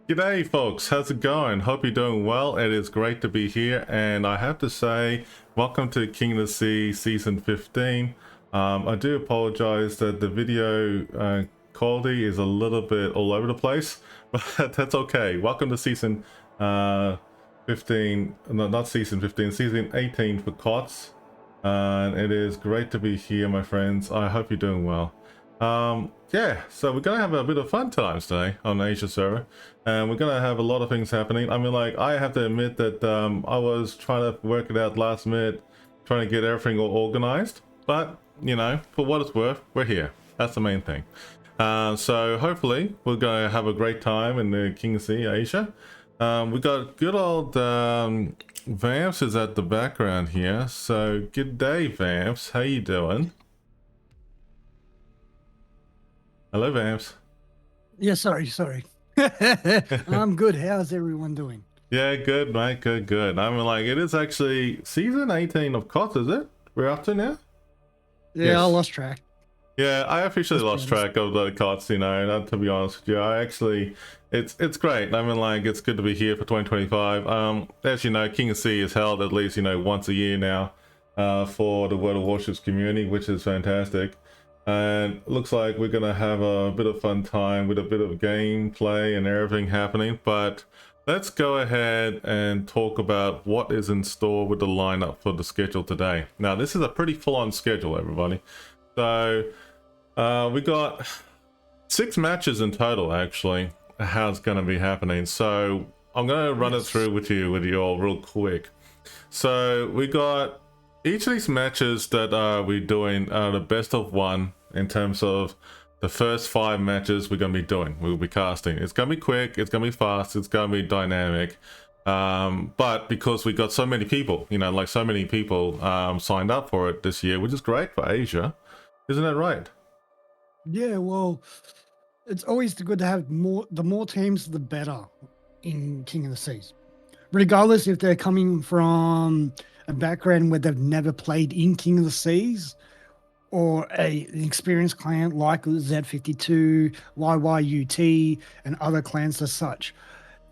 G'day folks, how's it going? Hope you're doing well. It is great to be here, and I have to say, welcome to King of the Sea Season 15. I do apologize that the video quality is a little bit all over the place, but that's okay. Welcome to Season 15, no, not Season 15, Season 18 for KOTS. And it is great to be here, my friends. I hope you're doing well. Yeah, so we're gonna have a bit of fun times today on the Asia server, and we're gonna have a lot of things happening. I mean, like, I have to admit that I was trying to work it out last minute, trying to get everything all organized, but you know, for what it's worth, we're here. That's the main thing. So hopefully we're gonna have a great time in the King of Sea Asia. We got good old Vamps is at the background here, so good day, Vamps. How you doing? Hello, Vamps. Yeah, sorry. I'm good. How's everyone doing? Yeah, good, mate. Good. I mean, like, it is actually season 18 of KOTS, is it? We're up to now? Yeah, Yes. I lost track. Yeah, I officially lost Let's track of the KOTS, you know, to be honest with you. I actually, it's great. I mean, like, it's good to be here for 2025. As you know, King of Sea is held at least, you know, once a year now for the World of Warships community, which is fantastic. And looks like we're gonna have a bit of fun time with a bit of gameplay and everything happening, but let's go ahead and talk about what is in store with the lineup for the schedule today. Now, this is a pretty full-on schedule, everybody. So we got 6 matches in total, actually, how it's going to be happening. So I'm going to run it through with you all real quick. So we got each of these matches that we're doing the best of one in terms of the first 5 matches we're going to be doing. We'll be casting. It's going to be quick, it's going to be fast, it's going to be dynamic. But because we got so many people, you know, like so many people signed up for it this year, which is great for Asia. Isn't that right? Yeah, well, it's always good to have more. The more teams, the better in King of the Seas. Regardless if they're coming from a background where they've never played in King of the Seas, or an experienced clan like Z52, YYUT, and other clans as such.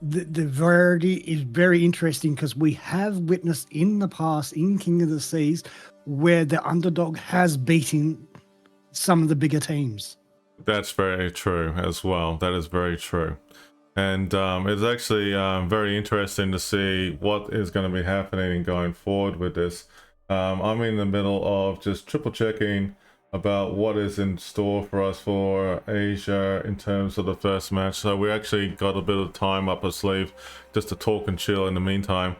The variety is very interesting because we have witnessed in the past in King of the Seas where the underdog has beaten some of the bigger teams. That's very true as well. That is very true. And it's actually very interesting to see what is going to be happening going forward with this. I'm in the middle of just triple checking about what is in store for us for Asia in terms of the first match. So we actually got a bit of time up our sleeve just to talk and chill in the meantime.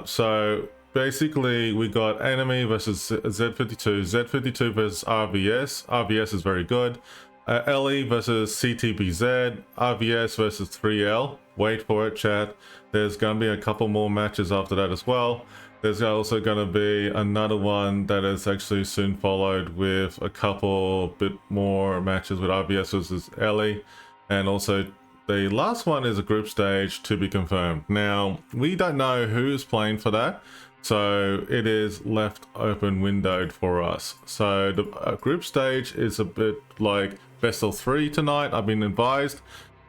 So basically we got enemy versus Z52, Z52 versus RVS. RVS is very good. LE versus CTBZ, RVS versus 3L. Wait for it, chat. There's gonna be a couple more matches after that as well. There's also going to be another one that is actually soon followed with a couple bit more matches with RVS versus LE. And also the last one is a group stage to be confirmed. Now, we don't know who's playing for that, so it is left open windowed for us. So the group stage is a bit like best of 3 tonight, I've been advised.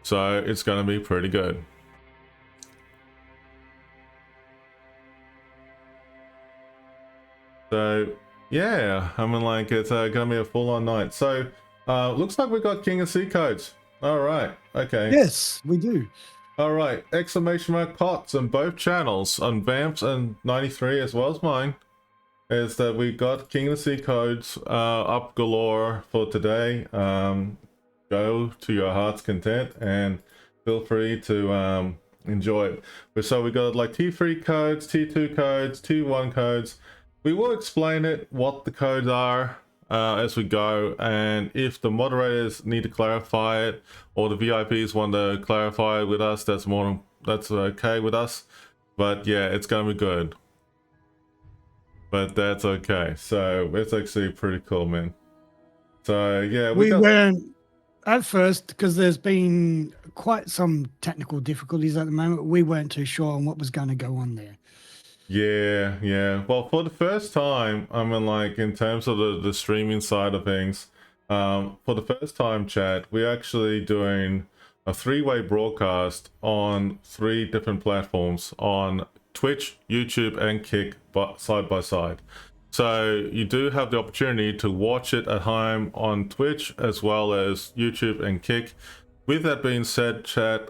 So it's going to be pretty good. So yeah, I mean, like, it's gonna be a full-on night. So looks like we got King of Sea codes. All right, okay. Yes, we do. All right, exclamation mark KOTS on both channels, on Vamps and 93 as well as mine, is that we got King of the Sea codes up galore for today. Go to your heart's content and feel free to enjoy it. So we got like T3 codes, T2 codes, T1 codes. We will explain it, what the codes are as we go, and if the moderators need to clarify it or the VIPs want to clarify it with us, that's okay with us. But yeah, it's gonna be good. But that's okay. So it's actually pretty cool, man. So yeah, We weren't at first because there's been quite some technical difficulties at the moment. We weren't too sure on what was going to go on there. Yeah. Well, for the first time, I mean, like, in terms of the streaming side of things, for the first time, chat, we're actually doing a three-way broadcast on 3 different platforms on Twitch, YouTube, and Kick, but side by side. So you do have the opportunity to watch it at home on Twitch as well as YouTube and Kick. With that being said, chat,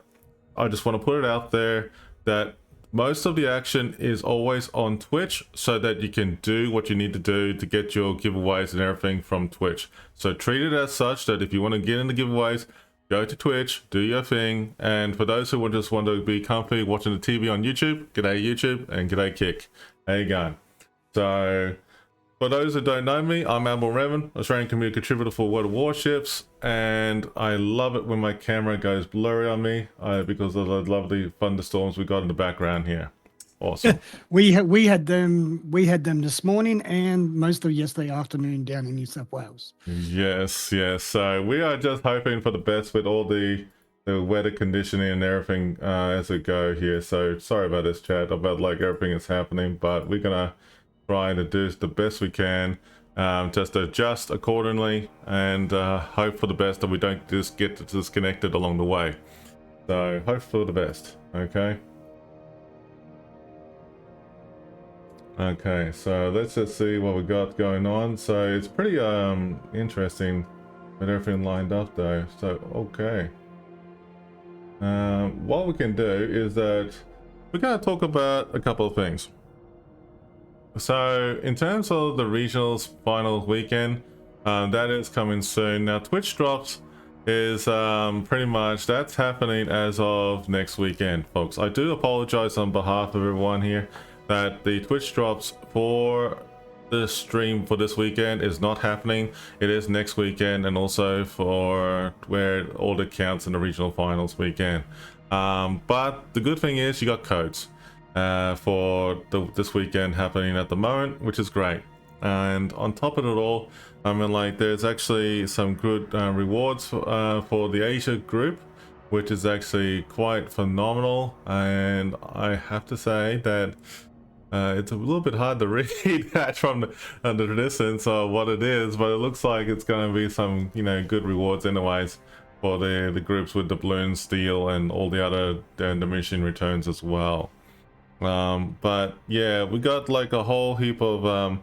I just want to put it out there that most of the action is always on Twitch, so that you can do what you need to do to get your giveaways and everything from Twitch. So treat it as such that if you want to get into giveaways, go to Twitch, do your thing. And for those who just want to be comfy watching the TV on YouTube, g'day YouTube and g'day Kick. How you going? So for those who don't know me, I'm Admiral Revan, Australian community contributor for World of Warships, and I love it when my camera goes blurry on me because of the lovely thunderstorms we got in the background here. Awesome. we had them this morning and most of yesterday afternoon down in New South Wales. Yes. So we are just hoping for the best with all the weather conditioning and everything as we go here. So sorry about this, chat, about like everything that's happening, but we're gonna try to do the best we can, just adjust accordingly and hope for the best that we don't just get disconnected along the way. So hope for the best. Okay, so let's just see what we got going on. So it's pretty interesting with everything lined up though. So okay, what we can do is that we're going to talk about a couple of things. So in terms of the regionals final weekend, that is coming soon. Now Twitch drops is pretty much that's happening as of next weekend, folks. I do apologize on behalf of everyone here that the Twitch drops for the stream for this weekend is not happening. It is next weekend, and also for where all the counts in the regional finals weekend. But the good thing is you got codes for this weekend happening at the moment, which is great. And on top of it all, I mean, like, there's actually some good rewards for the Asia group, which is actually quite phenomenal. And I have to say that it's a little bit hard to read that from the distance of what it is, but it looks like it's going to be some, you know, good rewards anyways for the groups with the balloon, steel, and all the other diminishing returns as well. But yeah, we got like a whole heap of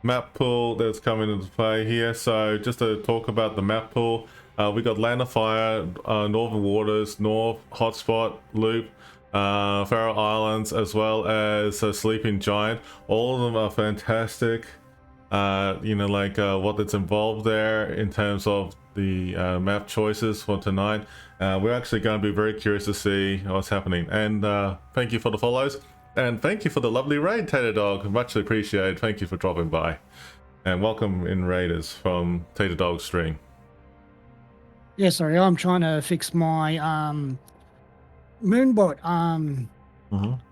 map pool that's coming into play here. So just to talk about the map pool, we got Land of Fire, Northern Waters, North, Hotspot, Loop, Faroe Islands, as well as Sleeping Giant. All of them are fantastic. You know, like what that's involved there in terms of the map choices for tonight. We're actually going to be very curious to see what's happening. And thank you for the follows. And thank you for the lovely raid, Tater Dog. Much appreciated. Thank you for dropping by. And welcome in, Raiders, from Tater Dog stream. Yeah, sorry, I'm trying to fix my Moonbot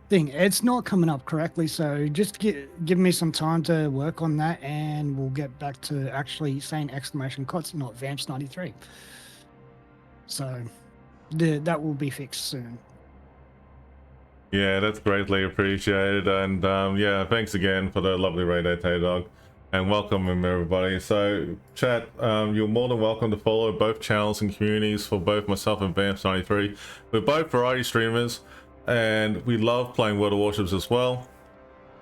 thing. It's not coming up correctly, so just give me some time to work on that, and we'll get back to actually saying exclamation KOTS, not Vamps 93. So that will be fixed soon. Yeah, that's greatly appreciated. And yeah, thanks again for the lovely raid, Tater Dog. And welcome everybody. So chat, you're more than welcome to follow both channels and communities for both myself and Vamps 93. We're both variety streamers, and we love playing World of Warships as well.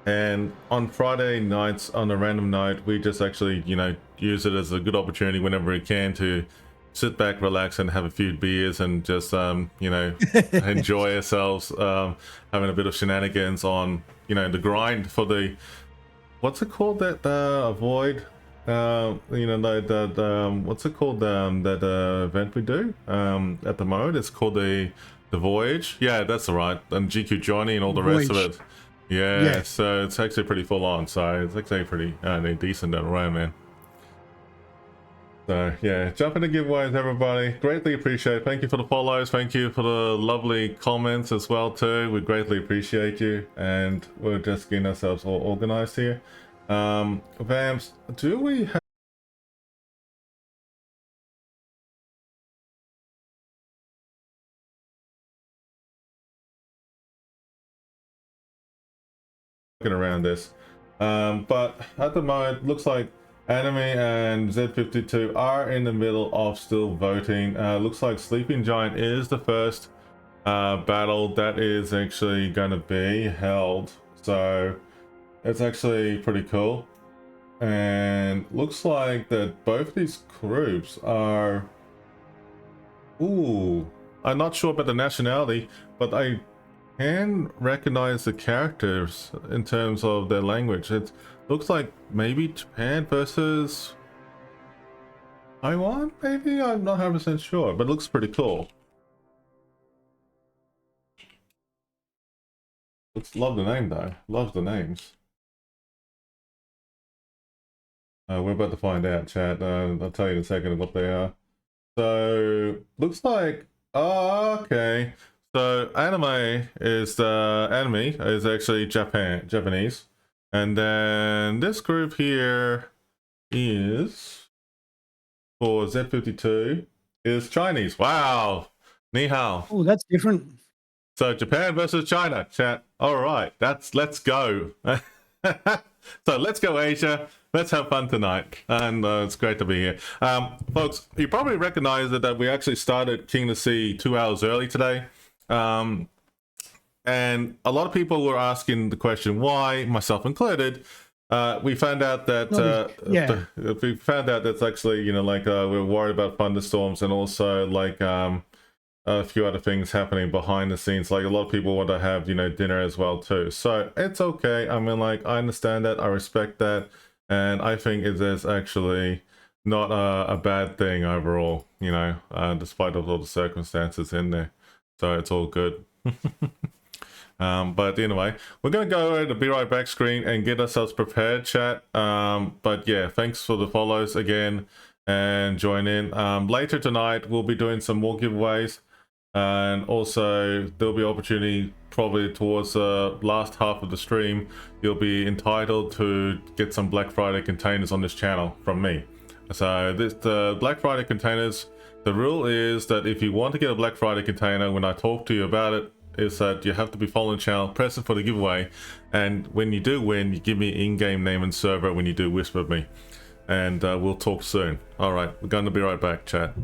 And on Friday nights, on a random night, we just actually, you know, use it as a good opportunity whenever we can to sit back, relax, and have a few beers and just, you know, enjoy ourselves, having a bit of shenanigans on, you know, the grind for the, what's it called, that avoid, you know, what's it called, that event we do at the moment? It's called the Voyage. Yeah, that's right. And GQ Johnny and all the rest of it. Yeah, so it's actually pretty full on. So it's actually pretty decent around, man. So yeah, jump into giveaways, everybody. Greatly appreciate. Thank you for the follows. Thank you for the lovely comments as well too. We greatly appreciate you, and we're just getting ourselves all organized here. Vamps, do we have around this? But at the moment, looks like Anime and Z52 are in the middle of still voting. Looks like Sleeping Giant is the first battle that is actually going to be held. So it's actually pretty cool. And looks like that both these groups are... Ooh, I'm not sure about the nationality, but I can recognize the characters in terms of their language. It looks like maybe Japan versus Taiwan, maybe? I'm not 100% sure, but it looks pretty cool. Love the name though. Love the names. We're about to find out, chat. I'll tell you in a second what they are. So, looks like... Oh, okay. So, anime is actually Japanese. And then this group here is... for Z52 is Chinese. Wow. Ni hao. Oh, that's different. So Japan versus China, chat. All right, let's go. So let's go Asia. Let's have fun tonight, and it's great to be here, folks. You probably recognize that we actually started King of the Sea 2 hours early today, and a lot of people were asking the question why, myself included. We found out that we found out that's actually we're worried about thunderstorms and also like a few other things happening behind the scenes. Like a lot of people want to have dinner as well too. So it's okay. I mean, like, I understand that, I respect that, and I think it is actually not a bad thing overall. Despite all the circumstances in there. So it's all good. But anyway, we're gonna go over to Be Right Back screen and get ourselves prepared, chat. But yeah, thanks for the follows again and join in. Later tonight we'll be doing some more giveaways, and also there'll be opportunity probably towards the last half of the stream. You'll be entitled to get some Black Friday containers on this channel from me. So the Black Friday containers, the rule is that if you want to get a Black Friday container, when I talk to you about it, is that you have to be following the channel, present for the giveaway, and when you do win, you give me in-game name and server when you do whisper me, and we'll talk soon. All right, we're going to be right back, chat.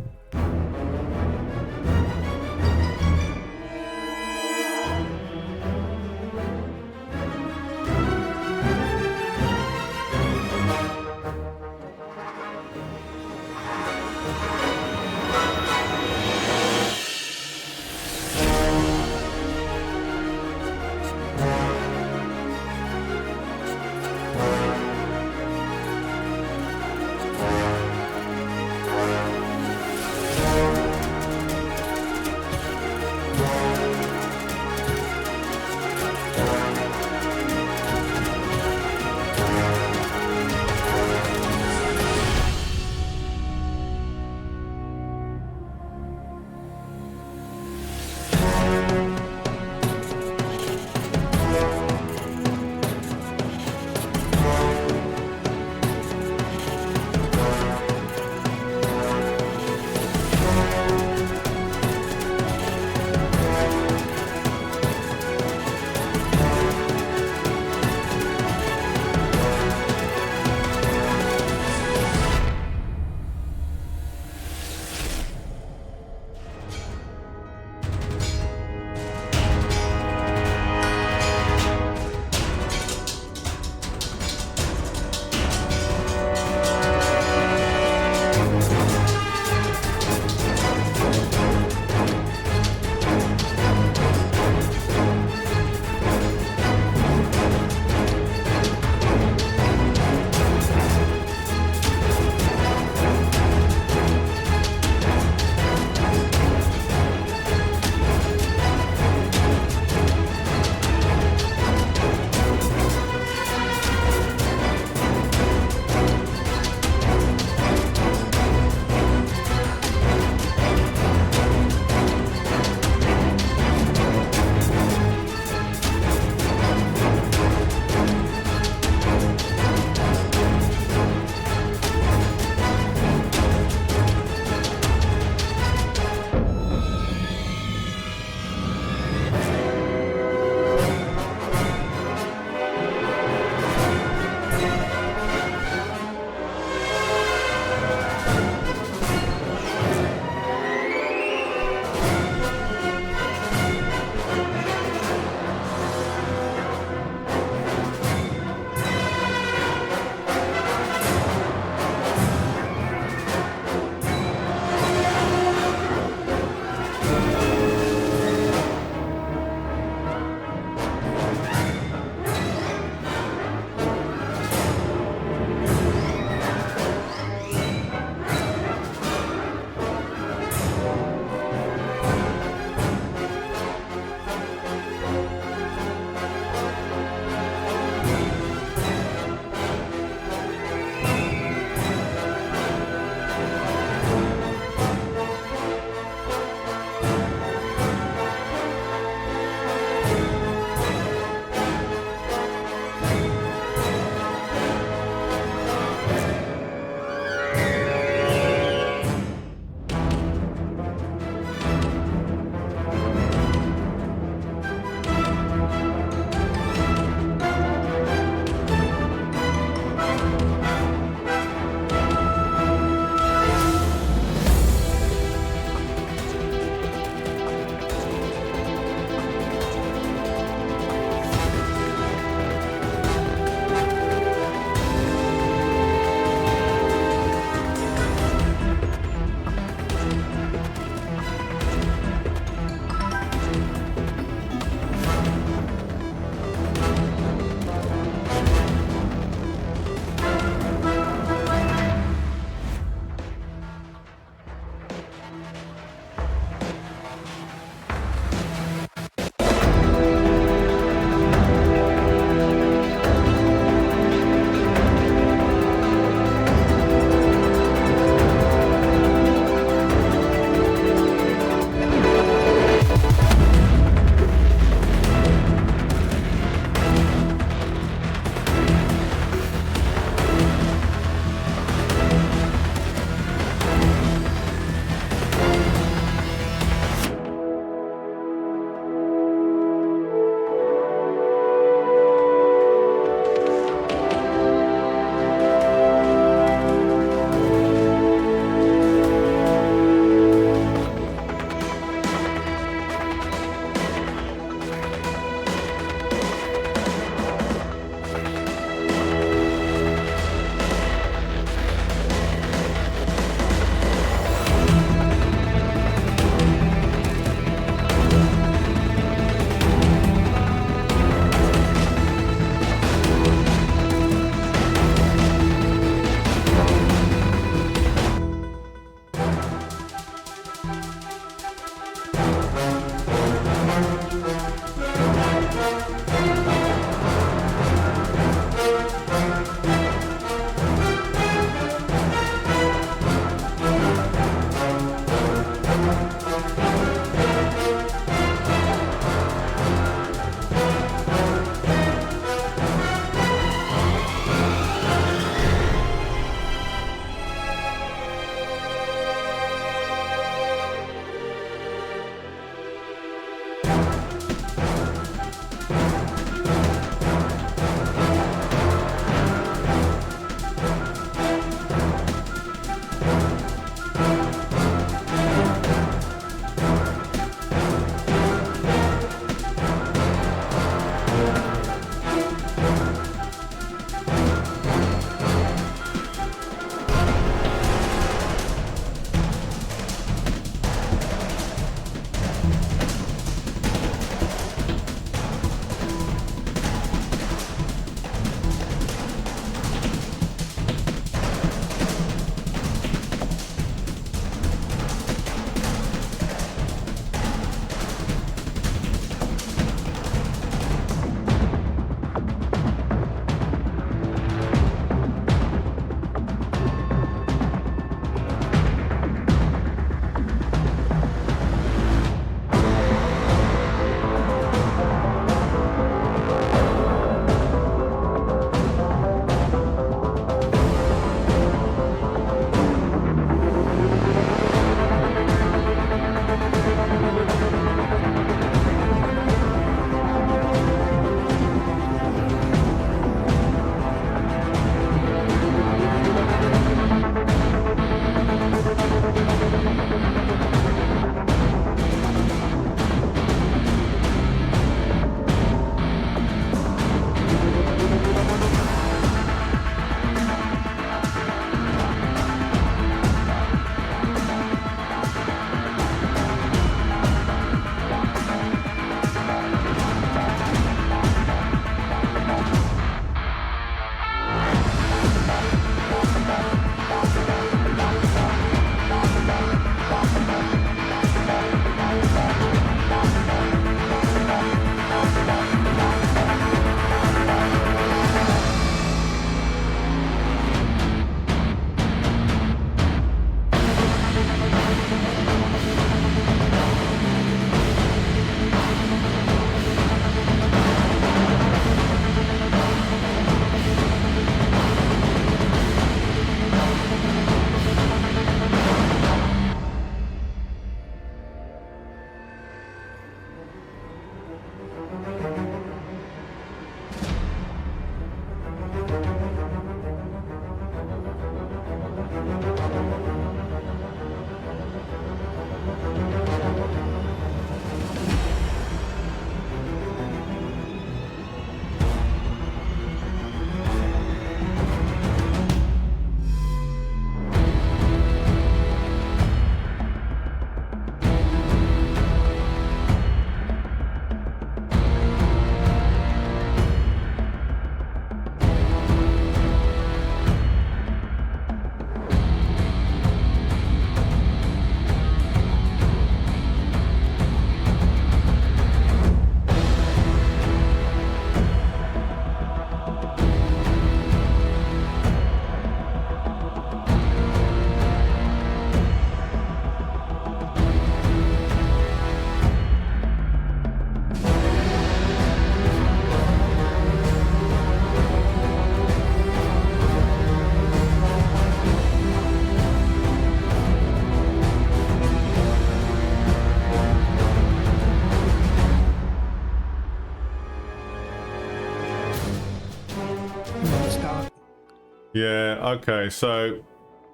Yeah, okay, so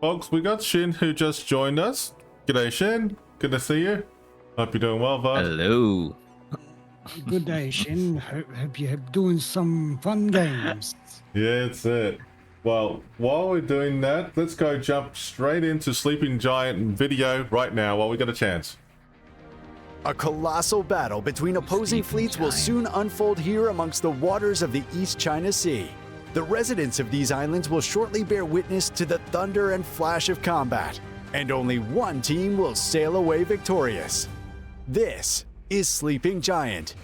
folks, we got Shin who just joined us. G'day Shin, good to see you. Hope you're doing well, bud. Hello. Good day, Shin. Hope you're doing some fun games. Yeah, it's it. Well, while we're doing that, let's go jump straight into Sleeping Giant video right now while we get a chance. A colossal battle between opposing fleets will soon unfold here amongst the waters of the East China Sea. The residents of these islands will shortly bear witness to the thunder and flash of combat, and only one team will sail away victorious. This is Sleeping Giant.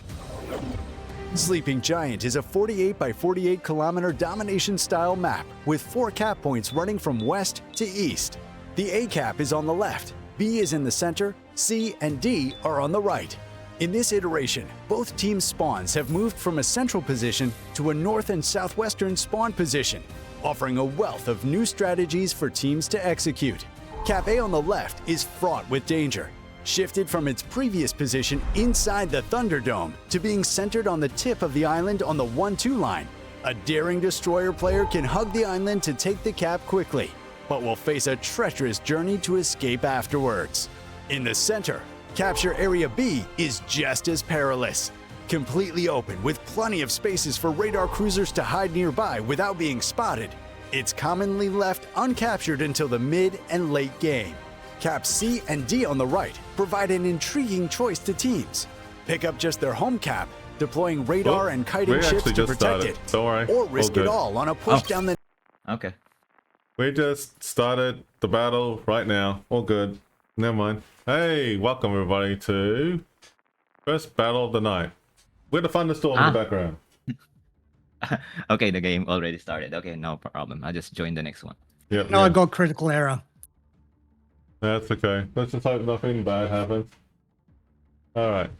Sleeping Giant is a 48 by 48 kilometer domination style map with 4 cap points running from west to east. The A cap is on the left, B is in the center, C and D are on the right. In this iteration, both teams' spawns have moved from a central position to a north and southwestern spawn position, offering a wealth of new strategies for teams to execute. Cap A on the left is fraught with danger, shifted from its previous position inside the Thunderdome to being centered on the tip of the island on the 1-2 line. A daring destroyer player can hug the island to take the cap quickly, but will face a treacherous journey to escape afterwards. In the center, Capture Area B is just as perilous. Completely open with plenty of spaces for radar cruisers to hide nearby without being spotted, it's commonly left uncaptured until the mid and late game. Caps C and D on the right provide an intriguing choice to teams. Pick up just their home cap, deploying radar and kiting ships to protect it, Don't worry. or risk it all on a push down the... Okay. We just started the battle right now. All good. Never mind. Hey, welcome everybody to first battle of the night. With a thunderstorm in the background. Okay, the game already started. Okay, no problem. I'll just join the next one. Yep, No, I got critical error. That's okay. Let's just hope nothing bad happens. Alright.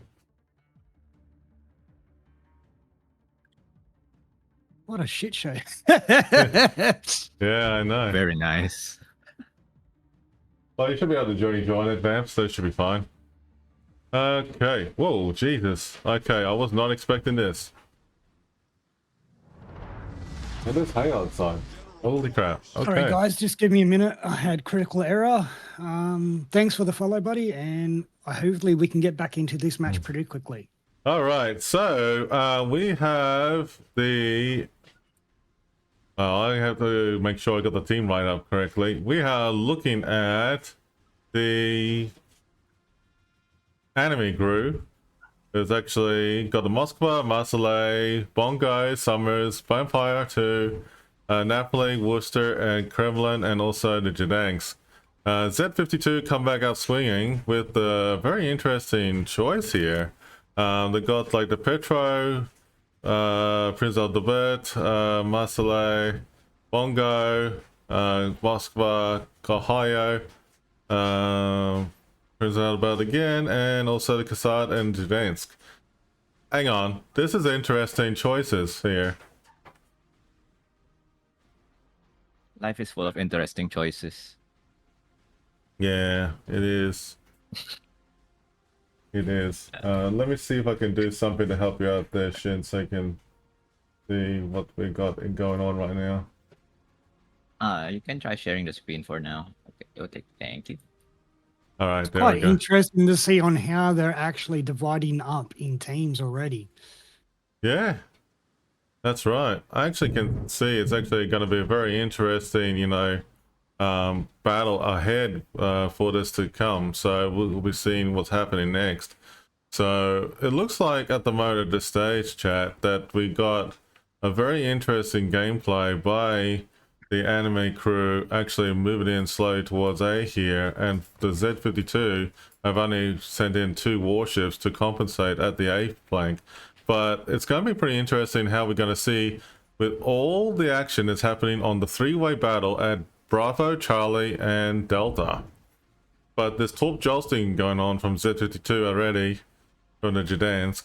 What a shit show. Yeah, I know. Very nice. Well, you should be able to join it, Vamps, so it should be fine. Okay. Whoa, Jesus. Okay, I was not expecting this. It is hay outside. Holy crap. Okay. Sorry, guys, just give me a minute. I had critical error. Thanks for the follow, buddy, and hopefully we can get back into this match pretty quickly. All right, so we have the... I have to make sure I got the team lined up correctly. We are looking at the enemy crew. It's actually got the Moskva, Marseille, Bongo, Summers, Vampire 2, Napoli, Worcester, and Kremlin, and also the Gdansk. Z52 come back out swinging with a very interesting choice here. They got like the Petro, Prince Albert, Marseille, Bongo, Moskva, Ohio, Prince Albert again, and also the Kasad and Gdansk. Hang on, this is interesting choices here. Life is full of interesting choices. Yeah, it is. It is. Let me see if I can do something to help you out there, Shin, so you can see what we got going on right now. You can try sharing the screen for now. Okay, thank you. All right, there Quite we go. interesting to see on how they're actually dividing up in teams already. Yeah, that's right. I actually can see it's actually going to be a very interesting, you know, battle ahead for this to come. So we'll be seeing what's happening next. So it looks like at the moment at this stage, chat, that we got a very interesting gameplay by the anime crew actually moving in slowly towards A here, and the Z52 have only sent in 2 warships to compensate at the A flank. But it's going to be pretty interesting how we're going to see with all the action that's happening on the 3-way battle at Bravo, Charlie, and Delta. But there's top jostling going on from Z52 already from the Gdansk,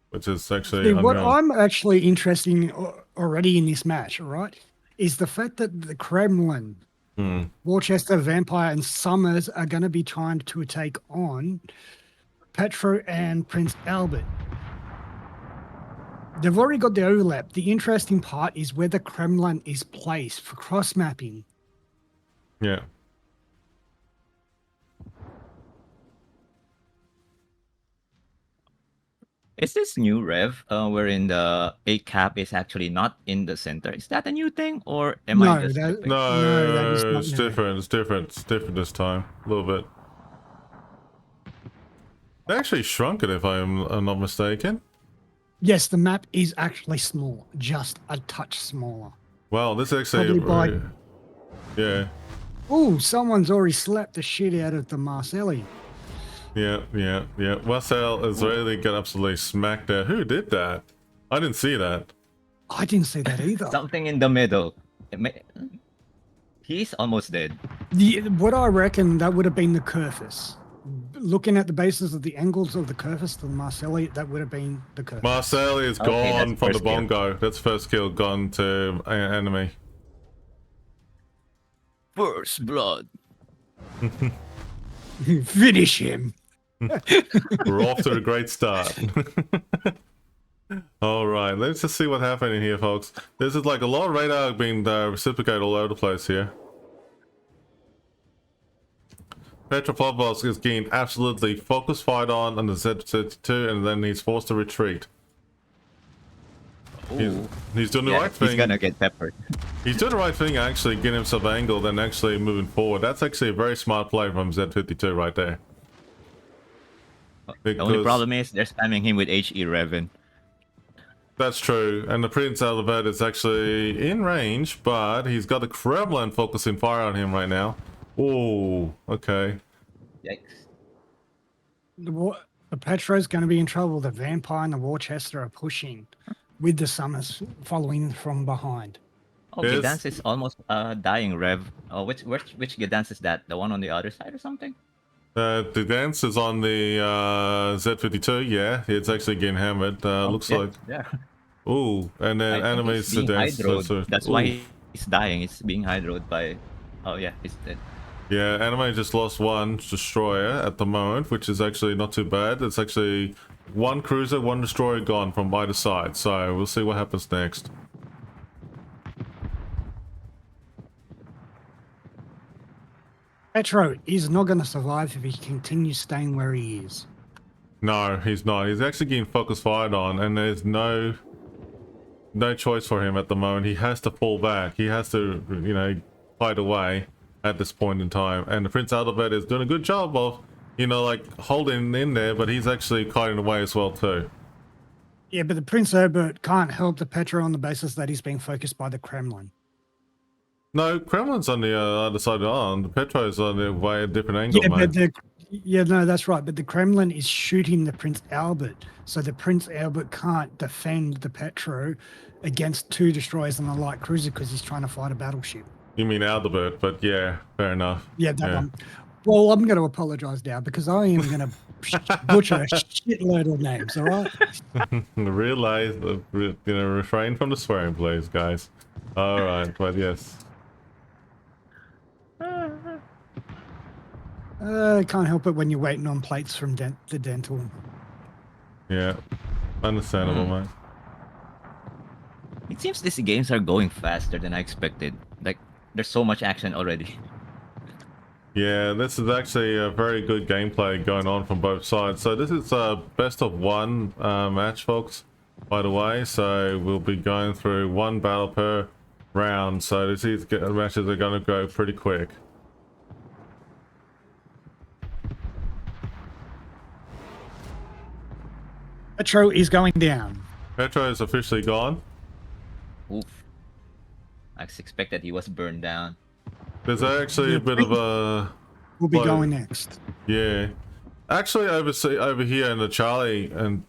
which is actually See, what I'm actually interested in already in this match, all right, is the fact that the Kremlin, Worcester, Vampire, and Summers are going to be trying to take on Petro and Prince Albert. They've already got the overlap. The interesting part is where the Kremlin is placed for cross mapping. Yeah. Is this new Rev wherein the A cap is actually not in the center? Is that a new thing, or am I No, just that- tripping? No, that is No, not it's new. different. It's different. It's different this time. A little bit. They actually shrunk it, if I'm not mistaken. Yes, the map is actually small, just a touch smaller. Wow, this actually. Probably by- Yeah. Oh, someone's already slapped the shit out of the Marcelli. Yeah. Marcel is really got absolutely smacked there. Who did that? I didn't see that. I didn't see that either. Something in the middle. He's almost dead. What I reckon that would have been the Kerfus. Looking at the bases of the angles of the Kerfus to the Marcelli, that would have been the Kerfus. Marcel is Okay, gone that's from the first kill. bongo. That's first kill gone to enemy. First blood. Finish him. We're off to a great start. All right, let's just see what happened in here, folks. This is like a lot of radar being reciprocated all over the place here. Petropavlovsk is getting absolutely focus fired on the Z-32, and then he's forced to retreat. He's doing the right thing. He's gonna get peppered. He's doing the right thing, actually, getting himself angled and actually moving forward. That's actually a very smart play from Z-52 right there. The only problem is they're spamming him with HE Revan. That's true, and the Prince Albert is actually in range, but he's got the Kremlin focusing fire on him right now. Oh, okay. Yikes. The Petro's going to be in trouble. The Vampire and the Worcester are pushing with the Summers following from behind. Oh, Yes. Gdansk is almost dying, Rev. Oh, which Gdansk is that? The one on the other side or something? The dance is on the Z-52, yeah. It's actually getting hammered. Looks like... Yeah. Ooh, and then I think animates he's the being dance. hydroed. That's why Ooh. he's dying. He's being hydroed by... Oh yeah, he's dead. Yeah, anime just lost one destroyer at the moment, which is actually not too bad. It's actually one cruiser, one destroyer gone from either side. So we'll see what happens next. Petro is not going to survive if he continues staying where he is. No, he's not. He's actually getting focus fired on, and there's no choice for him at the moment. He has to fall back. He has to, you know, fight away at this point in time. And the Prince Albert is doing a good job of, you know, like holding in there, but he's actually fighting away as well too. Yeah, but the Prince Albert can't help the Petro on the basis that he's being focused by the Kremlin. No, Kremlin's on the other side of the island. The Petro's on the way a different angle, Yeah, mate. but no, that's right. But the Kremlin is shooting the Prince Albert, so the Prince Albert can't defend the Petro against two destroyers and a light cruiser because he's trying to fight a battleship. You mean Aldebert, but yeah, fair enough. Yeah, that one. Well, I'm going to apologize now because I am going to butcher a shitload of names, all right? Realize, you know, refrain from the swearing, please, guys. All right, but yes. Can't help it when you're waiting on plates from the dental. Yeah, understandable, mate. It seems these games are going faster than I expected. Like, there's so much action already. Yeah, this is actually a very good gameplay going on from both sides. So this is a best of one match, folks, by the way. So we'll be going through one battle per round. So these matches are going to go pretty quick. Petro is going down. Petro is officially gone. Oof. I expected he was burned down. There's actually a bit of a... We'll be Well, going next. Yeah. Actually, over here in the Charlie and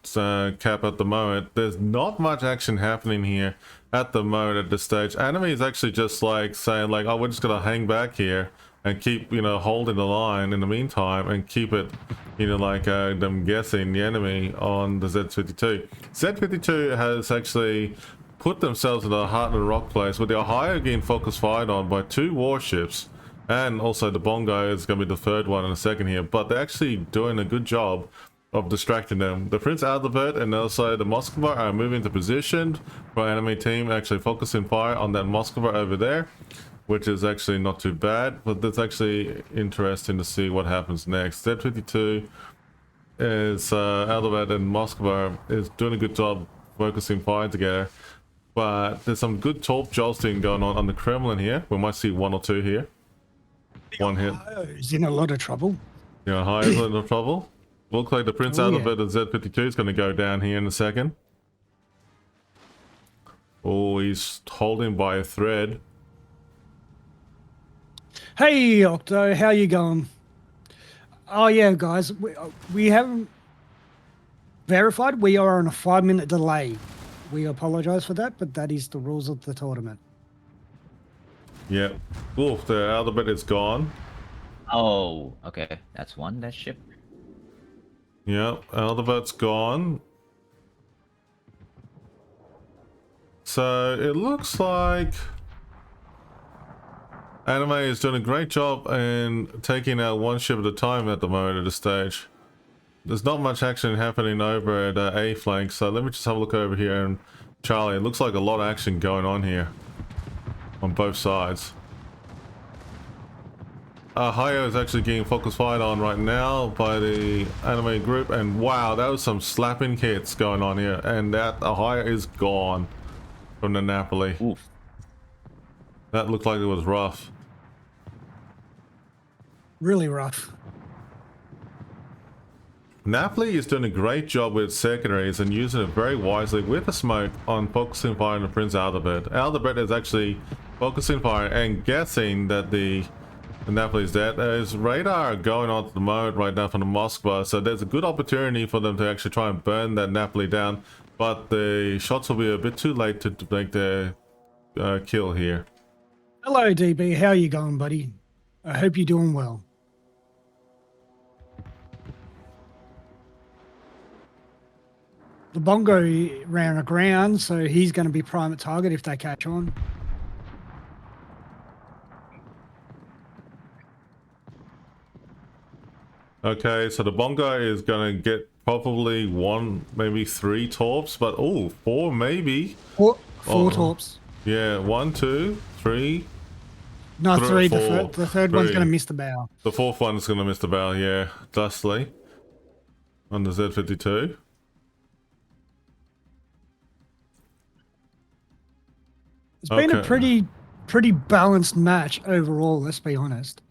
cap at the moment, there's not much action happening here at the moment at this stage. Enemy is actually just like saying like, oh, we're just gonna hang back here and keep, you know, holding the line in the meantime and keep it, you know, like them guessing the enemy on the Z-52. Z-52 has actually put themselves in a heart and rock place with their higher getting focus fired on by two warships. And also the Bongo is going to be the third one in a second here. But they're actually doing a good job of distracting them. The Prince Adalbert and also the Moskva are moving to position for enemy team, actually focusing fire on that Moskva over there, which is actually not too bad, but it's actually interesting to see what happens next. Z-52 is Adalbert and Moskva is doing a good job focusing fire together, but there's some good top jostling going on the Kremlin here. We might see 1 or 2 here. One hit. He's in a lot of trouble. Yeah, high is in trouble. Looks like the Prince Adalbert of Z-52 is going to go down here in a second. Oh, he's holding by a thread. Hey, Octo, how you going? Oh, yeah, guys, we haven't verified. We are on a 5-minute delay. We apologize for that, but that is the rules of the tournament. Yep. Oof, the Adalbert is gone. Oh, okay. That's one, that ship. Yep, Adalbert's gone. So it looks like Anime is doing a great job in taking out one ship at a time at the moment at this stage. There's not much action happening over at A flank, so let me just have a look over here. And Charlie, it looks like a lot of action going on here on both sides. Hayo is actually getting focus fired on right now by the anime group, and wow, that was some slapping hits going on here, and that Hayo is gone from the Napoli. Oof. That looked like it was rough. Really rough. Napoli is doing a great job with secondaries and using it very wisely with the smoke on focusing fire on the Prince Adalbert. Adalbert is actually focusing fire and guessing that the Napoli is dead. There's radar going on at the moment right now from the Moskva, so there's a good opportunity for them to actually try and burn that Napoli down, but the shots will be a bit too late to make their kill here. Hello, DB. How you going, buddy? I hope you're doing well. The Bongo ran aground, so he's going to be prime target if they catch on. Okay, so the Bongo is going to get probably 1, maybe 3 torps, but oh, 4 maybe. Four torps. Yeah, 1, 2, 3. No, 3. Four, The third one's three. going to miss the bow. The 4th one is going to miss the bow, yeah, dustly. On the Z-52. It's been a pretty balanced match overall, let's be honest.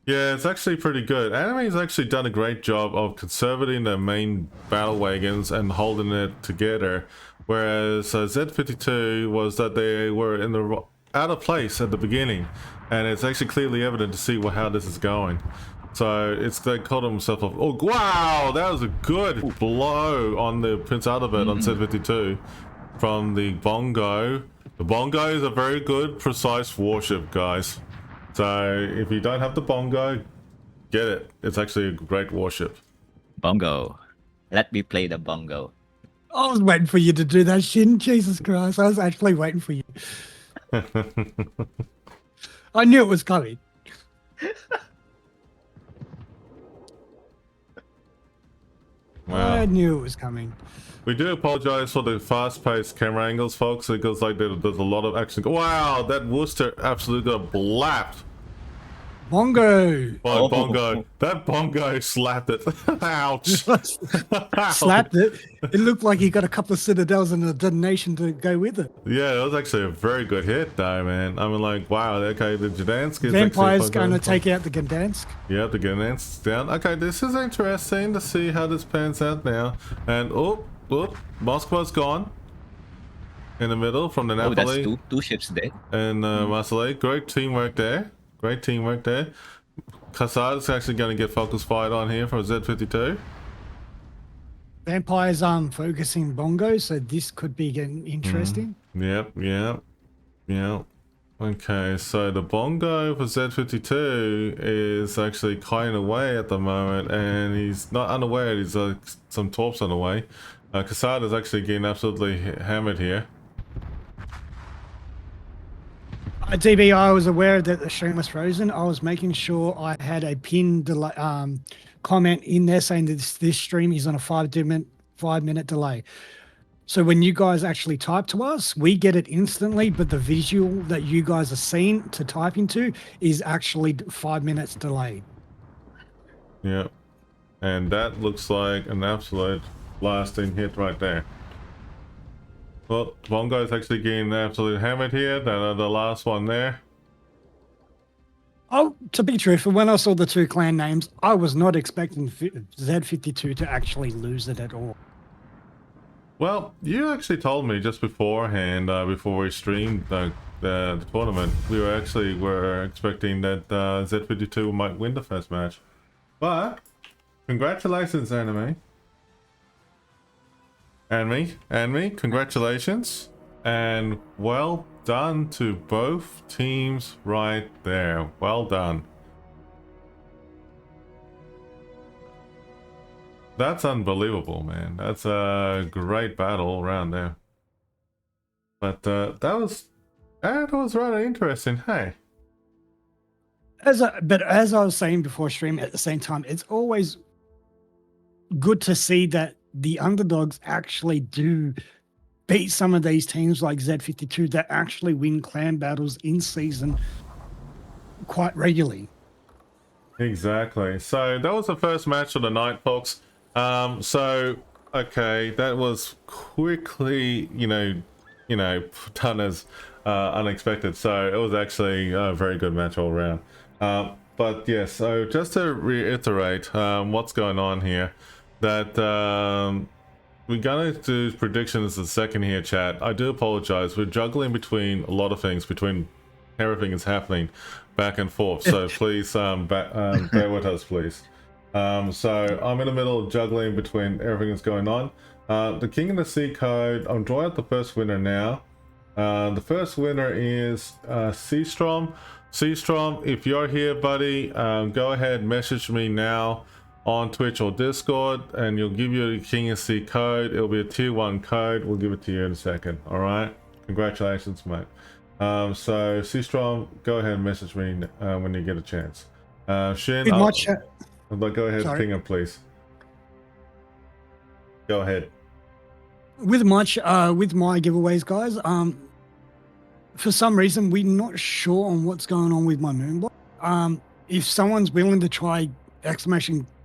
Yeah, it's actually pretty good. Anime's actually done a great job of conserving their main battle wagons and holding it together, whereas Z-52 was that they were in the out of place at the beginning, and it's actually clearly evident to see how this is going. So they called themselves off. Oh wow, that was a good blow on the Prince Adalbert on Z-52 from the Bongo. The Bongo is a very good, precise warship, guys. So if you don't have the Bongo, get it. It's actually a great warship. Bongo. Let me play the bongo. I was waiting for you to do that, Shin. Jesus Christ, I was actually waiting for you. I knew it was coming. Wow. I knew it was coming. We do apologize for the fast-paced camera angles, folks, because like there's a lot of action. Wow, that Worcester absolutely got blapped. Bongo. By Bongo. That Bongo slapped it. Ouch. Slapped it. It looked like he got a couple of citadels and a detonation to go with it. Yeah, it was actually a very good hit, though, man. I mean, like, wow. Okay, the Gdansk is Vampire's actually going to take out the Gdansk. Yeah, the Gdansk is down. Okay, this is interesting to see how this pans out now. And oh, Moskva's gone in the middle from the Napoli. Oh, that's two ships dead. And Marseille. Great teamwork there. Great teamwork there. Kassad is actually going to get focus fired on here for Z-52. Vampire's focusing Bongo, so this could be getting interesting. Yep. Okay, so the Bongo for Z-52 is actually kaying away at the moment, and he's not unaware he's some torps on the way. Kassad is actually getting absolutely hammered here. DB, I was aware that the stream was frozen. I was making sure I had a pinned delay, comment in there saying that this stream is on a 5-minute delay. So when you guys actually type to us, we get it instantly, but the visual that you guys are seeing to type into is actually 5 minutes delayed. Yeah. And that looks like an absolute blasting hit right there. Well, Bongo's actually getting absolutely hammered here. The last one there. Oh, to be truthful, when I saw the two clan names, I was not expecting Z52 to actually lose it at all. Well, you actually told me just beforehand, before we streamed the tournament, we were expecting that Z52 might win the first match. But congratulations, Anime. And congratulations, and well done to both teams right there. Well done. That's unbelievable, man. That's a great battle around there. But that was rather interesting. Hey. But as I was saying before stream, at the same time, it's always good to see that the underdogs actually do beat some of these teams like Z52 that actually win clan battles in season quite regularly. Exactly. So that was the first match of the night, folks. So okay, that was quickly, done as unexpected. So it was actually a very good match all around. But yeah, so just to reiterate what's going on here, that we're gonna do predictions in a second here, chat. I do apologize. We're juggling between a lot of things, between everything is happening back and forth. So please bear with us, please. So I'm in the middle of juggling between everything that's going on. The King of the Sea code, I'm drawing out the first winner now. The first winner is Seastrom. Seastrom, if you're here, buddy, go ahead, message me now on Twitch or Discord, and you'll give you the King of the Sea code. It'll be a tier 1 code. We'll give it to you in a second. All right, congratulations, mate. So Seastrom, go ahead and message me when you get a chance. Shin, go ahead, Sorry. ping him, please. Go ahead. With my giveaways, guys, for some reason we're not sure on what's going on with my moonblock. If someone's willing to try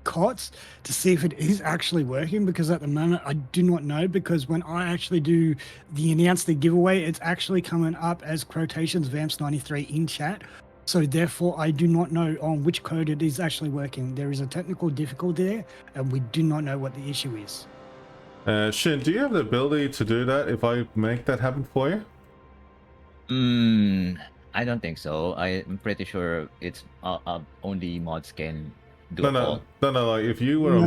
!COTS to see if it is actually working, because at the moment I do not know, because when I actually do announce the giveaway, it's actually coming up as quotations Vamps93 in chat. So therefore I do not know on which code it is actually working. There is a technical difficulty there, and we do not know what the issue is. Shin, do you have the ability to do that if I make that happen for you? I don't think so. I'm pretty sure it's only mods can do it. No. Like if you were a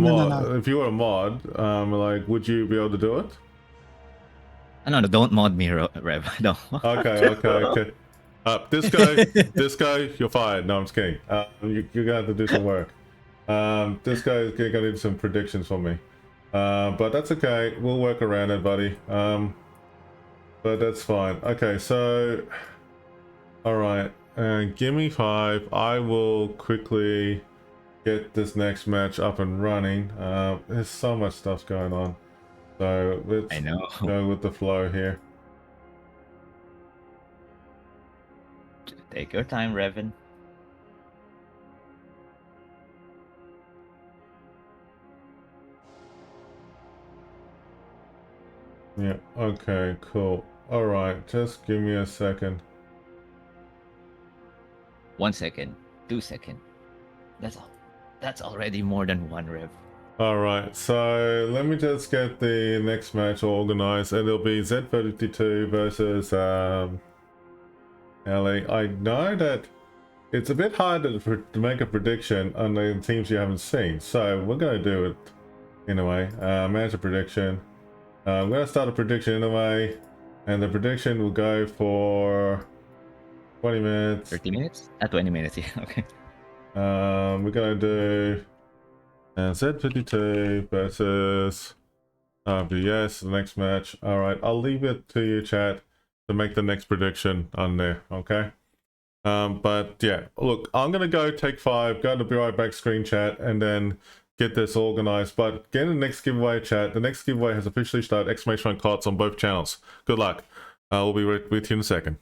mod, like, would you be able to do it? No, don't mod me, Rev. No. Okay. This guy, you're fired. No, I'm just kidding. You're gonna have to do some work. This guy is gonna do some predictions for me. But that's okay. We'll work around it, buddy. But that's fine. Okay, so all right. Give me 5. I will quickly get this next match up and running. There's so much stuff going on, so let's go with the flow here. Take your time, Revan. Yeah, okay, cool. All right, just give me a second. 1 second, 2 seconds. That's all. That's already more than 1, Rev. All right, so let me just get the next match organized, and it'll be Z32 versus LA. I know that it's a bit hard to make a prediction on the teams you haven't seen, so we're gonna do it in a way. Manage a prediction. I'm gonna start a prediction in a way, and the prediction will go for 20 minutes. 30 minutes? 20 minutes, yeah, okay. We're gonna do Z52 versus RBS, the next match. All right, I'll leave it to you, chat, to make the next prediction on there. Okay. But yeah, look, I'm gonna go take 5, go to be right back screen chat, and then get this organized. But get in the next giveaway chat. The next giveaway has officially started! KOTS on both channels. Good luck. We'll be with you in a second.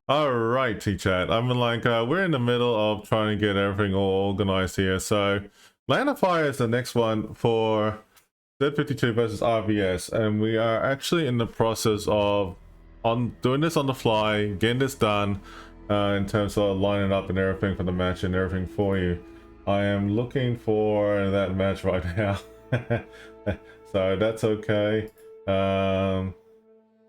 Alright, T-Chat. I mean, like, we're in the middle of trying to get everything all organized here. So, Land of Fire is the next one for Z52 versus RVS. And we are actually in the process of doing this on the fly, getting this done in terms of lining up and everything for the match and everything for you. I am looking for that match right now. So, that's okay.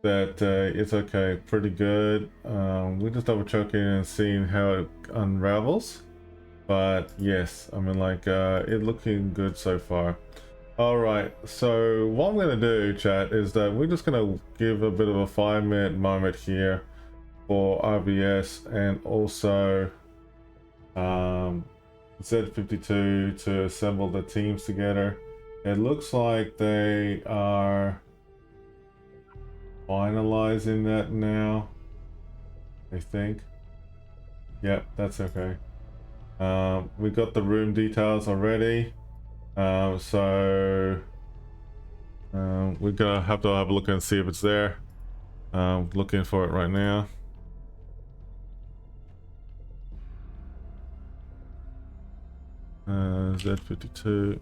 It's okay, pretty good. We're just double checking and seeing how it unravels, but yes, I mean, like, it looking good so far. All right, so what I'm gonna do, chat, is that we're just gonna give a bit of a 5-minute moment here for RBS and also Z52 to assemble the teams together. It looks like they are finalizing that now, I think. Yep, that's okay. We got the room details already, so we're gonna have to have a look and see if it's there. Looking for it right now. Z52.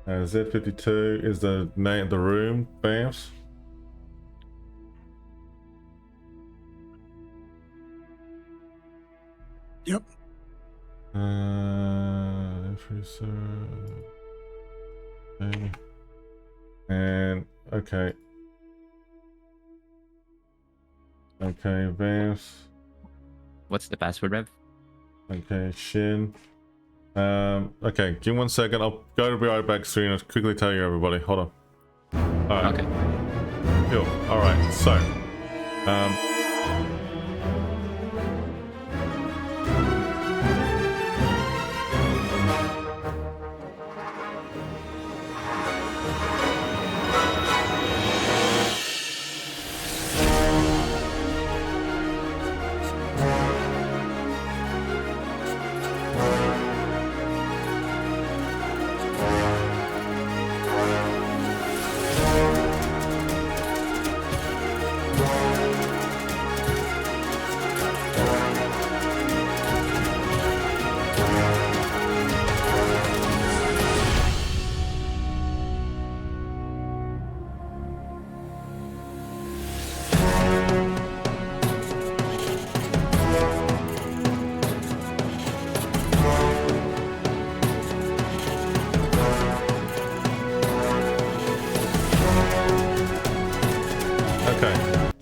Z52 is the name of the room, BAMS. Yep. Okay. And okay. Okay, BAMS. What's the password, Rev? Okay, Shin. Okay, give me 1 second. I'll go to be right back screen and quickly tell you, everybody. Hold on. Alright. Okay. Cool. Alright, so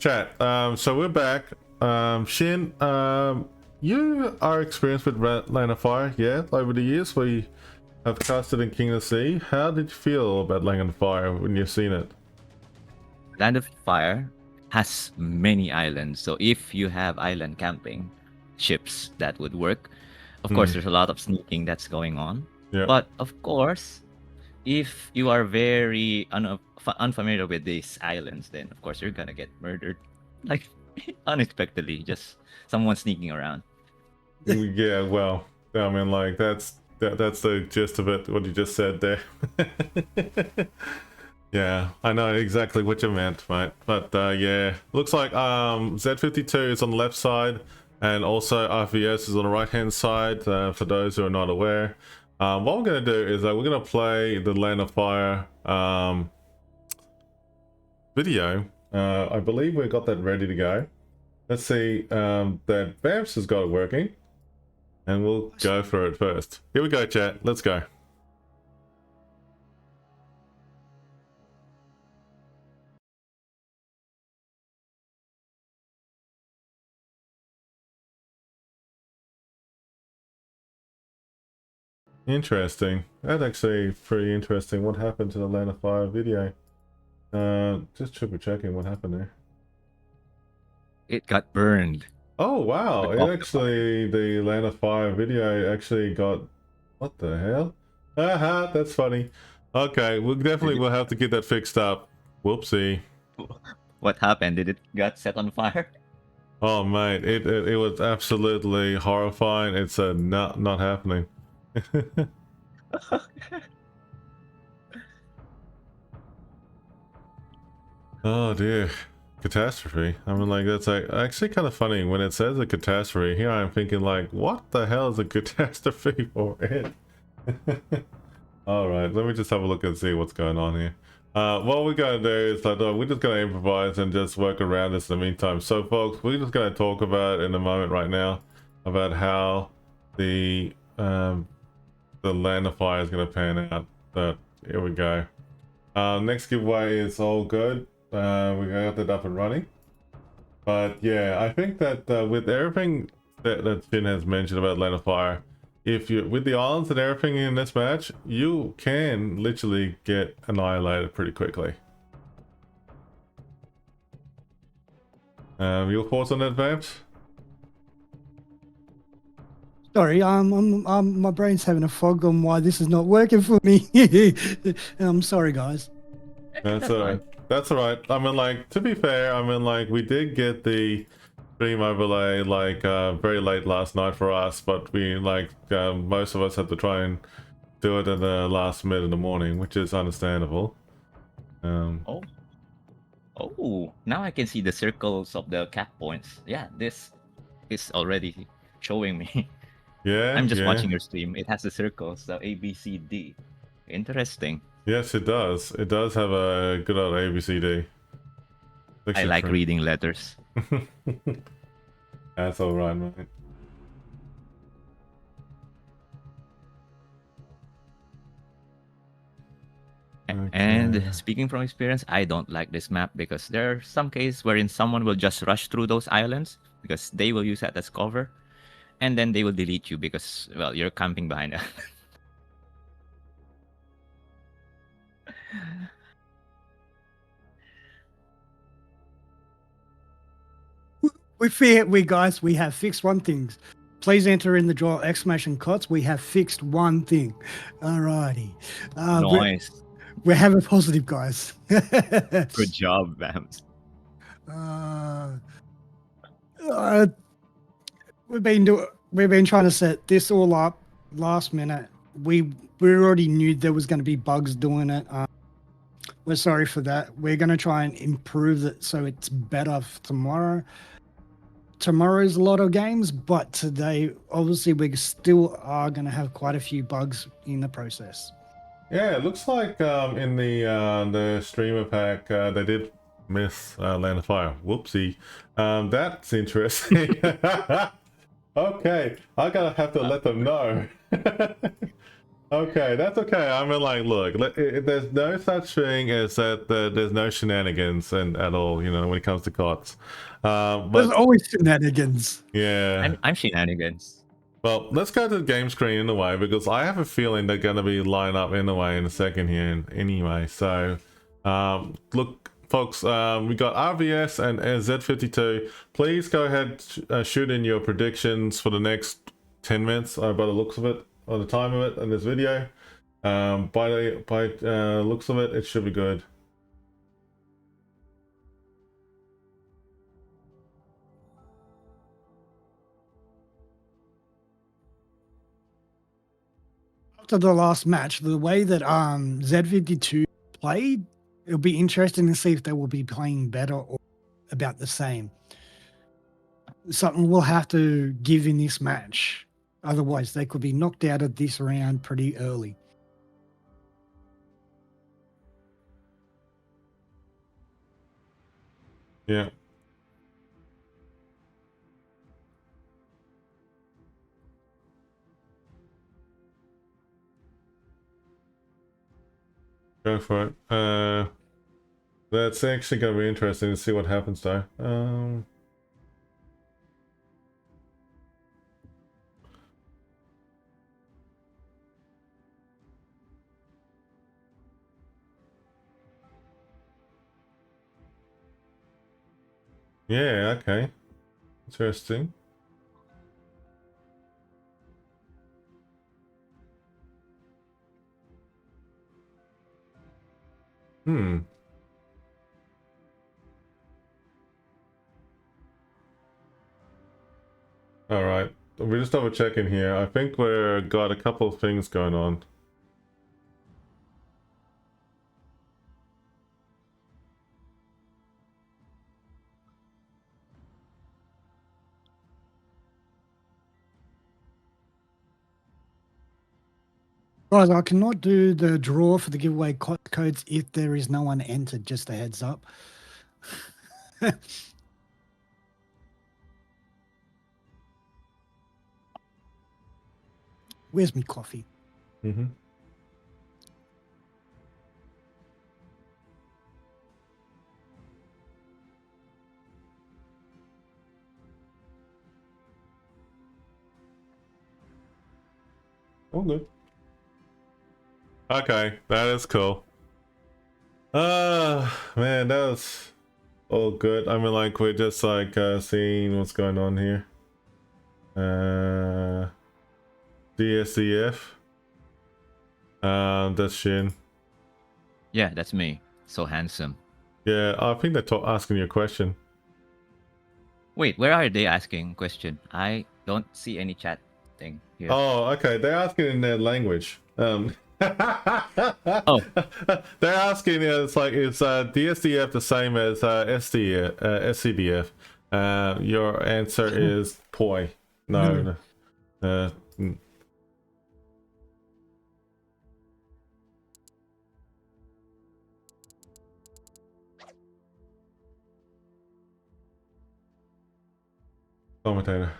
chat. So we're back. Shin, you are experienced with Land of Fire, yeah? Over the years, we have casted in King of the Sea. How did you feel about Land of Fire when you've seen it? Land of Fire has many islands, so if you have island camping ships, that would work. Of course, there's a lot of sneaking that's going on. Yeah. But of course, if you are very unfamiliar with these islands, then of course you're gonna get murdered, like unexpectedly, just someone sneaking around. Yeah, well, I mean, like, that's the gist of it, what you just said there. Yeah, I know exactly what you meant, mate. But yeah, looks like Z52 is on the left side, and also RVS is on the right hand side for those who are not aware. What we're going to do is we're going to play the Land of Fire video. I believe we've got that ready to go. Let's see that Vamps has got it working, and we'll go for it first. Here we go, chat. Let's go. Interesting. That's actually pretty interesting. What happened to the Land of Fire video? Just triple checking what happened there. It got burned. Oh wow! It actually, the Land of Fire video actually got, what the hell? Haha, that's funny. Okay, we'll definitely will have to get that fixed up. Whoopsie. What happened? Did it got set on fire? Oh mate, it was absolutely horrifying. It's not happening. Oh dear. Catastrophe. I mean, like, that's like actually kind of funny when it says a catastrophe. Here I'm thinking, like, what the hell is a catastrophe for it? All right, let me just have a look and see what's going on here. What we're gonna do is like, we're just gonna improvise and just work around this in the meantime. So folks, we're just gonna talk about in a moment right now about how the Land of Fire is gonna pan out. But here we go. Next giveaway is all good. We got that up and running. But yeah, I think that with everything that Finn has mentioned about Land of Fire, if you with the islands and everything in this match, you can literally get annihilated pretty quickly. Your thoughts on that, Vamps? Sorry, my brain's having a fog on why this is not working for me. I'm sorry, guys. That's alright. That's alright. I mean, like, to be fair, I mean, like, we did get the stream overlay, like, very late last night for us, but we, like, most of us had to try and do it in the last minute in the morning, which is understandable. Oh, now I can see the circles of the cap points. Yeah, this is already showing me. Yeah, I'm just yeah. watching your stream. It has the circles, so A, B, C, D. Interesting. Yes, it does. It does have a good old ABCD. I like reading letters. That's alright, mate. Okay. And speaking from experience, I don't like this map because there are some cases wherein someone will just rush through those islands because they will use that as cover, and then they will delete you because, well, you're camping behind them. We have fixed one thing. Please enter in the draw exclamation KOTS. We have fixed one thing. Alrighty. Nice. We're having positive, guys. Good job, Bams. We've been trying to set this all up last minute. We already knew there was going to be bugs doing it. We're sorry for that. We're going to try and improve it so it's better for tomorrow. Tomorrow's a lot of games, but today, obviously, we still are going to have quite a few bugs in the process. Yeah, it looks like in the streamer pack they did miss Land of Fire. Whoopsie. That's interesting. Okay, I gotta have to let them know. Okay, that's okay. I mean, like, look, there's no such thing as that. There's no shenanigans and at all, you know, when it comes to COTS. But there's always shenanigans. yeah, I'm shenanigans. Well, let's go to the game screen in a way because I have a feeling they're going to be lined up in a way in a second here. Anyway, so look, folks, we got RVS and Z52. Please go ahead, shoot in your predictions for the next 10 minutes by the looks of it. On the time of it in this video, by looks of it, it should be good. After the last match, the way that Z52 played, it'll be interesting to see if they will be playing better or about the same. something will have to give in this match. Otherwise, they could be knocked out of this round pretty early. Yeah. Go for it. That's actually going to be interesting to see what happens though. Yeah, okay. Interesting. Hmm. All right. We're just double checking here. I think we've got a couple of things going on. Guys, I cannot do the draw for the giveaway codes if there is no one entered, just a heads up. Where's me coffee? Mm-hmm. Oh, good. Okay, that is cool. Man, that was all good. I mean, like, we're just like seeing what's going on here. DSCF. That's Shin. Yeah, that's me. So handsome. Yeah, I think they're asking you a question. Wait, where are they asking question? I don't see any chat thing here. Oh, okay. They're asking in their language. Oh. They're asking. It's like it's DSDF the same as SCDF. Your answer is poi. No. Commentator.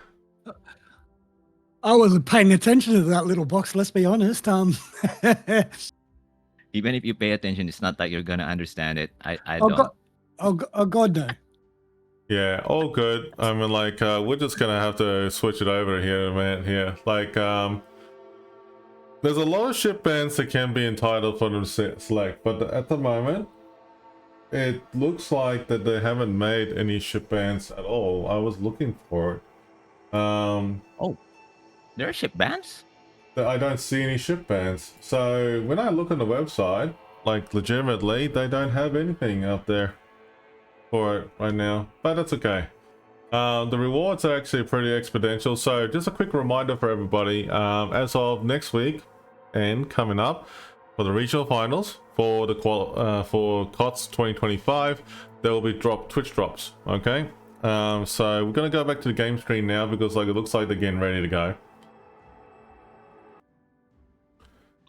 I wasn't paying attention to that little box, let's be honest. Even if you pay attention, it's not like you're gonna understand it. I oh, don't. God, no. Yeah, all good. I mean, like, we're just gonna have to switch it over here, man. Here, like, there's a lot of ship bands that can be entitled for them to select, but at the moment, it looks like that they haven't made any ship bands at all. I was looking for it. Oh, there are ship bans? I don't see any ship bands. So when I look on the website, like legitimately, they don't have anything out there for it right now, but that's okay. The rewards are actually pretty exponential. So just a quick reminder for everybody, as of next week and coming up for the regional finals for the for KOTS 2025, there will be Twitch drops. Okay, so we're gonna go back to the game screen now because like it looks like they're getting ready to go.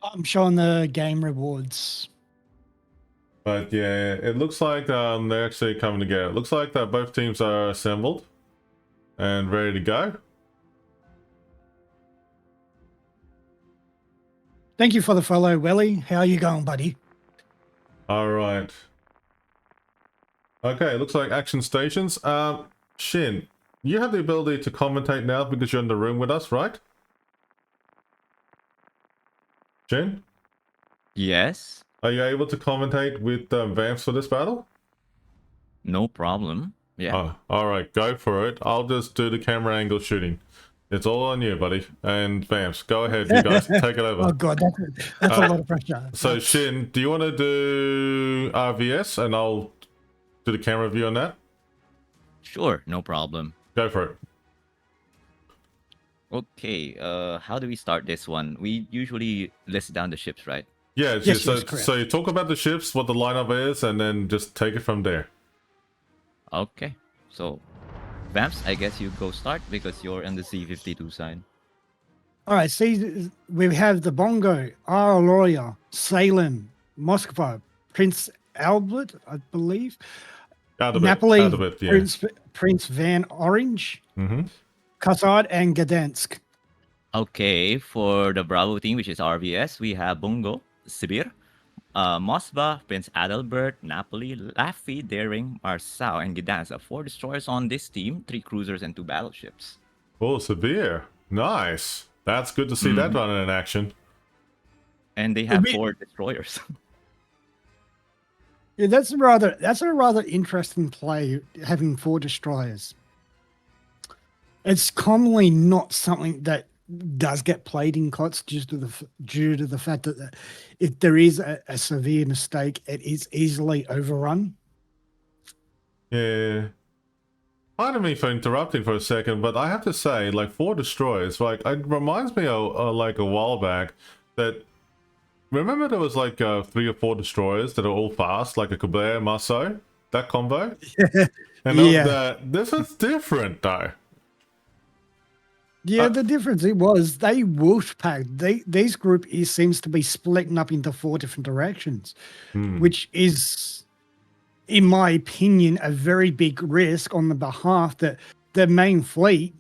I'm showing the game rewards. But yeah, it looks like they're actually coming together. It looks like that both teams are assembled and ready to go. Thank you for the follow, Welly. How are you going, buddy? All right. Okay, it looks like action stations. Shin, you have the ability to commentate now because you're in the room with us, right? Shin? Yes. Are you able to commentate with Vamps for this battle? No problem. Yeah. Oh, all right, go for it. I'll just do the camera angle shooting. It's all on you, buddy. And Vamps, go ahead, you guys, take it over. Oh God, that's a lot of pressure. So Shin, do you want to do RVS and I'll do the camera view on that? Sure, no problem. Go for it. Okay, how do we start this one? We usually list down the ships, right? Yeah, Yes, so, yes, correct. so you talk about the ships, what the lineup is, and then just take it from there. Okay. So, Vamps, I guess you go start because you're on the C52 side. All right, see, we have the Bongo, Araloria, Salem, Moskva, Prince Albert, I believe, Napoli, Adabit, yeah. Prince Van Orange, Mm-hmm. Kasad, and Gdansk. Okay, for the Bravo team, which is RVS, we have Bungo, Sibir, Moskva, Prince Adalbert, Napoli, Laffy, Daring, Marçal, and Gdansk. 4 destroyers on this team, 3 cruisers and 2 battleships. Oh, severe. Nice. That's good to see that running in action. And they have 4 destroyers. Yeah, that's a rather interesting play, having 4 destroyers. It's commonly not something that does get played in COTS due to the fact that if there is a severe mistake, it is easily overrun. Yeah. Pardon me for interrupting for a second, but I have to say, like, 4 destroyers, like, it reminds me of like a while back that, remember there was like 3 or 4 destroyers that are all fast, like a Kubler Maso, that combo? And Yeah. this is different though. Yeah, the difference they wolf pack. These group seems to be splitting up into 4 different directions, which is, in my opinion, a very big risk on the behalf that the main fleet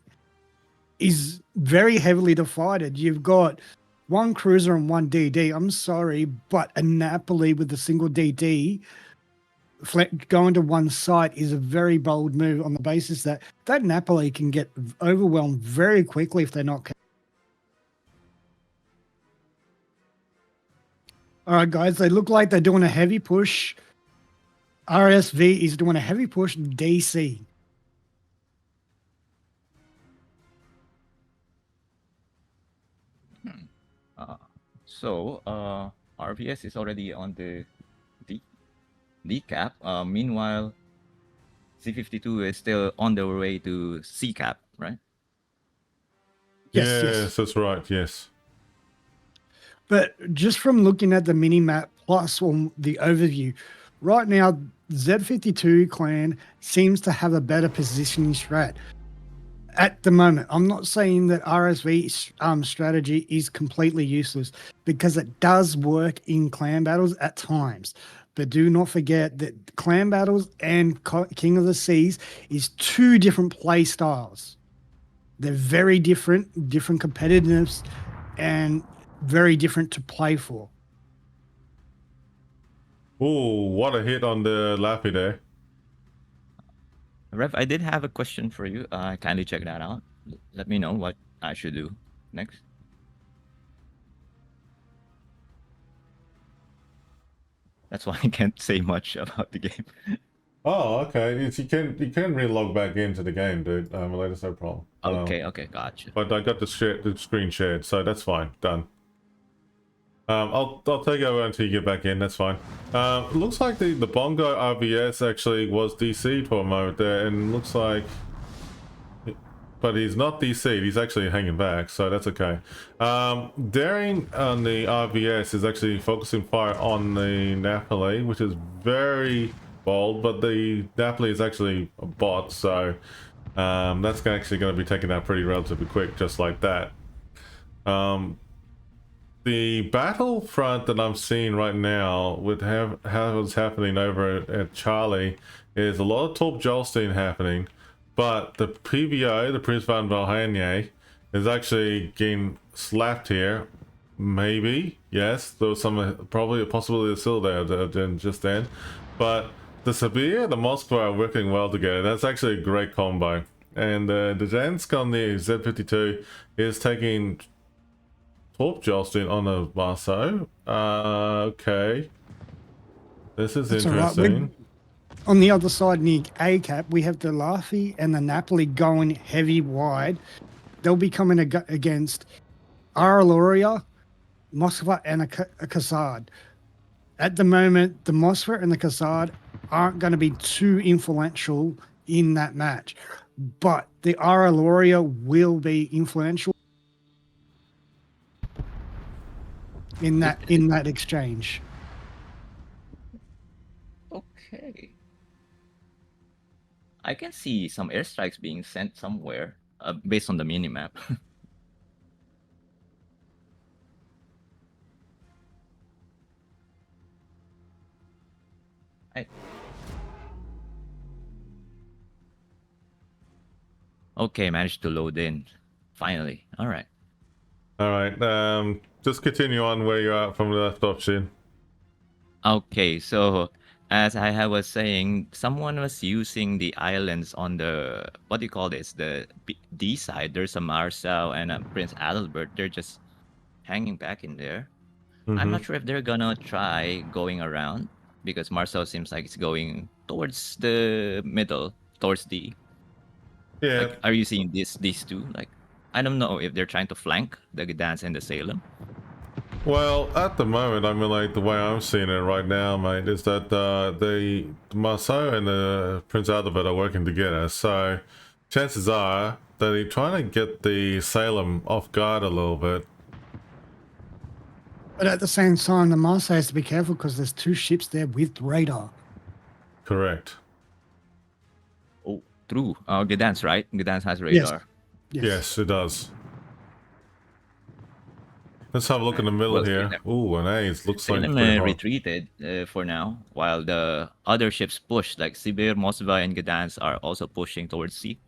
is very heavily divided. You've got 1 cruiser and 1 DD. I'm sorry, but a Napoli with a single DD going to one site is a very bold move on the basis that Napoli can get overwhelmed very quickly if they're not careful. All right, guys, they look like they're doing a heavy push. RSV is doing a heavy push DC. So RVS is already on the D cap. Meanwhile, C52 is still on their way to C cap, right? Yes, that's right, yes. But just from looking at the mini map plus on the overview, right now Z52 clan seems to have a better positioning strat at the moment. I'm not saying that RSV's strategy is completely useless, because it does work in clan battles at times. But do not forget that clan battles and King of the Seas is 2 different play styles. They're very different competitiveness, and very different to play for. Oh, what a hit on the Laffy there. Rev, I did have a question for you. Kindly check that out. Let me know what I should do next. That's why I can't say much about the game. Oh, okay. You can re-log back into the game, dude. That's no problem. Okay, gotcha. But I got the screen shared, so that's fine. Done. I'll take over until you get back in. That's fine. Looks like the Bongo RVS actually was DC'd for a moment there, and looks like, but he's not DC'd. He's actually hanging back, so that's okay. Daring on the RVS is actually focusing fire on the Napoli, which is very bold, but the Napoli is actually a bot, so that's actually going to be taken out pretty relatively quick, just like that. The battlefront that I'm seeing right now with how it's happening over at Charlie is a lot of top jostling happening, but the PVO, the Prince van Valhanje, is actually getting slapped here. Maybe, yes, there was some probably a possibility of still there just then, but the Severe, the Moskva are working well together. That's actually a great combo, and the Dansk on the Z52 is taking top jostling on a Marceau. Okay, this is interesting. Right. On the other side, near A cap, we have the Laffy and the Napoli going heavy wide. They'll be coming against Araloria, Moskva, and a Kasad. At the moment, the Moskva and the Kasad aren't going to be too influential in that match, but the Araloria will be influential in that exchange. Okay. I can see some airstrikes being sent somewhere based on the minimap. I... Okay, managed to load in. Finally. All right. All right. Just continue on where you're at from the left off, Shin. Okay, so as I was saying, someone was using the islands on the, what do you call this? The D side. There's a Marcel and a Prince Adalbert. They're just hanging back in there. I'm not sure if they're gonna try going around because Marcel seems like it's going towards the middle, towards D. Yeah. Like, are you seeing these two? Like, I don't know if they're trying to flank the Gdansk and the Salem. Well, at the moment, I mean, like, the way I'm seeing it right now, mate, is that the Marceau and the Prince Adalbert are working together. So chances are that they're trying to get the Salem off guard a little bit. But at the same time, the Marseille has to be careful because there's 2 ships there with radar. Correct. Oh, true. Gdansk, right? Gdansk has radar. Yes, it does. Let's have a look in the middle here. Ooh, an A's looks like Salem retreated for now, while the other ships pushed, like Sibir, Moskva, and Gdansk are also pushing towards C.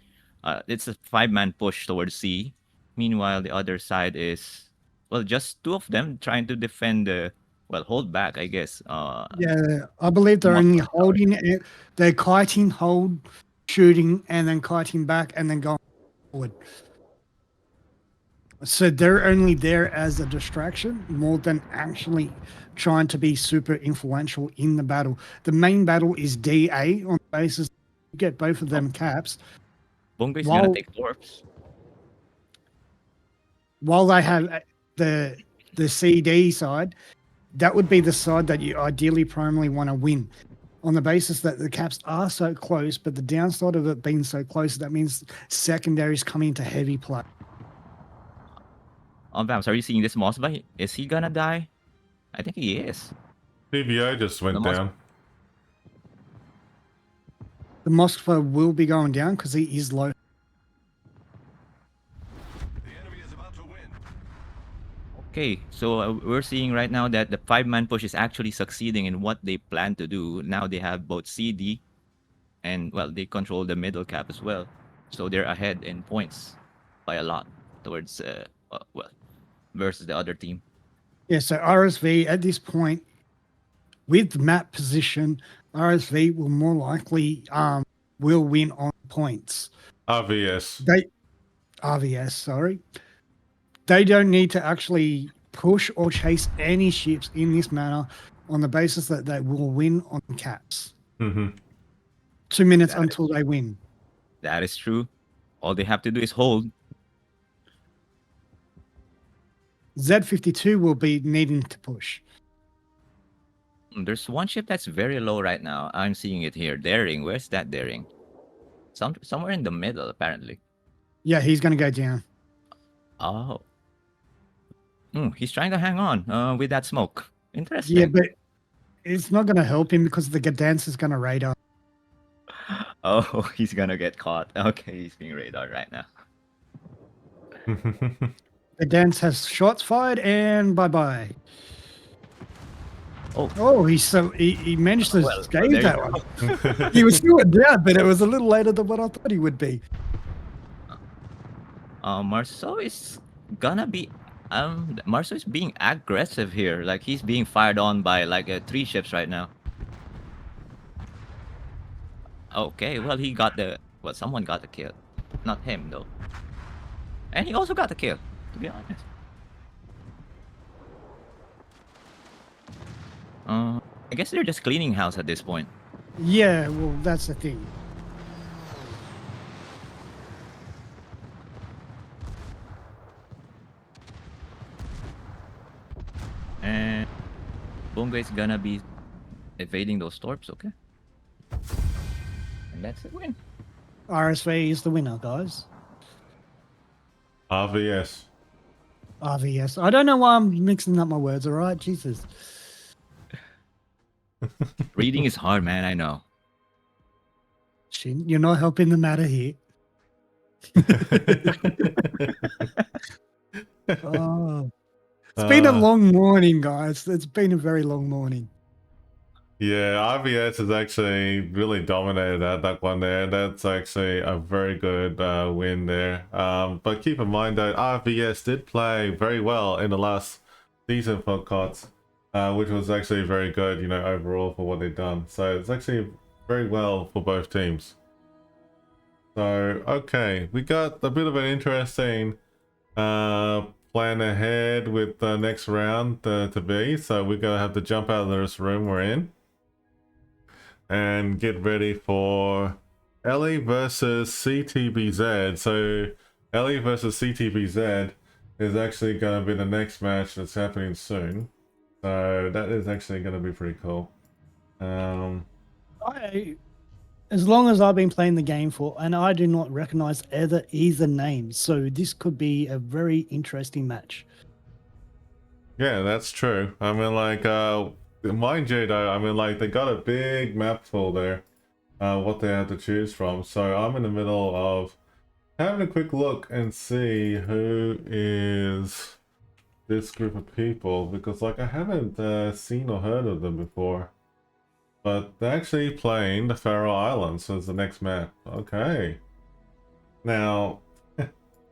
It's a 5-man push towards C. Meanwhile, the other side is, well, just 2 of them trying to defend the, well, hold back, I guess. Yeah, I believe they're only holding it. They're kiting, hold, shooting, and then kiting back, and then going forward. So they're only there as a distraction more than actually trying to be super influential in the battle. The main battle is DA on the basis you get both of them caps. Bungo's gonna take torps. While they have the CD side, that would be the side that you ideally primarily want to win. On the basis that the caps are so close, but the downside of it being so close, that means secondaries come into heavy play. Vams, are you seeing this Moskva? Is he gonna die? I think he is. PBO just went down. The Moskva will be going down because he is low. The enemy is about to win. Okay, so we're seeing right now that the 5-man push is actually succeeding in what they plan to do. Now they have both CD and, well, they control the middle cap as well. So they're ahead in points by a lot towards, well, versus the other team. Yeah, so RSV at this point, with map position, RSV will more likely will win on points. RVS. RVS, sorry. They don't need to actually push or chase any ships in this manner on the basis that they will win on caps. 2 minutes until they win. That is true. All they have to do is hold. Z52 will be needing to push. There's one ship that's very low right now. I'm seeing it here. Daring. Where's that Daring? Somewhere in the middle, apparently. Yeah, he's going to go down. Oh. He's trying to hang on with that smoke. Interesting. Yeah, but it's not going to help him because the Gdansk is going to radar. Oh, he's going to get caught. Okay, he's being radared right now. The dance has shots fired and bye-bye. Oh, he managed to escape there that you one. He was still down, but it was a little later than what I thought he would be. Marceau is gonna be Marceau is being aggressive here. Like he's being fired on by like 3 ships right now. Okay, well he got someone got the kill. Not him though. And he also got the kill, to be honest. I guess they're just cleaning house at this point. Yeah, well, that's the thing. And Bungo is gonna be evading those torps, okay? And that's a win. RSV is the winner, guys. RVS. RVS. I don't know why I'm mixing up my words, all right? Jesus. Reading is hard, man, I know. Shin, you're not helping the matter here. Oh, it's been a long morning, guys. It's been a very long morning. Yeah, RVS has actually really dominated that one there. That's actually a very good win there. But keep in mind that RVS did play very well in the last season for KOTS, which was actually very good, you know, overall for what they've done. So it's actually very well for both teams. So, okay, we got a bit of an interesting plan ahead with the next round to be. So we're going to have to jump out of this room we're in and get ready for Ellie versus CTBZ. So Ellie versus CTBZ is actually going to be the next match that's happening soon. So that is actually going to be pretty cool. As long as I've been playing the game for, and I do not recognize either names, so this could be a very interesting match. Yeah, that's true. I mean, like, mind you, though, I mean, like, they got a big map full there, what they have to choose from. So I'm in the middle of having a quick look and see who is this group of people, because, like, I haven't seen or heard of them before. But they're actually playing the Faroe Islands as the next map. Okay. Now,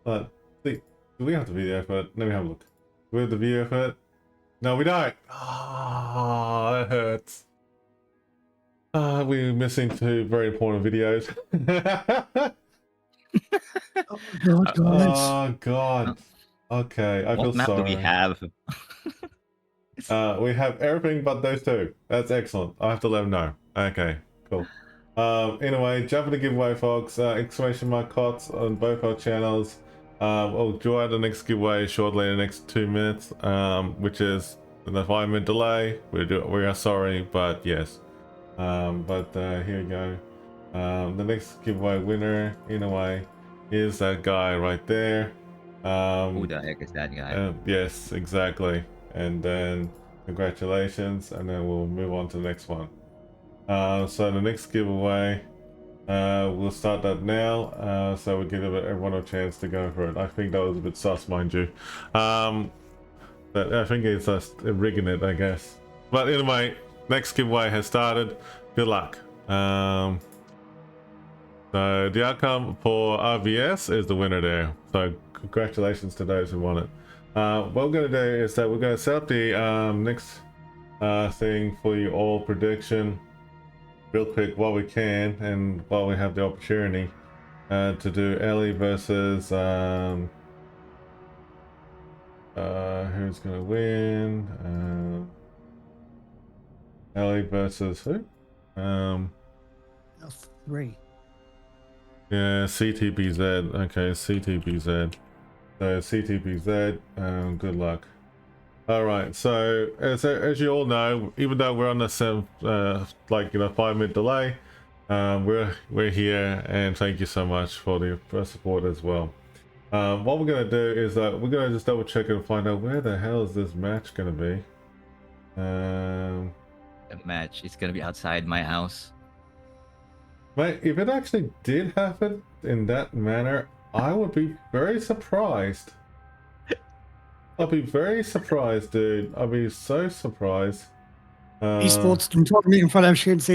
but do we have the video for it? Let me have a look. Do we have the video for it? No, we don't. Ah, that hurts. We're missing two very important videos. Oh God, guys. Oh God. Okay, I feel What map sorry. do we have? We have everything but those two. That's excellent. I have to let them know. Okay, cool. Anyway, jump in the giveaway, folks. Exclamation mark KOTS on both our channels. We'll draw the next giveaway shortly in the next 2 minutes, which is the 5-minute delay. We are sorry, but yes. Here we go. The next giveaway winner, in a way, is that guy right there. Who the heck is that guy? Yes, exactly. And then congratulations, and then we'll move on to the next one. So the next giveaway, we'll start that now, so we'll give everyone a chance to go for it. I think that was a bit sus, mind you. But I think it's just rigging it, I guess. But anyway, next giveaway has started. Good luck. So the outcome for RVS is the winner there. So congratulations to those who won it. What we're going to do is that we're going to set up the next thing for you all prediction real quick while we can, and while we have the opportunity to do Ellie versus who's going to win. Ellie versus who? 3. Yeah, CTBZ. Okay, CTBZ. So CTBZ, good luck. All right, so as you all know, even though we're on the 5-minute delay, we're here, and thank you so much for the support as well. What we're gonna do is that we're gonna just double check and find out where the hell is this match gonna be. The match is gonna be outside my house. Mate, if it actually did happen in that manner, I would be very surprised. I'll be very surprised, dude. I'll be so surprised. Esports can talk me in front of Shin's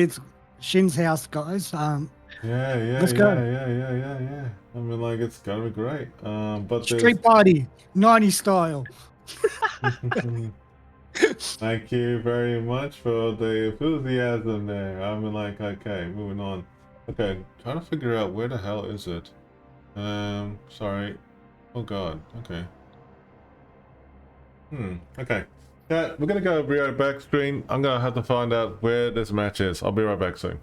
house, guys. Yeah. Let's go. Yeah. I mean, like, it's gonna be great. But Street party, 90s style. Thank you very much for the enthusiasm there. I mean, like, okay, moving on. Okay, trying to figure out where the hell is it. Sorry. Oh God. Okay. Okay. Yeah, we're gonna go be right back screen. I'm gonna have to find out where this match is. I'll be right back soon.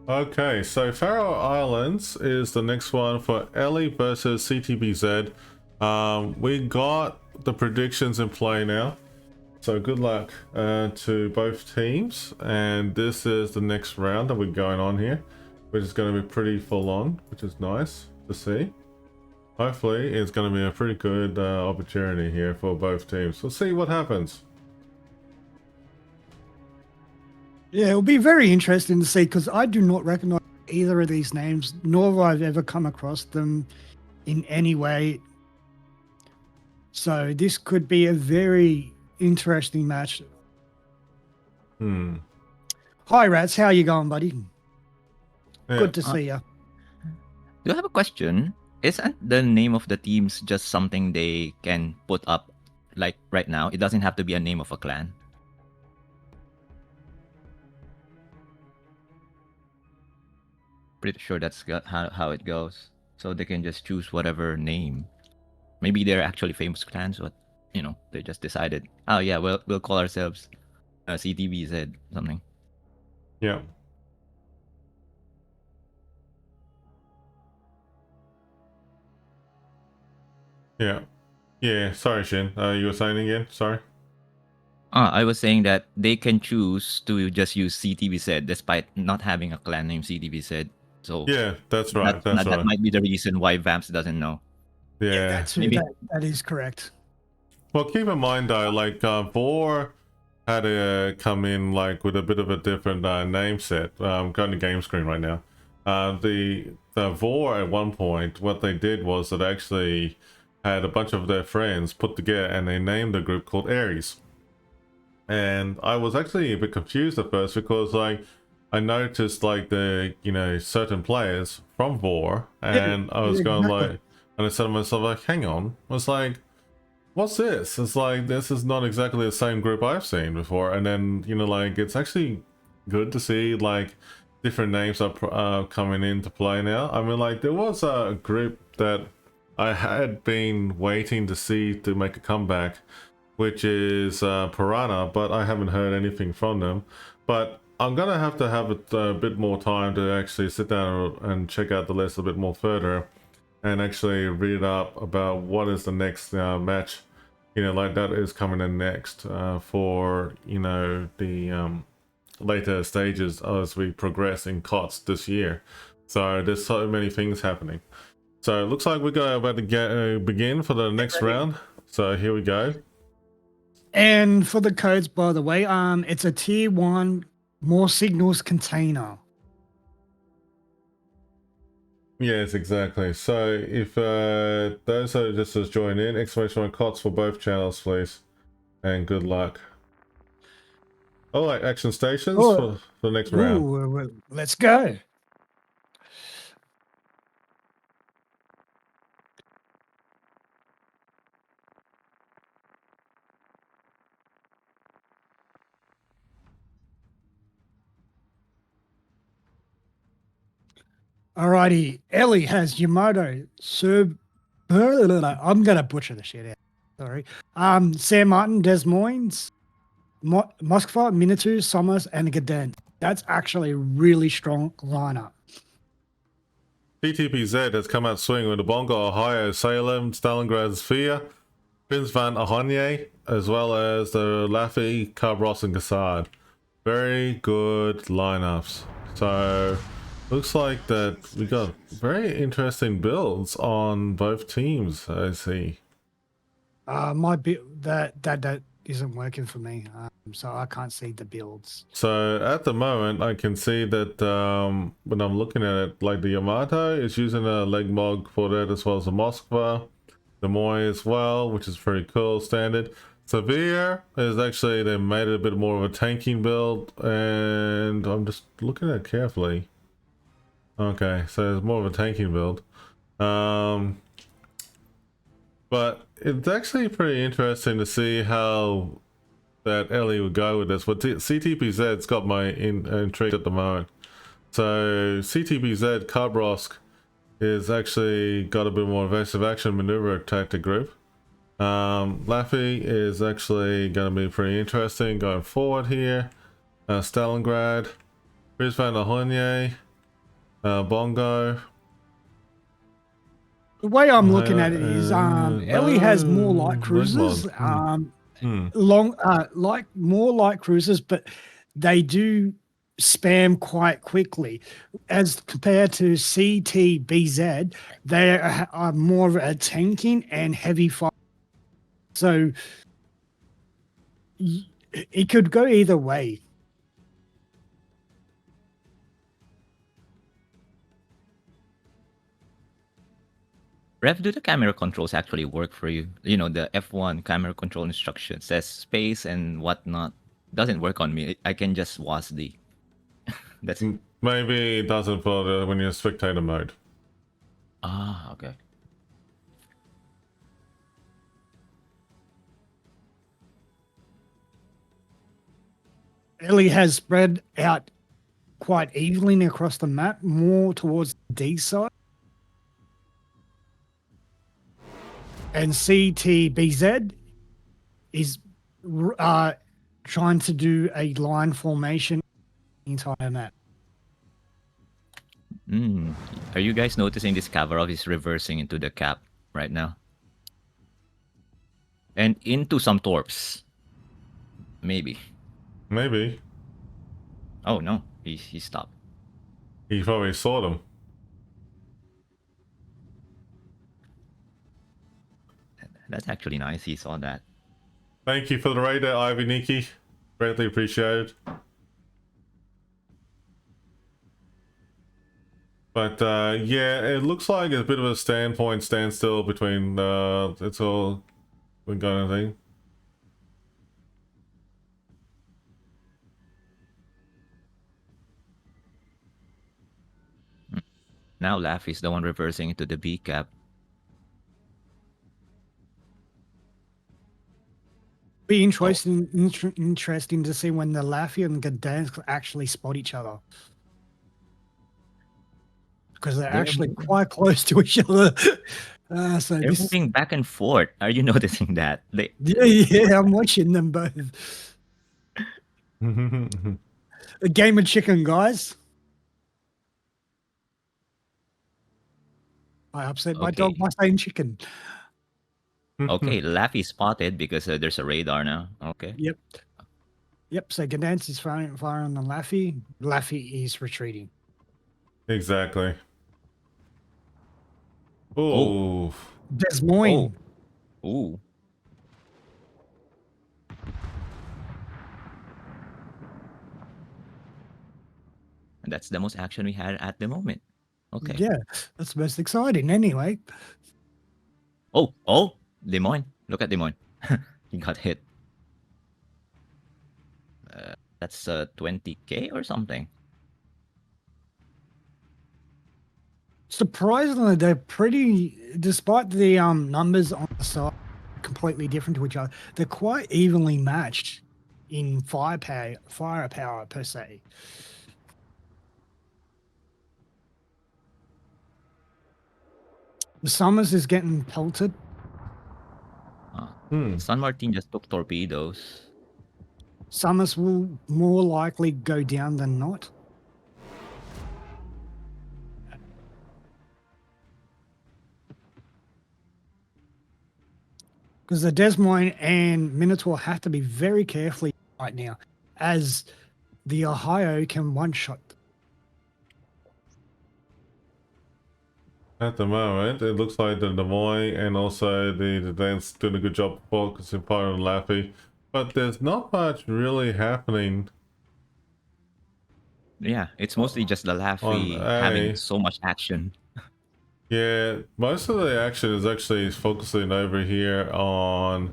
Okay, so Faroe Islands is the next one for Ellie versus CTBZ. We got the predictions in play now. So good luck to both teams. And this is the next round that we're going on here, which is going to be pretty full on, which is nice to see. Hopefully it's going to be a pretty good opportunity here for both teams. We'll see what happens. Yeah, it'll be very interesting to see because I do not recognize either of these names, nor have I ever come across them in any way. So this could be a very interesting match. Hi, Rats. How you going, buddy? Yeah. Good to see you. Do I have a question? Isn't the name of the teams just something they can put up like right now? It doesn't have to be a name of a clan. Pretty sure that's how it goes. So they can just choose whatever name. Maybe they're actually famous clans, but you know, they just decided, oh yeah, we'll call ourselves CTBZ something. Yeah. Yeah. Yeah. Sorry, Shin. You were saying again? Sorry. I was saying that they can choose to just use CTBZ despite not having a clan named CTBZ. So Yeah, that's right. That's that right. might be the reason why Vamps doesn't know. Yeah. Maybe. That is correct. Well, keep in mind though, like Vor had to come in like with a bit of a different name set. I'm going to game screen right now. The Vor at one point, what they did was that actually had a bunch of their friends put together and they named a group called Aries. And I was actually a bit confused at first because like I noticed like the certain players from Vor, and I was going like, and I said to myself like, hang on, I was like, what's this? It's like, this is not exactly the same group I've seen before. And then like it's actually good to see like different names are coming into play now. I mean, like there was a group that I had been waiting to see to make a comeback, which is Piranha, but I haven't heard anything from them. But I'm gonna have a bit more time to actually sit down and check out the list a bit more further and actually read up about what is the next match, like that is coming in next for the later stages as we progress in KOTS this year. So there's so many things happening. So it looks like we're about to begin for the next round. So here we go. And for the codes, by the way, it's a tier 1 more signals container. Yes, exactly. So if those are just as join in, exclamation on KOTS for both channels, please, and good luck. All right, action stations for the next round. Ooh, let's go. Alrighty, Ellie has Yamato, I'm gonna butcher the shit out. Sorry. Sam Martin, Des Moines, Moskva, Minotaur, Somers, and Gaden. That's actually a really strong lineup. CTPZ has come out swinging with the Bongo, Ohio, Salem, Stalingrad, Sphere, Prince Van Ahonye, as well as the Laffy, Cabros, and Gassard. Very good lineups. So looks like that we got very interesting builds on both teams, I see. My build that isn't working for me, so I can't see the builds. So at the moment, I can see that when I'm looking at it, like the Yamato is using a leg mog for that, as well as the Moskva, the Moy as well, which is pretty cool, standard. Severe is actually, they made it a bit more of a tanking build, and I'm just looking at it carefully. Okay, so it's more of a tanking build. But it's actually pretty interesting to see how that Ellie would go with this. But CTPZ's got my intrigue at the moment. So CTPZ Kabrosk is actually got a bit more evasive action maneuver tactic group. Laffy is actually going to be pretty interesting going forward here. Stalingrad, Prince Van Ahonye, Bongo. The way I'm looking at it is, Ellie has more light no, cruisers, Legmod. more light cruisers, but they do spam quite quickly as compared to CTBZ. They are more of a tanking and heavy fire. So it could go either way. Rev, do the camera controls actually work for you? You know, the F1 camera control instruction says space and whatnot. Doesn't work on me. I can just WASD. That's Maybe it doesn't for when you're spectator mode. Okay. Ellie has spread out quite evenly across the map, more towards the D side. And CTBZ is trying to do a line formation the entire map. Are you guys noticing this Kavarov is reversing into the cap right now? And into some torps. Maybe. Maybe. Oh no, he stopped. He probably saw them. That's actually nice. He saw that. Thank you for the raid there, Ivy Nikki. Greatly appreciated. But yeah, it looks like a bit of a standstill between it's all been going thing. Now Laffy's the one reversing into the B cap. Be interesting to see when the Laffy and Gdansk actually spot each other. Because they're actually quite close to each other. So They're moving back and forth. Are you noticing that? Yeah, I'm watching them both. A game of chicken, guys. I upset my dog by saying chicken. Okay, Laffy spotted because there's a radar now. Okay. Yep. So Gdansk is firing on the Laffy. Laffy is retreating. Exactly. Oh. Des Moines. Ooh. And that's the most action we had at the moment. Okay. Yeah, that's most exciting anyway. Oh, Des Moines. Look at Des Moines. He got hit. That's 20k or something. Surprisingly, they're pretty, despite the numbers on the side completely different to each other, they're quite evenly matched in firepower per se. Summers is getting pelted. San Martin just took torpedoes. Summers will more likely go down than not. Because the Des Moines and Minotaur have to be very carefully right now, as the Ohio can one-shot. At the moment, it looks like the Des Moines and also the Dance doing a good job focusing part on Laffy, but there's not much really happening. Yeah, it's mostly just the Laffy having so much action. Yeah, most of the action is actually focusing over here on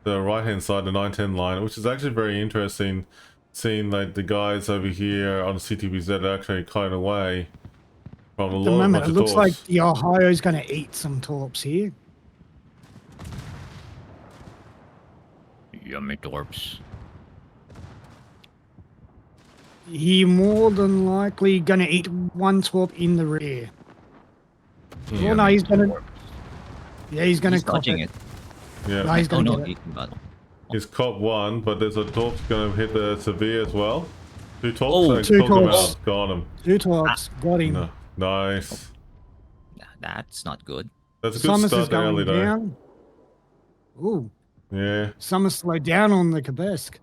the right-hand side, the 910 line, which is actually very interesting. Seeing like the guys over here on the CTBZ are actually kind of away from a At the lot moment, of it looks like torps. the Ohio's going to eat some torps here. Yummy torps. He more than likely going to eat one torp in the rear. Oh no, he's going to. Yeah, he's going to cop touching it. Yeah. No, he's going to no, get it. he got it. He's cop one, but there's a torp's going to hit the Severe as well. Two talks. Oh, I two took him talks. out. Got him. 2 talks. Got him. No, nice. that's not good. That's a good Summers is start early going though. down. Ooh. Yeah. Summers slowed down on the Kabesk.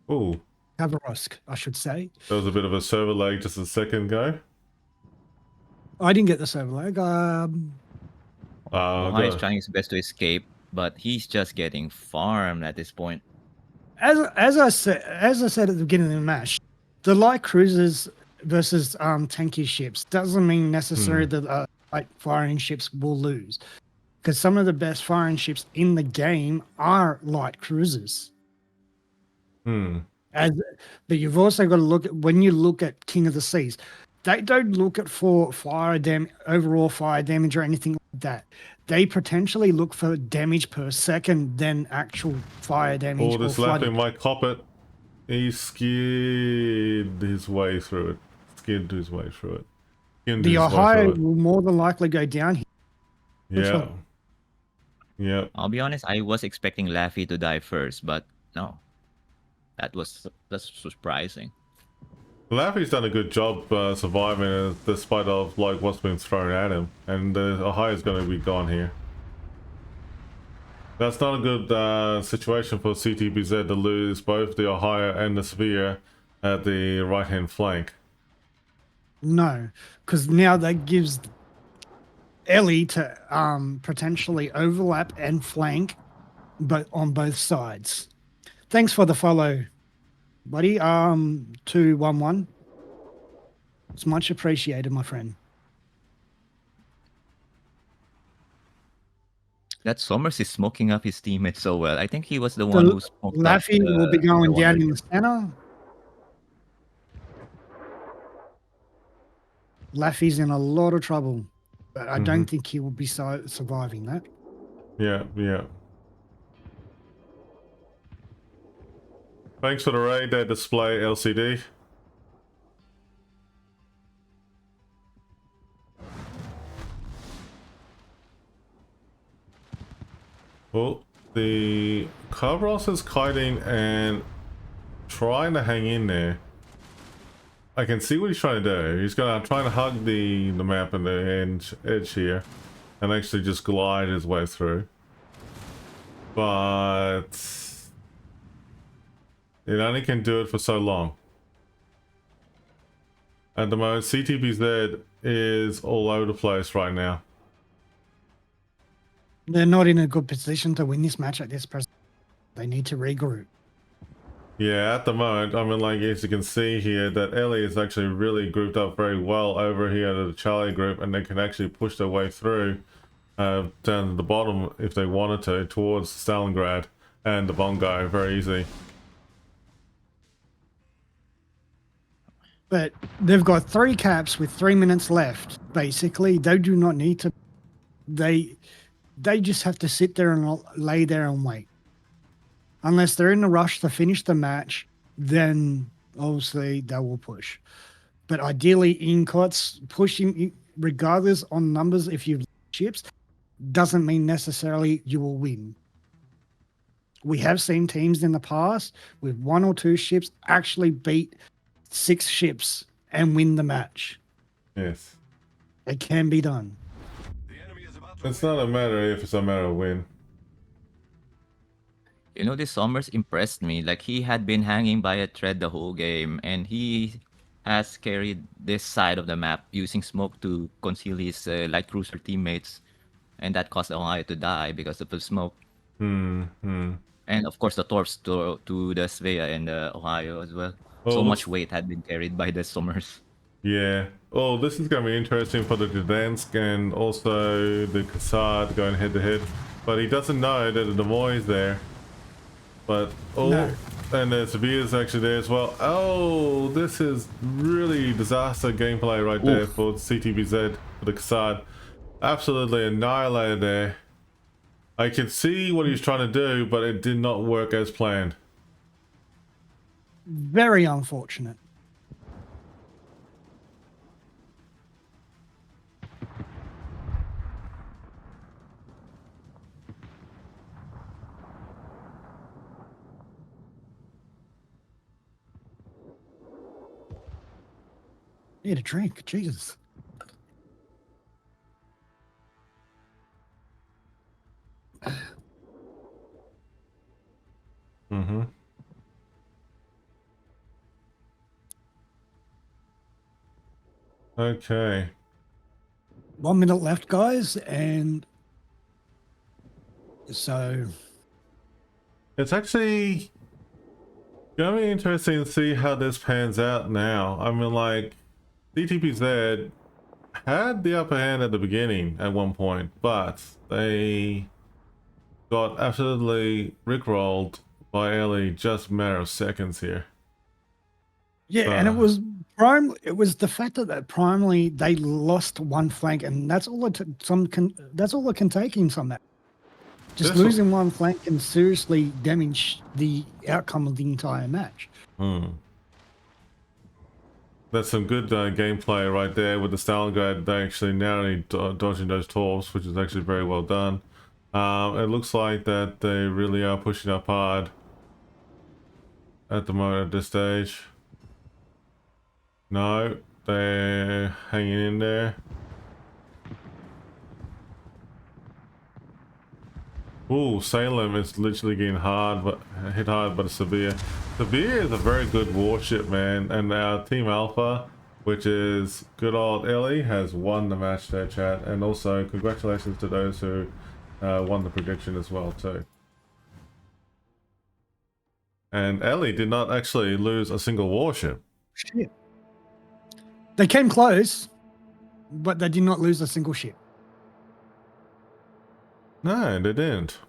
Ooh, Kavarosk, I should say. that was a bit of a server lag just a second ago. I didn't get the server lag. Ohio is Go. trying his best to escape, but he's just getting farmed at this point. As I said at the beginning of the match, the light cruisers versus tanky ships doesn't mean necessarily that light firing ships will lose, because some of the best firing ships in the game are light cruisers. But you've also got to look at, when you look at King of the Seas, they don't look at for overall fire damage or anything like that. They potentially look for damage per second than actual fire damage. Oh, this lapping might cop it. He skid his way through it. Skinned his way through it. The Ohio will more than likely go down here. Yeah. Yeah. I'll be honest, I was expecting Laffy to die first, but no. That's surprising. Laffy's done a good job surviving despite of like what's been thrown at him, and Ohio's going to be gone here. That's not a good situation for CTBZ to lose both the Ohio and the Sphere at the right hand flank. No, because now that gives Ellie to potentially overlap and flank, but on both sides. Thanks for the follow, buddy. 211. It's much appreciated, my friend. That Somers is smoking up his teammates so well. I think he was the one who smoked up Laffy will be going the down one in the center. Laffy's in a lot of trouble, but I don't think he will be surviving that. Yeah, yeah. Thanks for the raid, display LCD. Well, the Kavros is kiting and trying to hang in there. I can see what he's trying to do. He's gonna try to hug the map and the edge here, and actually just glide his way through. But it only can do it for so long. At the moment, CTBZ is all over the place right now. They're not in a good position to win this match at this present. They need to regroup. Yeah, at the moment, I mean, like, as you can see here, that Ellie is actually really grouped up very well over here to the Charlie group, and they can actually push their way through down to the bottom if they wanted to, towards Stalingrad and the Bongo, very easy. But they've got 3 caps with 3 minutes left. Basically, they do not need to. They just have to sit there and lay there and wait. Unless they're in a rush to finish the match, then obviously they will push. But ideally, in KOTS, pushing regardless on numbers, if you've ships, doesn't mean necessarily you will win. We have seen teams in the past with 1 or 2 ships actually beat 6 ships and win the match. Yes. It can be done. The enemy is about to It's not a matter if, it's a matter of when. You know, this Somers impressed me. Like, he had been hanging by a thread the whole game, and he has carried this side of the map using smoke to conceal his light cruiser teammates, and that caused Ohio to die because of the smoke. And of course, the torps to the Svea and the Ohio as well. So much weight had been carried by the Somers. Yeah. Oh, this is going to be interesting for the Gdansk and also the Kassad going head to head. But he doesn't know that the Demoy is there. But, No. And the Sevilla is actually there as well. Oh, this is really disaster gameplay right there for CTBZ, for the Kassad. Absolutely annihilated there. I could see what he was trying to do, but it did not work as planned. Very unfortunate. Need a drink. Jesus. Mm-hmm. Okay. 1 minute left, guys, and so It's actually gonna be interesting to see how this pans out now. I mean, like, CTPZ had the upper hand at the beginning at one point, but they got absolutely rickrolled by Ellie just a matter of seconds here. yeah, and it was it was the fact that primarily they lost one flank, and that's all that's all it can take in some match. Just This was- losing one flank can seriously damage the outcome of the entire match. That's some good gameplay right there with the Stalingrad. They actually narrowly dodging those torps, which is actually very well done. It looks like that they really are pushing up hard at the moment at this stage. No, they're hanging in there. Ooh, Salem is literally getting hit hard by the Severe. Severe is a very good warship, man, and our Team Alpha, which is good old Ellie, has won the match there, chat, and also congratulations to those who won the prediction as well too. And Ellie did not actually lose a single warship. Shit. They came close, but they did not lose a single ship. No, they didn't.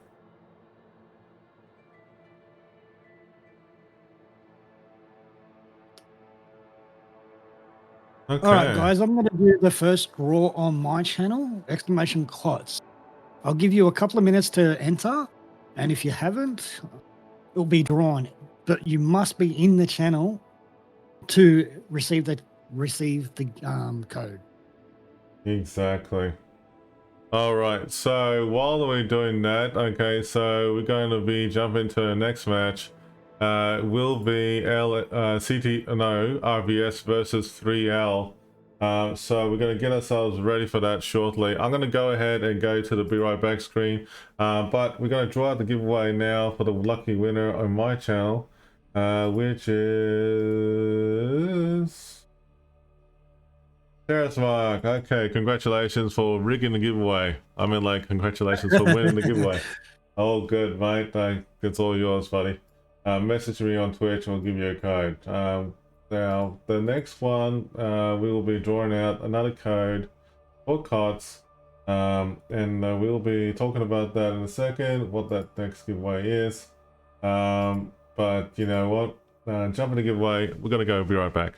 Okay. All right, guys, I'm going to do the first draw on my channel, exclamation KOTS. I'll give you a couple of minutes to enter, and if you haven't, it'll be drawn. But you must be in the channel to receive the code. Exactly. All right, so while we're doing that, okay, so we're going to be jumping to the next match. Will be RVS versus 3L. So we're going to get ourselves ready for that shortly. I'm going to go ahead and go to the Be Right Back screen, but we're going to draw out the giveaway now for the lucky winner on my channel, which is Mark. Okay, congratulations for rigging the giveaway. I mean, like, congratulations for winning the giveaway. Oh, good, mate. It's all yours, buddy. Message me on Twitch and we'll give you a code. Now, the next one, we will be drawing out another code for KOTS, and we'll be talking about that in a second, what that next giveaway is. But you know what? Jump in the giveaway. We're going to go. Be right back.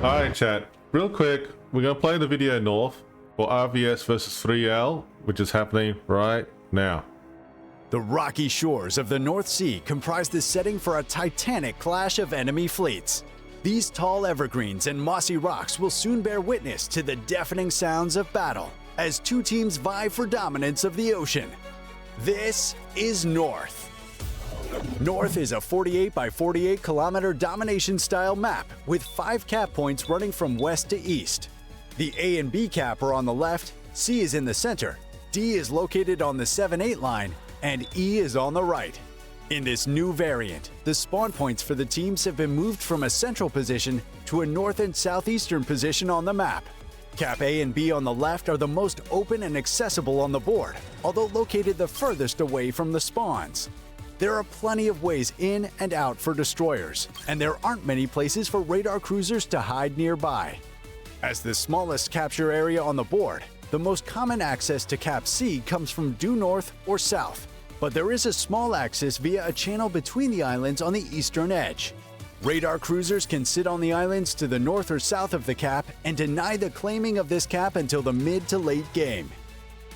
Alright, chat. Real quick, we're going to play the video north for RVS versus 3L, which is happening right now. The rocky shores of the North Sea comprise the setting for a titanic clash of enemy fleets. These tall evergreens and mossy rocks will soon bear witness to the deafening sounds of battle as two teams vie for dominance of the ocean. This is North. North is a 48 by 48 kilometer domination style map with 5 cap points running from west to east. The A and B cap are on the left, C is in the center, D is located on the 7-8 line, and E is on the right. In this new variant, the spawn points for the teams have been moved from a central position to a north and southeastern position on the map. Cap A and B on the left are the most open and accessible on the board, although located the furthest away from the spawns. There are plenty of ways in and out for destroyers, and there aren't many places for radar cruisers to hide nearby. As the smallest capture area on the board, the most common access to Cap C comes from due north or south, but there is a small access via a channel between the islands on the eastern edge. Radar cruisers can sit on the islands to the north or south of the cap and deny the claiming of this cap until the mid to late game.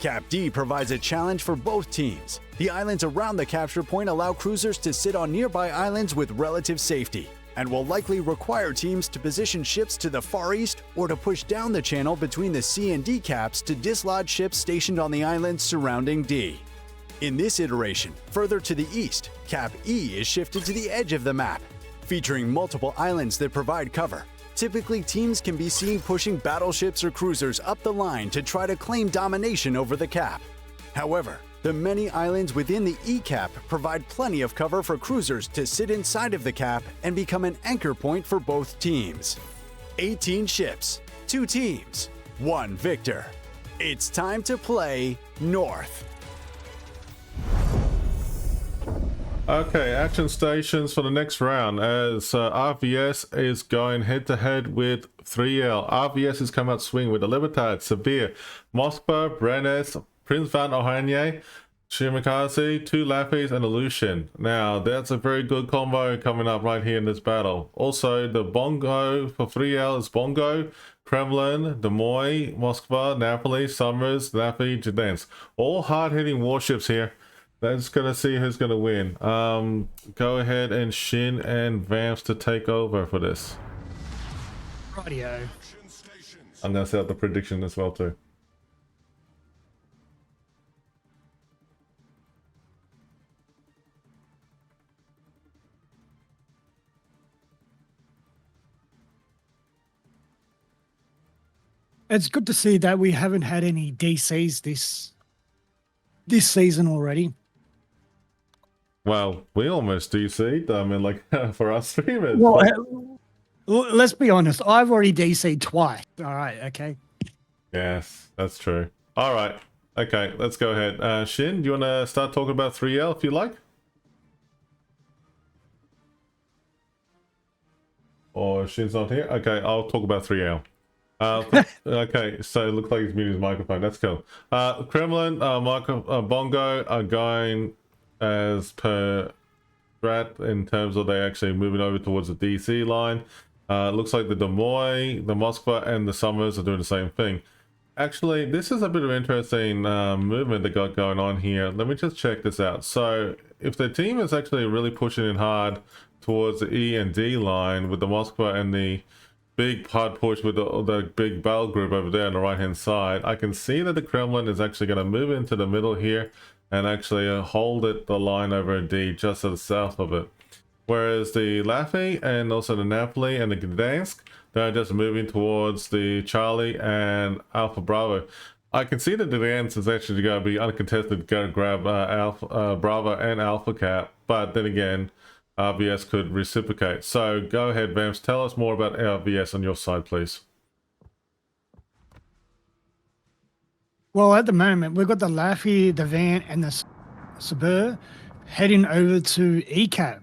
Cap D provides a challenge for both teams. The islands around the capture point allow cruisers to sit on nearby islands with relative safety, and will likely require teams to position ships to the far east or to push down the channel between the C and D caps to dislodge ships stationed on the islands surrounding D. In this iteration, further to the east, Cap E is shifted to the edge of the map, featuring multiple islands that provide cover. Typically, teams can be seen pushing battleships or cruisers up the line to try to claim domination over the cap. However, the many islands within the E cap provide plenty of cover for cruisers to sit inside of the cap and become an anchor point for both teams. 18 ships, 2 teams, 1 victor. It's time to play North. Okay, action stations for the next round as RVS is going head-to-head with 3L. RVS has come out swing with the Libertad, Severe, Moskva, Brenes, Prince Van Ohanye, Shimakaze, 2 Lapis, and a Lucian. Now, that's a very good combo coming up right here in this battle. Also, the Bongo for 3L is Bongo, Kremlin, Demoy, Moskva, Napoli, Summers, Nafi, Gdansk. All hard-hitting warships here. That's gonna see who's gonna win. Go ahead and Shin and Vamps to take over for this. Radio. I'm gonna set up the prediction as well too. It's good to see that we haven't had any DCs this season already. Well, we almost DC'd. I mean, like for us streamers. Well, let's be honest. I've already DC'd twice. All right. Okay. Yes, that's true. All right. Okay, let's go ahead. Shin, do you want to start talking about 3L if you like? Or Shin's not here? Okay, I'll talk about 3L. Okay, so it looks like he's muted his microphone. That's cool. Kremlin, Bongo are going as per strat in terms of they actually moving over towards the DC line. Looks like the Demoy, the Moskva, and the Summers are doing the same thing. Actually, this is a bit of interesting movement they got going on here. Let me just check this out. So if the team is actually really pushing in hard towards the E and D line with the Moskva and the big hard push with the big battle group over there on the right hand side, I can see that the Kremlin is actually going to move into the middle here and actually hold the line over in D just to the south of it. Whereas the Laffy and also the Napoli and the Gdansk, they're just moving towards the Charlie and Alpha Bravo. I can see that the Gdansk is actually going to be uncontested, going to grab Alpha Bravo and Alpha Cap, but then again, RVS could reciprocate. So go ahead, Vamps, tell us more about RVS on your side, please. Well, at the moment, we've got the Laffy, the Van, and the Sabur heading over to ECAP.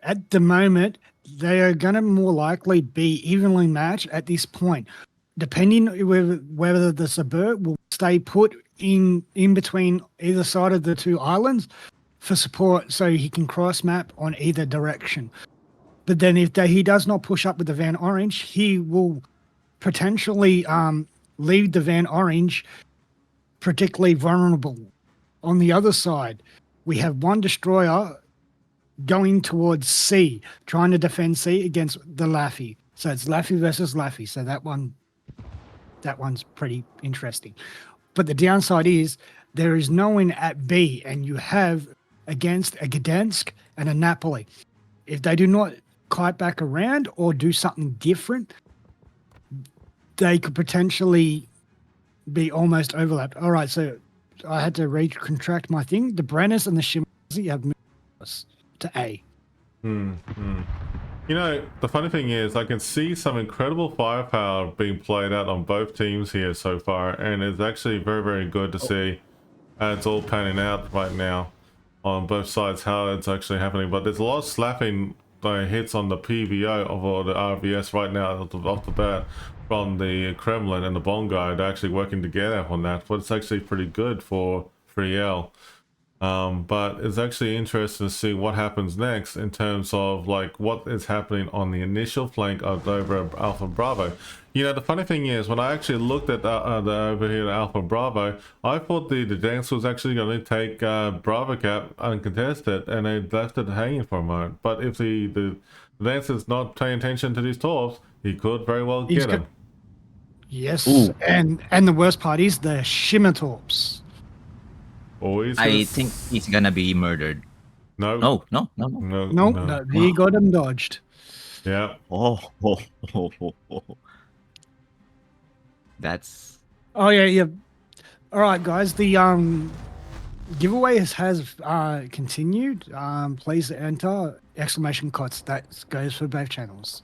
At the moment, they are going to more likely be evenly matched at this point, depending whether the Sabur will stay put in between either side of the two islands for support so he can cross map on either direction. But then if he does not push up with the Van Orange, he will potentially leave the Van Orange particularly vulnerable. On the other side, we have one destroyer going towards C, trying to defend C against the Laffy. So it's Laffy versus Laffy. So that one's pretty interesting. But the downside is there is no one at B, and you have against a Gdansk and a Napoli. If they do not kite back around or do something different, they could potentially be almost overlapped. All right, so I had to recontract my thing. The Brenners and the Shimazi have moved us to A. You know, the funny thing is I can see some incredible firepower being played out on both teams here so far, and it's actually very, very good to see how it's all panning out right now on both sides, how it's actually happening. But there's a lot of slapping hits on the PVO or the RVS right now off the bat from the Kremlin and the Bongo. They're actually working together on that, but it's actually pretty good for 3L. But it's actually interesting to see what happens next in terms of like what is happening on the initial flank of over Alpha Bravo. You know, the funny thing is when I actually looked at the over here at Alpha Bravo, I thought the dance was actually going to take Bravo Cap uncontested, and they left it hanging for a moment. But if the dance is not paying attention to these torps, he could very well get him. Yes. Ooh. And the worst part is the Shimmertorps. Always. I think he's gonna be murdered. No. No. No, he got him dodged. Yeah. Oh. That's Oh yeah. All right, guys. The giveaway has continued. Please enter !KOTS. That goes for both channels.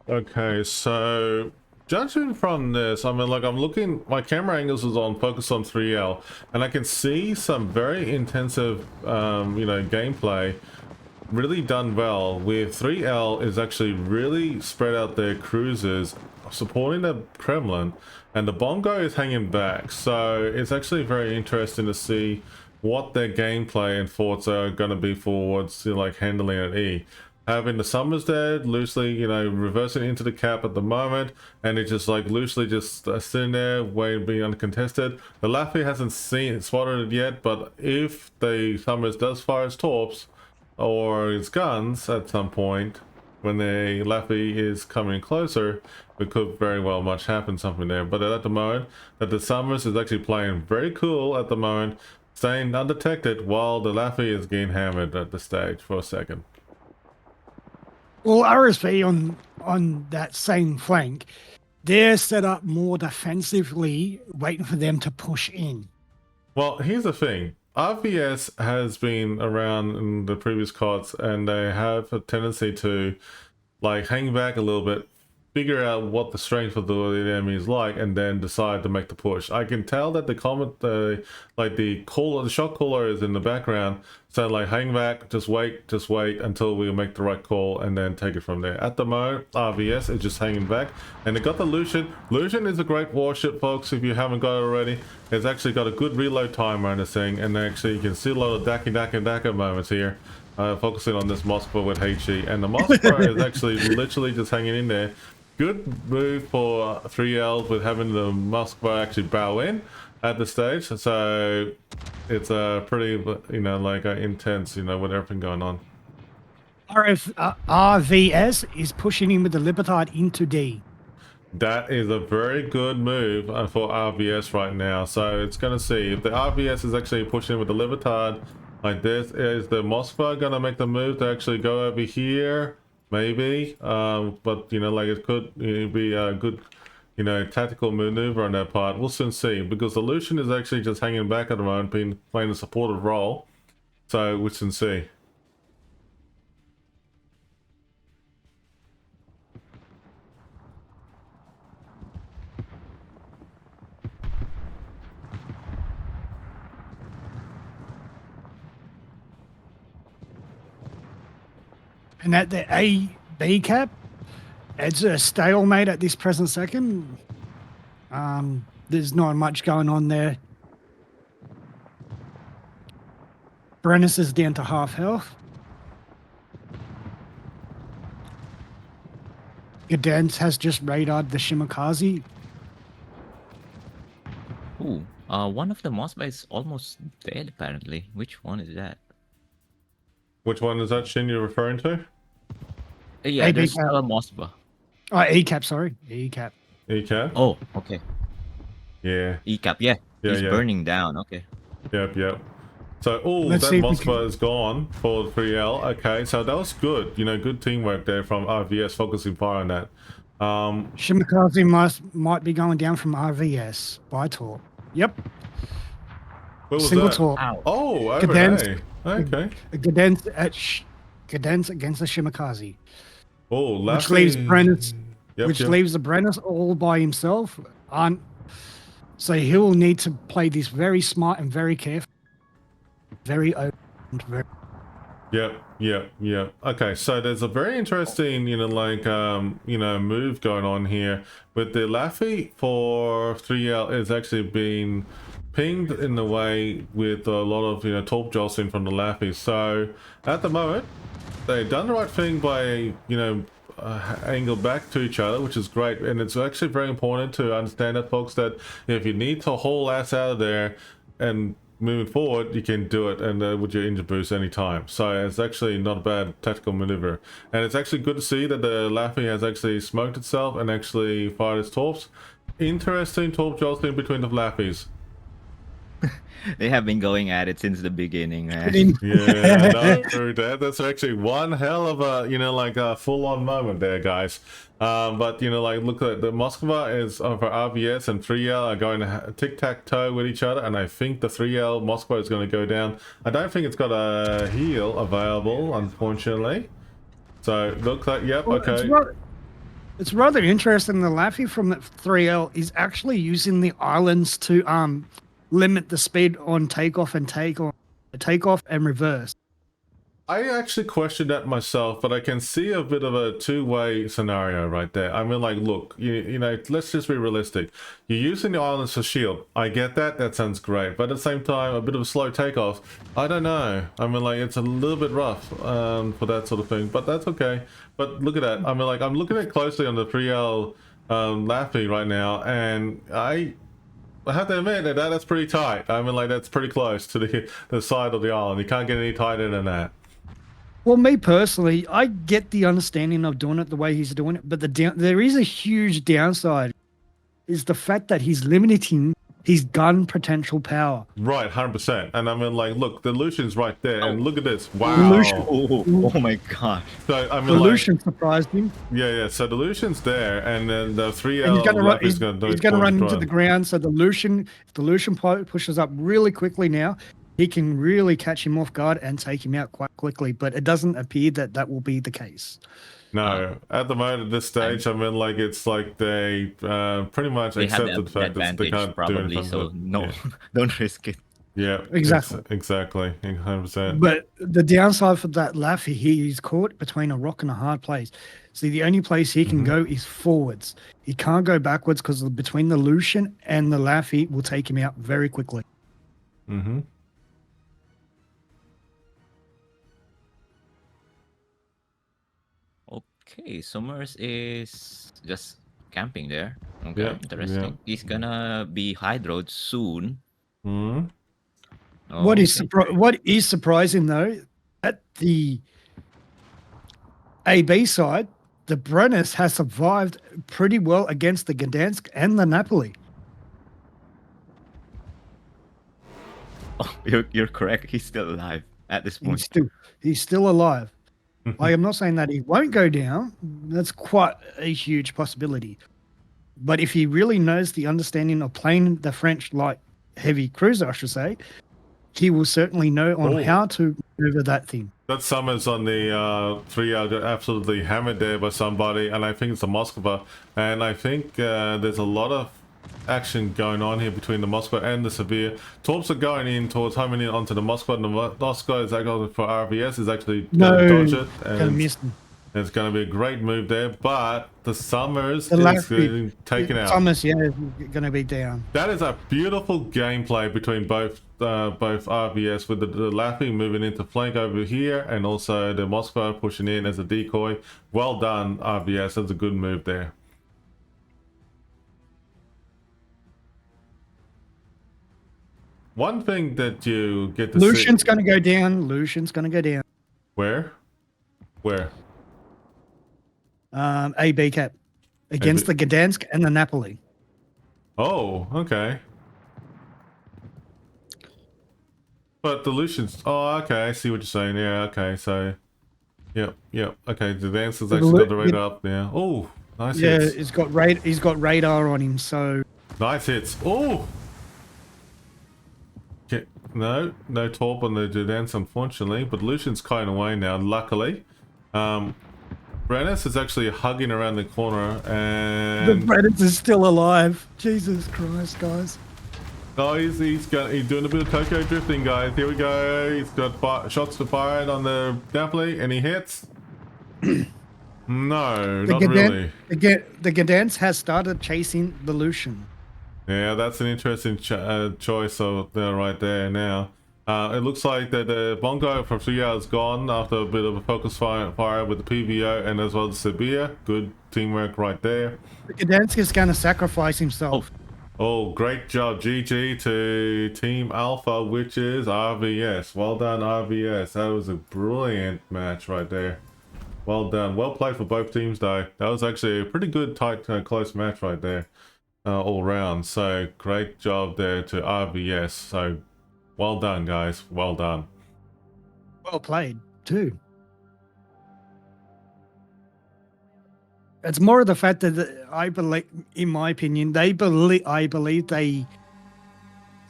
Okay, so judging from this, I mean, like I'm looking, my camera angles is on focus on 3L, and I can see some very intensive, you know, gameplay really done well. With 3L is actually really spread out their cruisers, supporting the Kremlin, and the Bongo is hanging back. So it's actually very interesting to see what their gameplay and thoughts are going to be forwards, you know, like handling at E. Having the Summers there loosely, you know, reversing into the cap at the moment, and it's just like loosely just sitting there waiting, being uncontested. The Laffy hasn't spotted it yet, but if the Summers does fire its torps or its guns at some point when the Laffy is coming closer, it could very well much happen something there. But at the moment, that the Summers is actually playing very cool at the moment, staying undetected while the Laffy is getting hammered at the stage for a second. Well, RSV on that same flank, they're set up more defensively, waiting for them to push in. Well, here's the thing. RVS has been around in the previous COTS, and they have a tendency to like hang back a little bit, figure out what the strength of the enemy is like, and then decide to make the push. I can tell that the shot caller is in the background, so like hang back, just wait until we make the right call, and then take it from there. At the moment, RVS is just hanging back, and they got the Lucian. Lucian is a great warship, folks. If you haven't got it already, it's actually got a good reload timer on this thing, and actually you can see a lot of Daka moments here. Focusing on this Moskva with HE, and the Moskva is actually literally just hanging in there. Good move for 3L with having the Moskva actually bow in at the stage, so it's a pretty, you know, like intense, you know, with everything going on. RVS is pushing in with the Libertad into D. That is a very good move for RVS right now, so it's going to see if the RVS is actually pushing with the Libertad like this. Is the Moskva going to make the move to actually go over here? Maybe, but you know, like it could be a good, you know, tactical maneuver on that part. We'll soon see, because the Lucian is actually just hanging back at the moment, playing a supportive role. So we'll soon see. And at the A-B cap, it's a stalemate at this present second. There's not much going on there. Brennus is down to half health. Gdansk has just radared the Shimakaze. Ooh, one of the Moskva is almost dead apparently. Which one is that? Which one is that, Shin, you're referring to? Yeah, AB there's cap. a Moskva. Oh, ECAP, sorry. ECAP. ECAP? Oh, okay. Yeah. ECAP, yeah. Yeah, He's yeah. burning down. Okay. Yep. So, Let's that see if we Moskva is gone for 3L. Okay, so that was good. You know, good teamwork there from RVS, focusing fire on that. Shimakaze might be going down from RVS by Torp. Yep. Where was Single that? Torp. Ow. Oh, over Gdansk. there. Okay. Gdansk against the Shimakaze. Oh, Which leaves Brennus, Yep. leaves the Brennus all by himself. So he'll need to play this very smart and very careful, very open. Yep. Okay, so there's a very interesting, move going on here. With the Laffy for 3L is actually being pinged in the way with a lot of, torp jostling from the Laffy. So at the moment, they've done the right thing by, angle back to each other, which is great. And it's actually very important to understand that, folks, that if you need to haul ass out of there and moving forward, you can do it, and with your engine boost anytime. So it's actually not a bad tactical maneuver, and it's actually good to see that the Laffy has actually smoked itself and actually fired its torps. Interesting torp jostling between the Laffys. They have been going at it since the beginning, man. Yeah, no, that's actually one hell of a full-on moment there, guys. But look at the Moskva is for RVS and 3L are going to tic-tac-toe with each other, and I think the 3L Moskva is going to go down. I don't think it's got a heal available, unfortunately. So looks like, yep, Well, okay. It's rather interesting. The Laffy from the 3L is actually using the islands to limit the speed on takeoff and reverse. I actually questioned that myself, but I can see a bit of a two-way scenario right there. I mean, look, let's just be realistic. You're using the islands for shield. I get that. That sounds great. But at the same time, a bit of a slow takeoff. I don't know. I mean, it's a little bit rough for that sort of thing, but that's okay. But look at that. I mean, I'm looking at it closely on the 3L Laffy right now, and I have to admit that that's pretty tight. I mean, that's pretty close to the side of the island. You can't get any tighter than that. Well, me personally, I get the understanding of doing it the way he's doing it, but there is a huge downside, is the fact that he's limiting his gun potential power. Right, 100%. And I mean, look, the Lucian's right there, and look at this. Wow. Lucian. Oh my god. So I mean, The Lucian surprised him. Yeah. So the Lucian's there, and then the 3L And he's going going to run into the ground. So if the Lucian pushes up really quickly now, he can really catch him off guard and take him out quite quickly. But it doesn't appear that will be the case. No, at the moment, at this stage, I mean, it's like they pretty much accepted the fact that they can't do anything. So don't risk it. Yeah, Exactly. Exactly, 100%. But the downside for that Laffy, he's caught between a rock and a hard place. See, the only place he can go is forwards. He can't go backwards because between the Lucian and the Laffy will take him out very quickly. Mm-hmm. Okay, Summers is just camping there. Okay, Yeah, interesting. yeah. He's gonna be hydroed soon. Mm-hmm. Oh, What is okay. what is surprising though, at the AB side, the Brennus has survived pretty well against the Gdansk and the Napoli. Oh, you're correct. He's still alive at this point. He's still alive. I am not saying that he won't go down. That's quite a huge possibility. But if he really knows the understanding of playing the French light heavy cruiser, I should say, he will certainly know on how to maneuver that thing. That Summers on the 3L got absolutely hammered there by somebody, and I think it's a Moskva. And I think there's a lot of action going on here between the Moskva and the Severe. Torps are going in towards homing in onto the Moskva, and the Moskva is actually for RVS is actually No, dodge it. gonna miss him. It's going to be a great move there, but the Summers The is last getting taken out. Thomas, yeah, is going to be down. That is a beautiful gameplay between both RVS, with the Laffy moving into flank over here, and also the Moscow pushing in as a decoy. Well done, RVS. That's a good move there. One thing that you get to Lucian's see... going to go down. Lucian's going to go down. Where? Where? AB cap against the Gdansk and the Napoli. Oh, okay. But the Lucians... Oh, okay. I see what you're saying. Yeah, okay. So... Yep. Okay, the dance has actually got the radar up now. Oh, nice hits. Yeah, he's got radar on him, so... Nice hits. Oh! Okay. No torp on the dance, unfortunately. But Lucian's kind away now, luckily. Brennis is actually hugging around the corner, and... The Brennis is still alive. Jesus Christ, guys. Oh, he's doing a bit of Tokyo drifting, guys. Here we go. He's got shots to fire on the Napoli, and he hits. No, not really. The Gdansk has started chasing the Lucian. Yeah, that's an interesting choice right there now. It looks like that the Bongo from 3 hours gone after a bit of a focus fire with the PVO and as well as Sabia. Good teamwork right there. The Gdansk is going to sacrifice himself. Oh, great job. GG to Team Alpha, which is RVS. Well done, RVS. That was a brilliant match right there. Well done. Well played for both teams, though. That was actually a pretty good, tight, close match right there. All round. So, great job there to RVS. So, well done, guys. Well done. Well played, too. It's more of the fact that I believe, in my opinion, it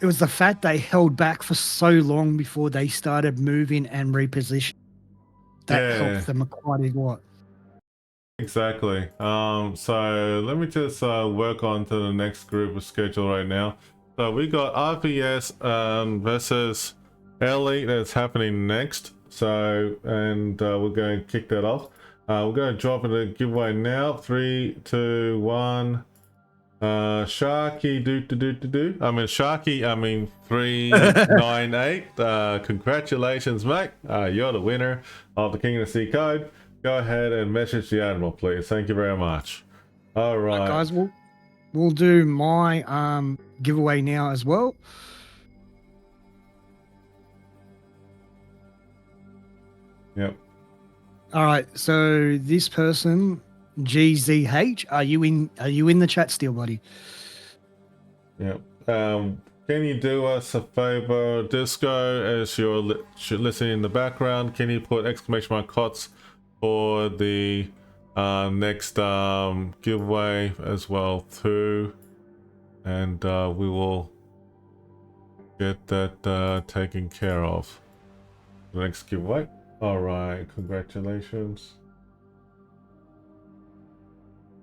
was the fact they held back for so long before they started moving and repositioning. That helped them quite a lot. Exactly. So let me just work on to the next group of schedule right now. So we got RVS versus Elite that's happening next. So, and we're going to kick that off. We're going to drop in a giveaway now. 3, 2, 1. Sharky Sharky, 398. Congratulations, mate. You're the winner of the King of the Sea code. Go ahead and message the Admiral, please. Thank you very much. All right, guys, we'll do my giveaway now as well. Yep. All right, so this person, GZH, are you in the chat still, buddy? Yep. Can you do us a favor, Disco, as you're listening in the background? Can you put exclamation mark KOTS for the next giveaway as well too, and we will get that taken care of. The next giveaway. All right, congratulations.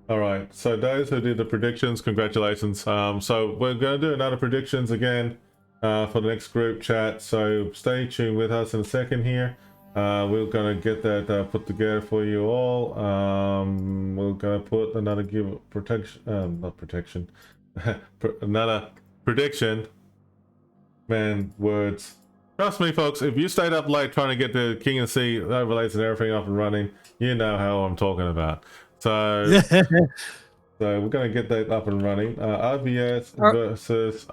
All right, so those who did the predictions, congratulations. So we're going to do another predictions again for the next group chat, so stay tuned with us in a second here. We're going to get that put together for you all. We're going to put another another prediction. Man, words. Trust me, folks, if you stayed up late trying to get the King of the Sea overlays and everything up and running, you know how I'm talking about. So, so we're going to get that up and running. RVS versus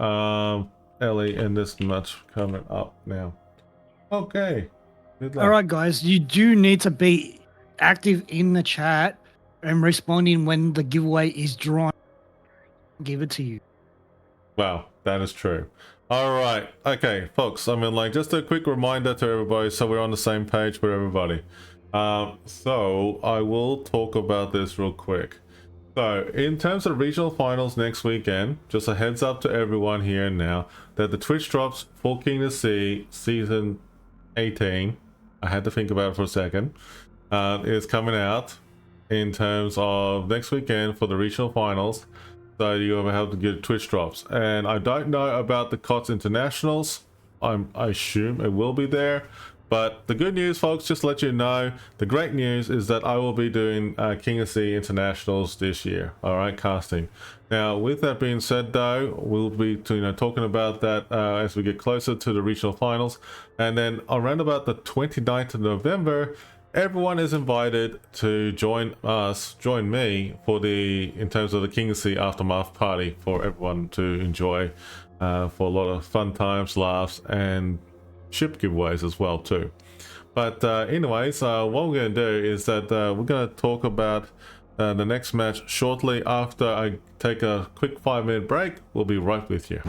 Ellie, and this much coming up now. Okay. Good luck. All right, guys, you do need to be active in the chat and responding when the giveaway is drawn. Give it to you. Wow, that is true. All right, okay, folks. Just a quick reminder to everybody, so we're on the same page with everybody. So I will talk about this real quick. So in terms of regional finals next weekend, just a heads up to everyone here and now that the Twitch drops for King of the Sea season 18. I had to think about it for a second. Is coming out in terms of next weekend for the regional finals. So you will have to get Twitch drops. And I don't know about the KOTS Internationals. I assume it will be there. But the good news, folks, just to let you know, the great news is that I will be doing King of the Sea Internationals this year. All right, casting. Now, with that being said, though, we'll be talking about that as we get closer to the regional finals. And then around about the 29th of November, everyone is invited to join me in terms of the King of the Sea Aftermath party for everyone to enjoy for a lot of fun times, laughs, and ship giveaways as well too. But anyways, what we're going to do is that we're going to talk about the next match shortly after I take a quick 5-minute break. We'll be right with you.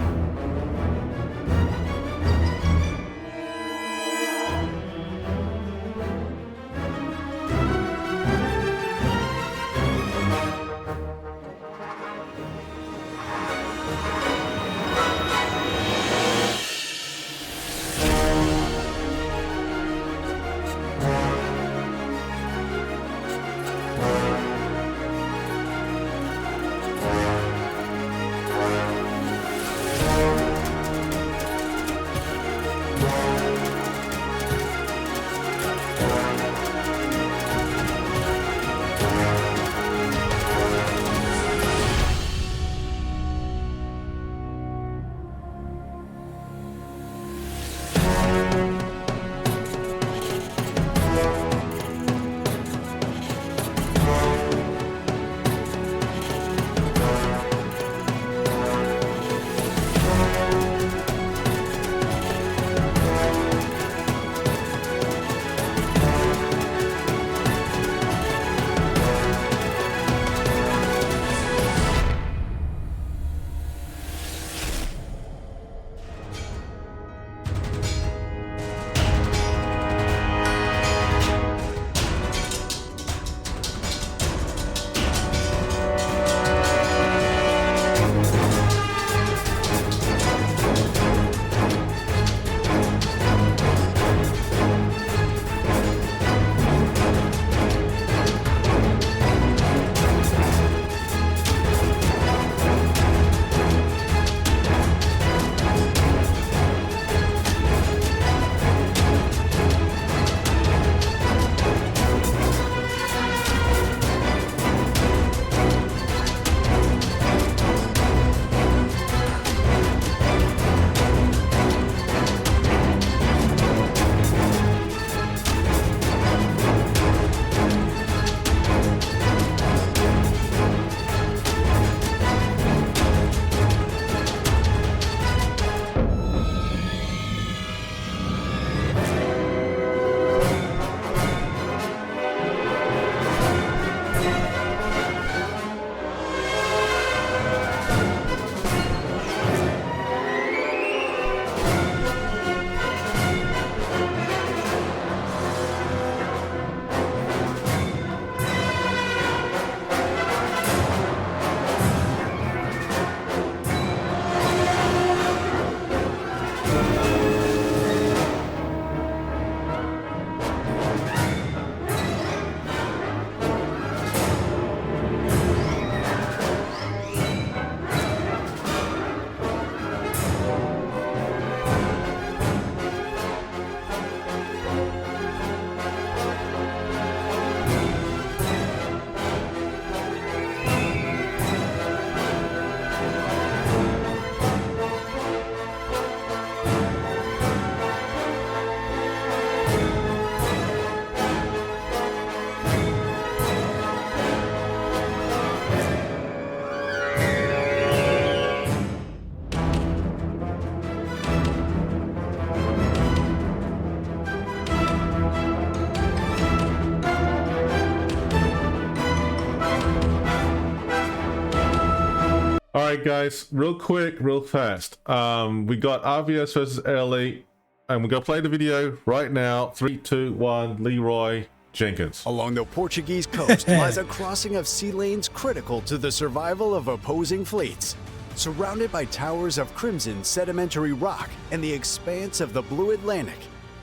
Alright guys, real quick, real fast. We got RVS versus LE, and we're gonna play the video right now. 3, 2, 1, Leroy Jenkins. Along the Portuguese coast lies a crossing of sea lanes critical to the survival of opposing fleets. Surrounded by towers of crimson sedimentary rock and the expanse of the blue Atlantic,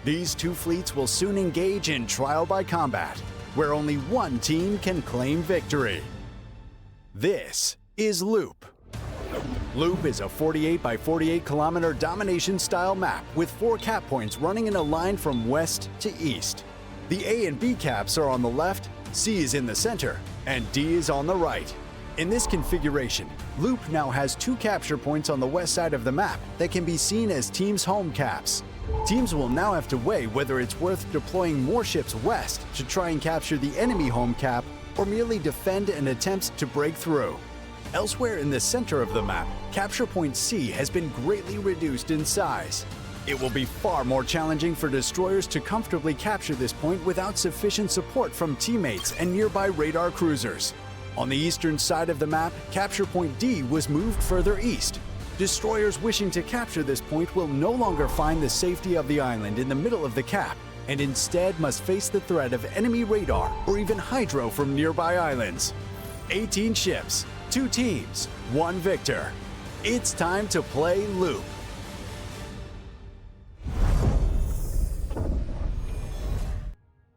these two fleets will soon engage in trial by combat, where only one team can claim victory. This is Loop. Loop is a 48 by 48 kilometer domination-style map with 4 cap points running in a line from west to east. The A and B caps are on the left, C is in the center, and D is on the right. In this configuration, Loop now has 2 capture points on the west side of the map that can be seen as teams' home caps. Teams will now have to weigh whether it's worth deploying more ships west to try and capture the enemy home cap or merely defend and attempt to break through. Elsewhere in the center of the map, Capture Point C has been greatly reduced in size. It will be far more challenging for destroyers to comfortably capture this point without sufficient support from teammates and nearby radar cruisers. On the eastern side of the map, Capture Point D was moved further east. Destroyers wishing to capture this point will no longer find the safety of the island in the middle of the cap, and instead must face the threat of enemy radar or even hydro from nearby islands. 18 ships, 2 teams, 1 victor. It's time to play Loop.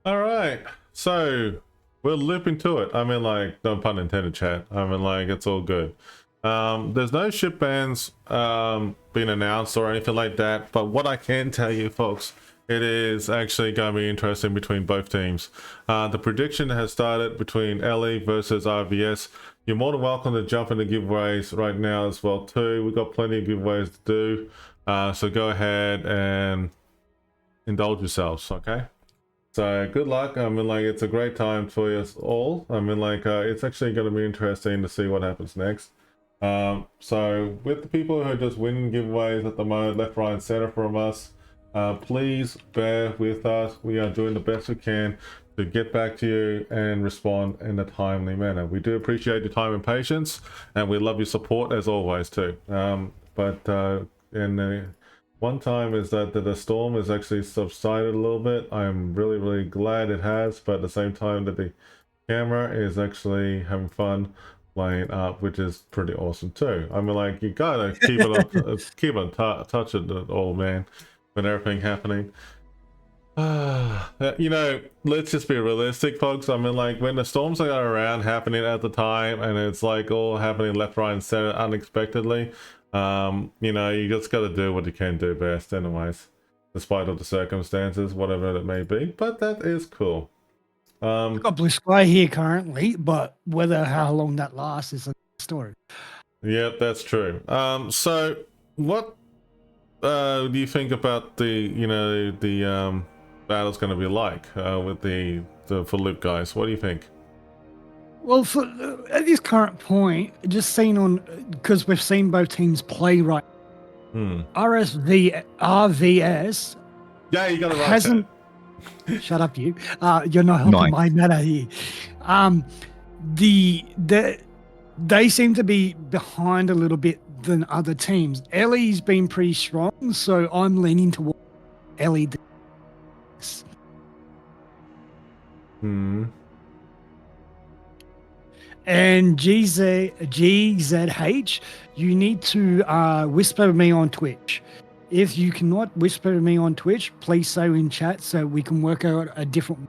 All right, so we're looping to it. I mean, like, no pun intended, chat. I mean, like, it's all good. There's no ship bans being announced or anything like that, but what I can tell you, folks, it is actually going to be interesting between both teams. The prediction has started between LE versus RVS. You're more than welcome to jump into giveaways right now as well too. We've got plenty of giveaways to do, so go ahead and indulge yourselves, okay? So good luck. I mean, like, it's a great time for us all. I mean, like, it's actually going to be interesting to see what happens next. So with the people who are just winning giveaways at the moment, left, right, and center from us, please bear with us. We are doing the best we can to get back to you and respond in a timely manner. We do appreciate your time and patience, and we love your support as always too. One time is that the storm has actually subsided a little bit. I'm really glad it has, but at the same time that the camera is actually having fun playing up, which is pretty awesome too. I mean, like, you gotta keep it up, keep on touching it all, man, with everything happening. You know, let's just be realistic, folks. I mean, like, when the storms are around happening at the time and it's like all happening left, right, and center unexpectedly, you know, you just got to do what you can do best anyways, despite of the circumstances, whatever it may be. But that is cool. We've got blue sky here currently, but how long that lasts is a story. Yep, that's true. So what do you think about the battle's going to be like with the for Loop guys? What do you think? Well, at this current point, just seen on, because we've seen both teams play right. RVS. Yeah, you got it right. Hasn't. Shut up, you. You're not helping my matter here. They seem to be behind a little bit than other teams. Ellie's been pretty strong, so I'm leaning towards Ellie. And GZH, you need to whisper me on Twitch. If you cannot whisper me on Twitch, please say in chat so we can work out a different.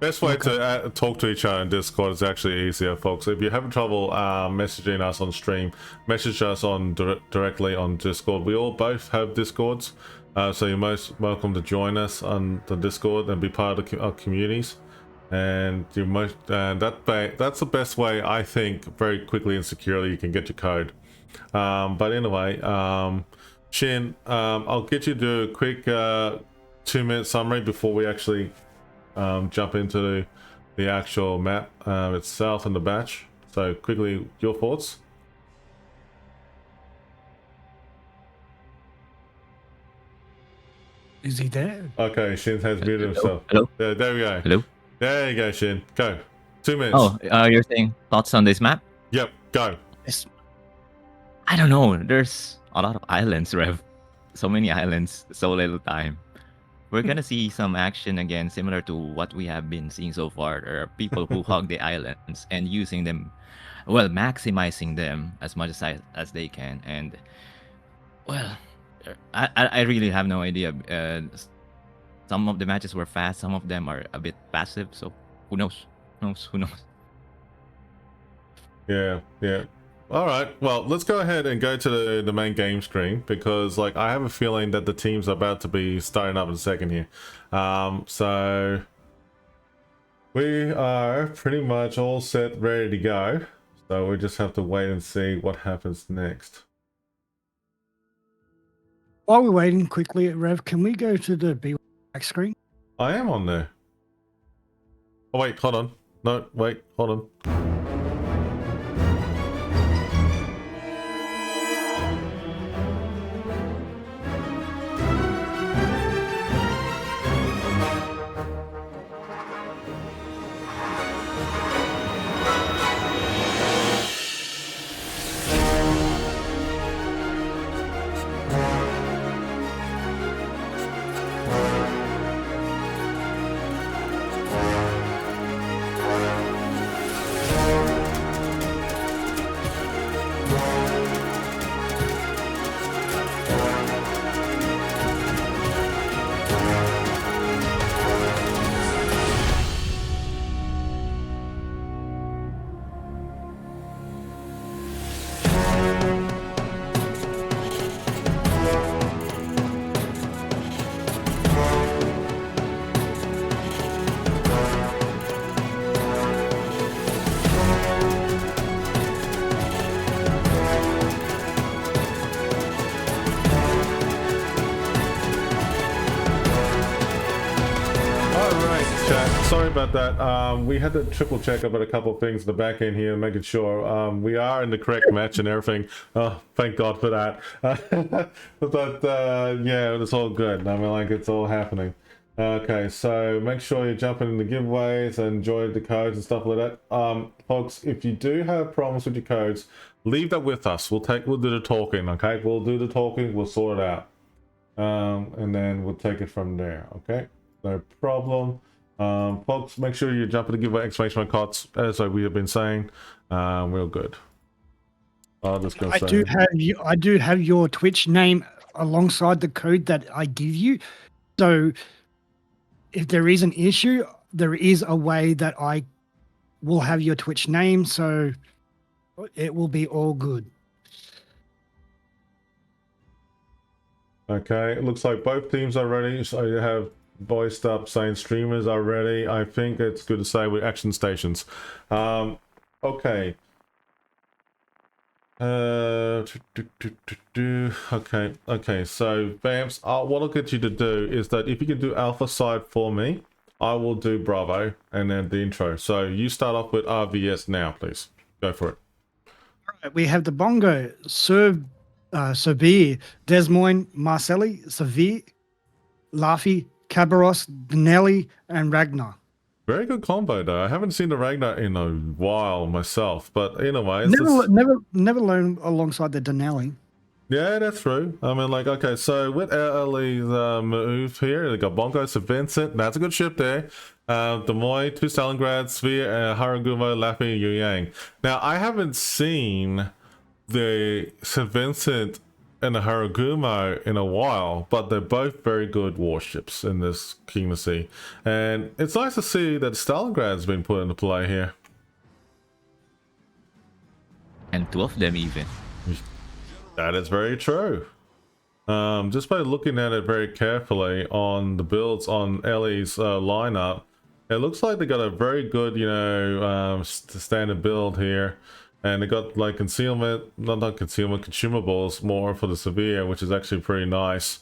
Best way to talk to each other in Discord is actually easier, folks. If you're having trouble messaging us on stream, message us on directly on Discord. We all both have Discords, so you're most welcome to join us on the Discord and be part of our communities. And that's the best way, I think, very quickly and securely you can get your code. But anyway, Shin, I'll get you to do a quick 2-minute summary before we actually jump into the actual map itself and the batch. So quickly, your thoughts? Is he there? Okay, Shin has muted himself. Hello? There we go. Hello? There you go, Shin. Go. 2 minutes. Oh, you're saying thoughts on this map? Yep, go. Yes. I don't know. There's a lot of islands, Rev. So many islands, so little time. We're gonna see some action again, similar to what we have been seeing so far. There are people who hog the islands and using them, well, maximizing them as much as they can. And, well, I really have no idea. Some of the matches were fast, some of them are a bit passive, so who knows? Who knows? Yeah. All right. Well, let's go ahead and go to the main game screen because, like, I have a feeling that the team's about to be starting up in a second here. So we are pretty much all set, ready to go. So we just have to wait and see what happens next. While we're waiting quickly, Rev, can we go to the B back screen? I am on there. Oh wait, hold on. No, wait, hold on. Sorry about that. We had to triple check about a couple of things in the back end here, making sure we are in the correct match and everything. Oh, thank God for that. But yeah, it's all good. I mean, like, it's all happening. Okay, so make sure you're jumping in the giveaways and enjoy the codes and stuff like that. Folks, if you do have problems with your codes, leave that with us. We'll do the talking. Okay, we'll do the talking. We'll sort it out, and then we'll take it from there. Okay, no problem. Folks, make sure you jump in the giveaway exclamation KOTS, as we have been saying. Real good. I'll just go. I do have your Twitch name alongside the code that I give you. So if there is an issue, there is a way that I will have your Twitch name, so it will be all good. Okay, it looks like both teams are ready. So you have voiced up saying streamers are ready. I think it's good to say with action stations. Okay. Okay, so Vamps, what I'll get you to do is that if you can do alpha side for me, I will do Bravo and then the intro. So you start off with RVS now, please. Go for it. All right, we have the Bongo, Sabir, Des Moines, Marcelli, Severe, Laffy, Cabarros, Danelli, and Ragnar. Very good combo though. I haven't seen the Ragnar in a while myself, but anyway, never learned alongside the Danelli. Yeah, that's true. I mean, like, okay, so with Ellie's move here, they got Bongo, St. Vincent. That's a good ship there. Des Moines, 2 Stalingrad, Sphere, Haragumo, Laffy, Yu Yang. Now, I haven't seen the St. Vincent and the Haragumo in a while, but they're both very good warships in this Kingdom Sea. And it's nice to see that Stalingrad's been put into play here. And 2 of them even. That is very true. Just by looking at it very carefully on the builds on Ellie's lineup, it looks like they got a very good, you know, standard build here. And they got like concealment, not concealment, consumables more for the Severe, which is actually pretty nice.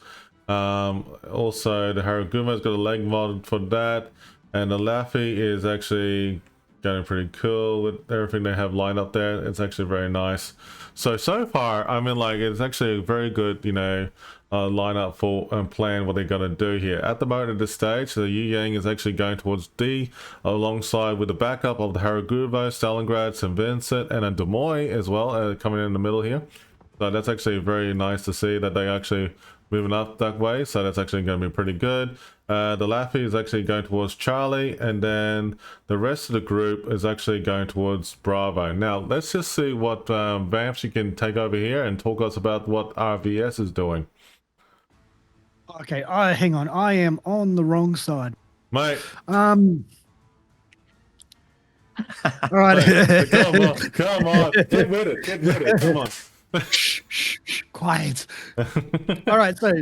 Also, the Haragumo's got a leg mod for that. And the Laffy is actually getting pretty cool with everything they have lined up there. It's actually very nice. So far, I mean, like, it's actually a very good, you know, lineup for and plan what they're going to do here. At the moment at this stage, the Yu Yang is actually going towards D alongside with the backup of the Haragumo, Stalingrad, St. Vincent, and then Des Moines as well, coming in the middle here. So that's actually very nice to see that they actually moving up that way. So that's actually going to be pretty good. The Laffy is actually going towards Charlie, and then the rest of the group is actually going towards Bravo. Now, let's just see what Vamps you can take over here and talk us about what RVS is doing. Okay, hang on. I am on the wrong side. Mate. All right. Come on. Get with it. Come on. Shh, shh, shh, quiet. All right, so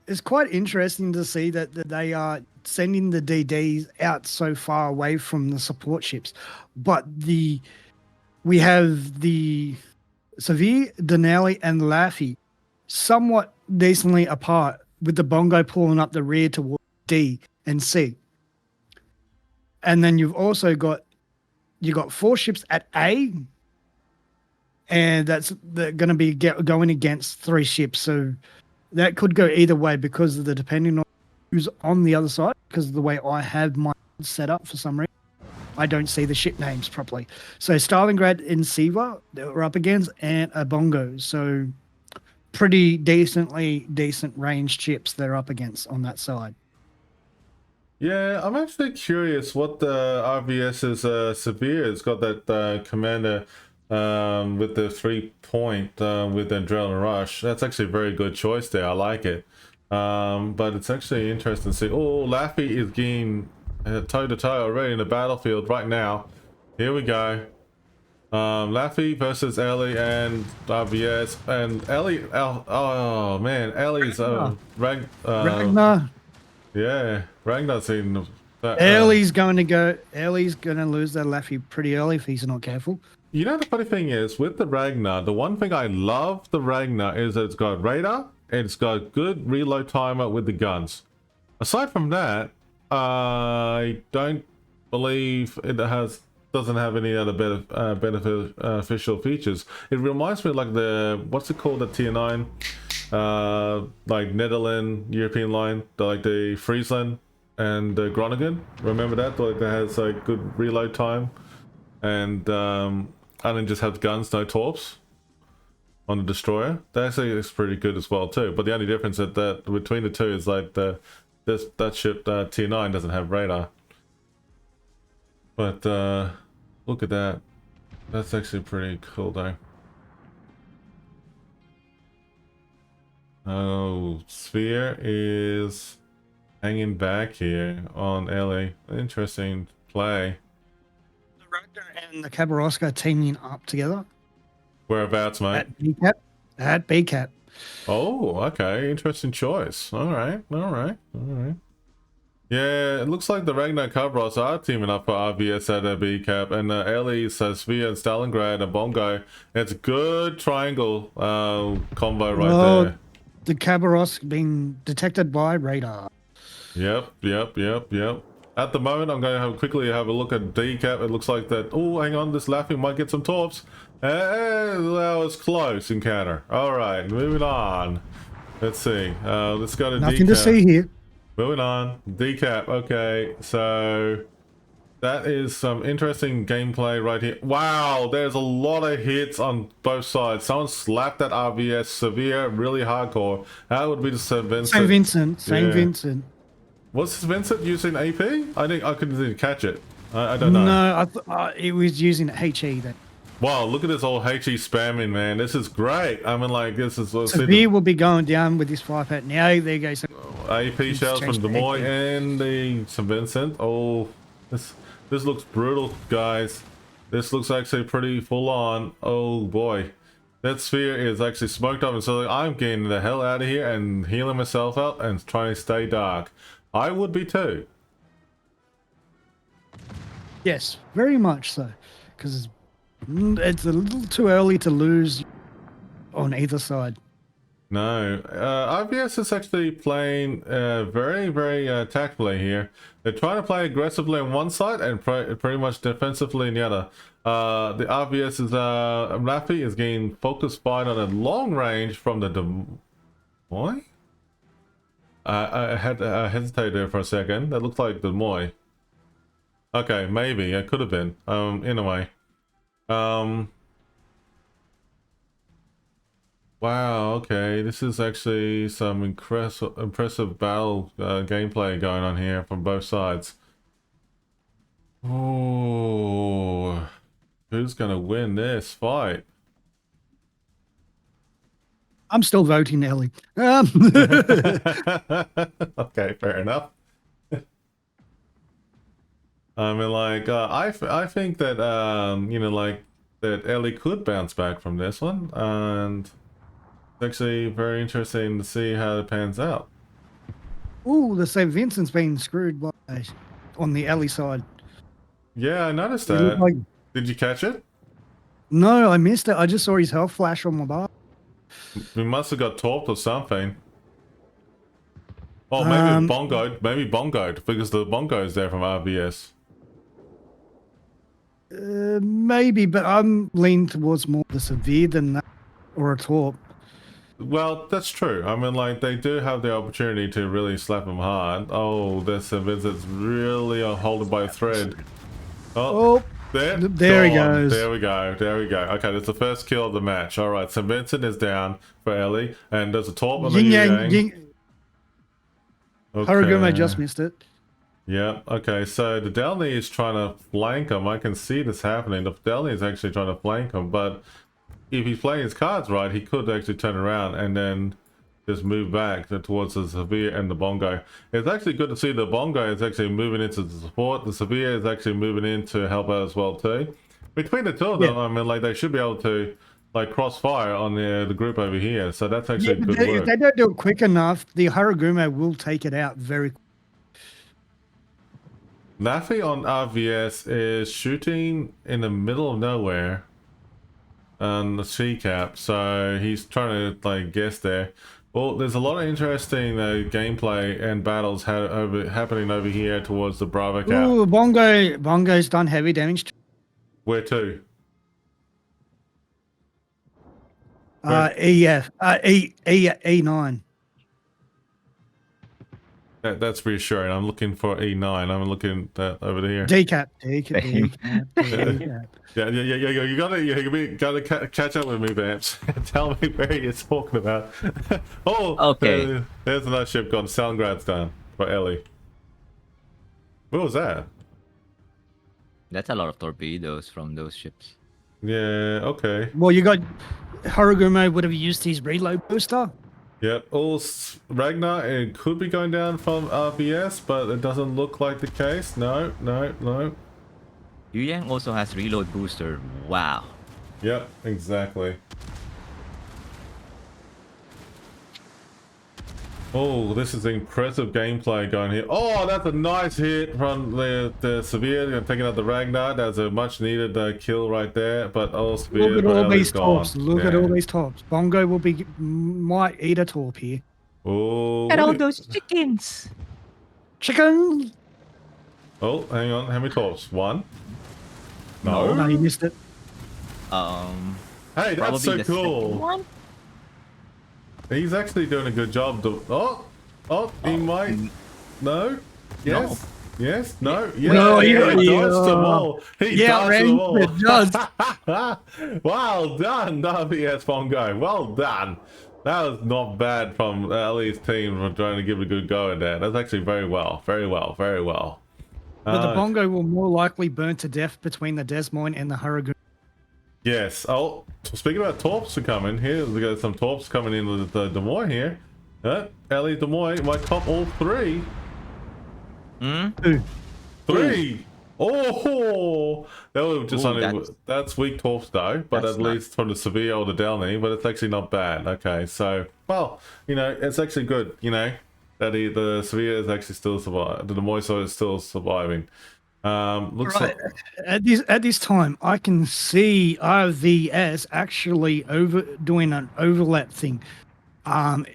it's quite interesting to see that they are sending the DDs out so far away from the support ships, but we have the Severe, Denali, and Laffy somewhat decently apart, with the Bongo pulling up the rear towards D and C. And then you've also got 4 ships at A, and they're going to be going against 3 ships. So that could go either way because of the depending on who's on the other side. Because of the way I have my set up, for some reason, I don't see the ship names properly. So Stalingrad and Siva that we're up against, and a Bongo. So pretty decent ranged ships they're up against on that side. Yeah, I'm actually curious what the RVS's Severe has got that commander with the 3-point with Adrenaline Rush. That's actually a very good choice there. I like it. But it's actually interesting to see. Oh, Laffy is getting toe-to-toe already in the battlefield right now. Here we go. Laffy versus Ellie and RVS. And Ellie, oh man, Ellie's Ragnar. Yeah, Ragnar's in that. Ellie's going to lose that Laffy pretty early if he's not careful. You know, the funny thing is, with the Ragnar, the one thing I love the Ragnar is that it's got radar, and it's got good reload timer with the guns. Aside from that, I don't believe it doesn't have any other beneficial features. It reminds me of like the, what's it called, the Tier 9, like Netherlands European line, like the Friesland and the Groningen. Remember that? Like that has like good reload time, and then just have guns, no torps on the destroyer. That actually is pretty good as well too. But the only difference that between the two is like that ship Tier 9 doesn't have radar. But look at that. That's actually pretty cool though. Oh, Sphere is hanging back here on Ellie. Interesting play. The Ragnar and the Khabarovsk teaming up together. Whereabouts, mate? At BCAP. At BCAP. Oh, okay. Interesting choice. All right. Yeah, it looks like the Ragnar Khabarovsk are teaming up for RVS at a BCAP, and Ellie, Svea, and Stalingrad, and Bongo. It's a good triangle combo right there. The Khabarovsk being detected by radar. Yep. At the moment, I'm going to quickly have a look at DCAP. It looks like that. Oh, hang on, this Laughing might get some torps. That was close encounter. All right, moving on. Let's see. Let's go to Nothing DCAP. to see here. Moving on. DCAP. Okay, so that is some interesting gameplay right here. Wow, there's a lot of hits on both sides. Someone slapped that RVS severe, really hardcore. That would be the St. Vincent. St. Vincent. Was St. Vincent using AP? I couldn't catch it. I don't know. No, it was using HE then. Wow, look at this old HE spamming, man. This is great. I mean, like, this is... Severe will be going down with this 5-hat. Now there goes... AP shells from Des Moines and the St. Vincent. Oh, this looks brutal, guys. This looks actually pretty full on. Oh boy, that Sphere is actually smoked up, and so I'm getting the hell out of here and healing myself up and trying to stay dark. I would be too. Yes, very much so, because it's a little too early to lose on either side. No, RVS is actually playing very, very tactfully here. They're trying to play aggressively on one side and pretty much defensively in the other. The RVS's Rafi is getting focus fire on a long range from the Moines? I hesitated there for a second. That looked like Des Moines. Okay, maybe. It could have been. Anyway. Wow, okay, this is actually some impressive battle gameplay going on here from both sides. Oh, who's gonna win this fight? I'm still voting Ellie. Okay, fair enough. I mean, like, I think that, you know, like, that Ellie could bounce back from this one, and it's actually very interesting to see how it pans out. Ooh, the St. Vincent's been screwed by on the alley side. Yeah, I noticed It looked that. like Did you catch it? no, I missed it. I just saw his health flash on my bar. We must have got torped or something. Oh, maybe bongoed. Maybe bongoed, because the bongo is there from RBS. Maybe, but I'm leaning towards more the severe than that, or a torp. Well, that's true. I mean, like, they do have the opportunity to really slap him hard. Oh, this Vincent's really holding by a thread. Oh, there he goes. There we go. There we go. Okay, that's the first kill of the match. All right, St. Vincent is down for Ellie, and there's a torp on the Yin Yang. Yang. Okay. Haraguma just missed it. Yeah, okay, so the Delny is trying to flank him. I can see this happening. The Delny is actually trying to flank him, but if he's playing his cards right, he could actually turn around and then just move back towards the Severe and the Bongo. It's actually good to see the Bongo is actually moving into the support. The Severe is actually moving in to help out as well too. Between the two of them, I mean, like, they should be able to, like, crossfire on the group over here. So that's actually good work. If they don't do it quick enough, the Haraguma will take it out very quickly. Nafi on RVS is shooting in the middle of nowhere on the C cap, so he's trying to, like, guess there. Well, there's a lot of interesting gameplay and battles happening over here towards the Bravo cap. Ooh, Bongo's done heavy damage. Where to? E9. That's reassuring. I'm looking for E9. I'm looking at that over there. Decap. Yeah. You gotta catch up with me, Vamps. Tell me where you're talking about. Oh, okay. There's another ship gone. Stalingrad's done for Ellie. What was that? That's a lot of torpedoes from those ships. Yeah. Okay. Well, you got Haraguma would have used his reload booster. Yep. Ragnar, it could be going down from RBS, but it doesn't look like the case. No. Yu Yang also has reload booster. Wow. Yep, exactly. Oh, this is impressive gameplay going here. Oh, that's a nice hit from the Severe, taking out the Ragnar. That's a much needed kill right there. But oh, Severe, Look at all these gone. torps. Look at all these torps. Bongo might eat a torp here. Oh, Look at all those chickens. Chicken. Oh, hang on. How many torps? One? No. No, he missed it. Hey, that's so the cool. One? He's actually doing a good job. He might. No. Yes. No. Yes. No. Yeah. No, he yeah, dodged them all. He dodged them all. It does. Well done, WS Bongo. Well done. That was not bad from Ellie's team for trying to give it a good go at that. That's actually very well. Very well. Very well. But the Bongo will more likely burn to death between the Des Moines and the Haraguma. Yes. Oh, speaking about torps are coming here, we got some torps coming in with the Des Moines here. Ellie Des Moines might top all three. Three. Oh, that was just that's weak torps though, but at least from the Severe or the Delny, but it's actually not bad. Okay, so well, you know, it's actually good. You know that the Severe is actually still surviving. The Des Moines is still surviving. Looks right. like At this time, I can see RVS actually doing an overlap thing.